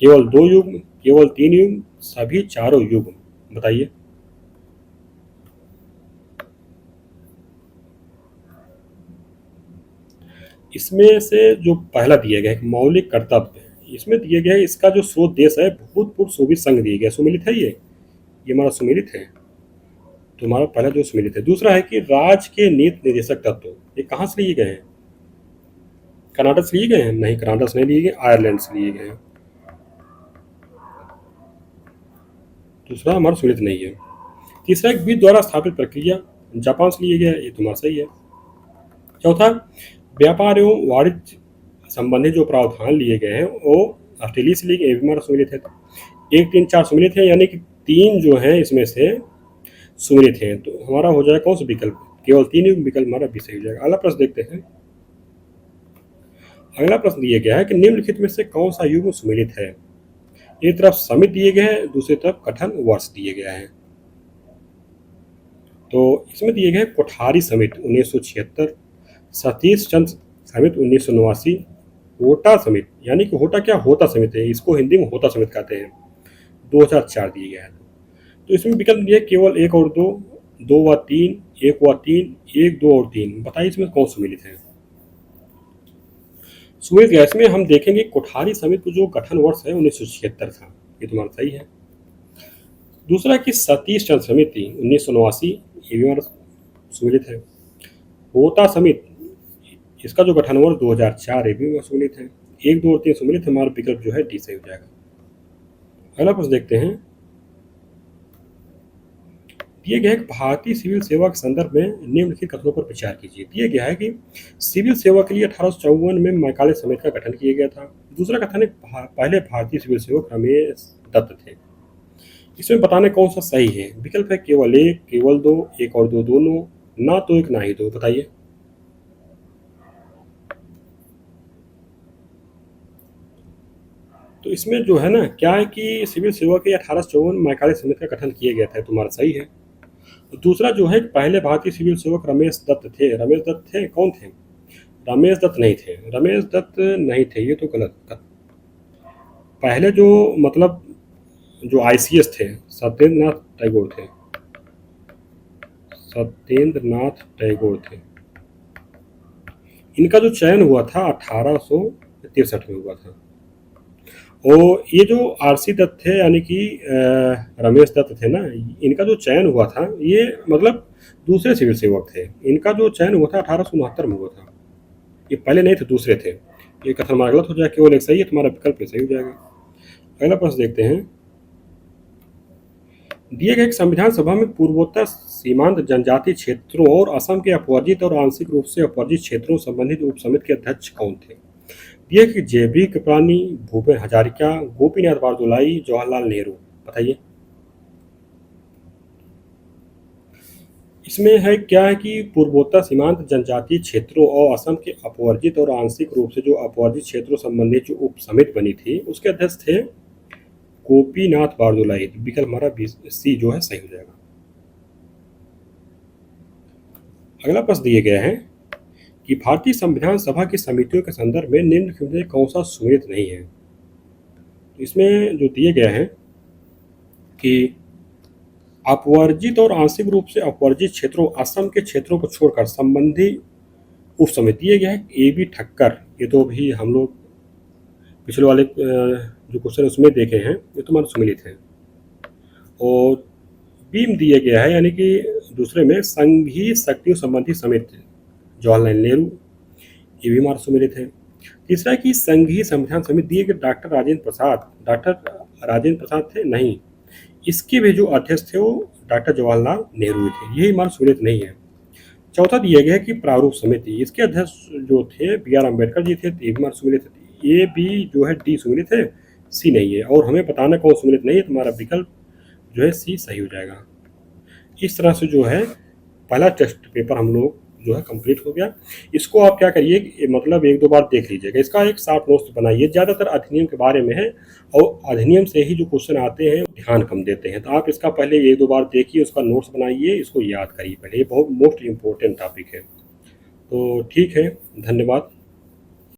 केवल दो युग्म, केवल तीन युग्म, सभी चारों युग्म। बताइए। इसमें से जो पहला दिया गया है मौलिक कर्तव्य, इसमें दिया गया है इसका जो स्रोत देश है भूतपूर्व सोवियत संघ दिया गया। सुमेलित है ये हमारा सुमेलित है। तो हमारा पहला जो सुमेलित है। दूसरा है कि राज्य के नीति निर्देशक तत्व, ये कहाँ से लिए गए हैं। कनाडा से लिए गए हैं? नहीं, कनाडा से नहीं लिए गए, आयरलैंड से लिए गए हैं। दूसरा हमारा सुमेलित नहीं है। तीसरा एक विधि द्वारा स्थापित प्रक्रिया, जापान से लिए गया है। ये तुम्हारा सही है। चौथा व्यापार एवं वाणिज्य संबंधी जो प्रावधान लिए गए हैं वो ऑस्ट्रेलिया से लिए गए। ये भी हमारा सुमेलित है। एक, तीन, चार सुमेलित है, यानी कि तीन जो है इसमें से सुमेलित हैं। तो हमारा हो जाएगा कौन सा विकल्प, केवल तीन युग्म। विकल्प हमारा भी सही हो जाएगा। अगला प्रश्न देखते हैं। अगला प्रश्न दिया गया है कि निम्नलिखित में से कौन सा युग्म सुमेलित है। एक तरफ समिति दिए गए हैं, दूसरी तरफ कथन वर्ष दिए गया है। तो इसमें दिए गए कोठारी समिति 1976, सतीश चंद्र समिति 1989, होटा समिति, यानी कि होटा क्या, होता समिति है, इसको हिंदी में होता समिति कहते हैं, 2004 दिए गया है। तो इसमें विकल्प दिए केवल एक और दो, दो व तीन, एक व तीन, एक, दो और तीन। बताइए इसमें कौन सुमेलित है। सुमेलित गैस में हम देखेंगे कोठारी समिति जो गठन वर्ष है 1976 था। ये तुम्हारा सही है। दूसरा कि सतीश चंद्र समिति 1989, ये भी हमारा सुमेलित है। होता समिति, इसका जो गठन वर्ष 2004, ये भी सुमेलित है। एक, दो और तीन सुमेलित है। हमारा विकल्प जो है डी सही हो जाएगा। अगला प्रश्न देखते हैं। दिए गया है कि भारतीय सिविल सेवा के संदर्भ में निम्नलिखित कथनों पर विचार कीजिए। दिया गया है कि सिविल सेवा के लिए 1854 में मैकाले समिति का गठन किया गया था। दूसरा कथन है पहले भारतीय सिविल सेवक रमेश दत्त थे। इसमें बताने कौन सा सही है। विकल्प है केवल एक, केवल दो, एक और दो, दोनों, ना तो एक ना ही दो। बताइए। तो इसमें जो है ना क्या है कि सिविल सेवा के 1854 मैकाले समिति का गठन किया गया था। तुम्हारा सही है। दूसरा जो है पहले भारतीय सिविल सेवक रमेश दत्त थे। रमेश दत्त थे, कौन थे। रमेश दत्त नहीं थे, रमेश दत्त नहीं थे, ये तो गलत था। पहले जो मतलब जो आईसीएस थे सत्येंद्र नाथ टैगोर थे। सत्येंद्र नाथ टैगोर थे। इनका जो चयन हुआ था 1863 में हुआ था। और ये जो आरसी दत्त थे यानी कि रमेश दत्त थे ना, इनका जो चयन हुआ था ये मतलब दूसरे सिविल सेवक थे। इनका जो चयन हुआ था 1869 में हुआ था। ये पहले नहीं थे, दूसरे थे। ये कथन हमारा गलत हो जाएगा, केवल एक सही है, तुम्हारा विकल्प सही हो जाएगा। अगला प्रश्न देखते हैं। दिए गए संविधान सभा में पूर्वोत्तर सीमांत जनजातीय क्षेत्रों और असम के अपवर्जित और आंशिक रूप से अपवर्जित क्षेत्रों संबंधित उपसमिति के अध्यक्ष कौन थे? दिए कि जेबी कृपलानी, भूपेन हजारिका, गोपीनाथ बारदुलाई, जवाहरलाल नेहरू। बताइए। इसमें है क्या है कि पूर्वोत्तर सीमांत जनजातीय क्षेत्रों और असम के अपवर्जित और आंशिक रूप से जो अपवर्जित क्षेत्रों संबंधित जो उपसमिति बनी थी उसके अध्यक्ष थे गोपीनाथ बारदुलाई। विकल्प हमारा सी जो है सही हो जाएगा। अगला प्रश्न दिए गए हैं कि भारतीय संविधान सभा की समितियों के संदर्भ में निम्नलिखित में कौन सा सुमेलित नहीं है? इसमें जो दिए गए हैं कि अपवर्जित और आंशिक रूप से अपवर्जित क्षेत्रों असम के क्षेत्रों को छोड़कर संबंधी उपसमिति दिए गया है ए बी ठक्कर। ये तो भी हम लोग पिछले वाले जो क्वेश्चन उसमें देखे हैं, ये तो हमारे सुमेलित हैं। और बी में दिए गया है यानी कि दूसरे में संघीय शक्तियों संबंधी समिति जवाहरलाल नेहरू, ये भी हमारा सुमेलित है। तीसरा कि संघीय संविधान समिति दिए गए डॉक्टर राजेंद्र प्रसाद थे नहीं, इसके भी जो अध्यक्ष थे वो डॉक्टर जवाहरलाल नेहरू थे, यही हमारा सुमेलित नहीं है। चौथा दिया गया है कि प्रारूप समिति, इसके अध्यक्ष जो थे बी आर अम्बेडकर जी थे, ये भी हमारा सुमेलित है। ये भी जो है डी सुमेलित है, सी नहीं है। और हमें बताना कौन सुमेलित नहीं है, तुम्हारा विकल्प जो है सी सही हो जाएगा। इस तरह से जो है पहला टेस्ट पेपर हम लोग जो है कंप्लीट हो गया। इसको आप क्या करिए, मतलब एक दो बार देख लीजिएगा, इसका एक शॉर्ट नोट्स बनाइए। ज़्यादातर अधिनियम के बारे में है और अधिनियम से ही जो क्वेश्चन आते हैं ध्यान कम देते हैं, तो आप इसका पहले एक दो बार देखिए, उसका नोट्स बनाइए, इसको याद करिए पहले, ये बहुत मोस्ट इम्पोर्टेंट टॉपिक है। तो ठीक है, धन्यवाद।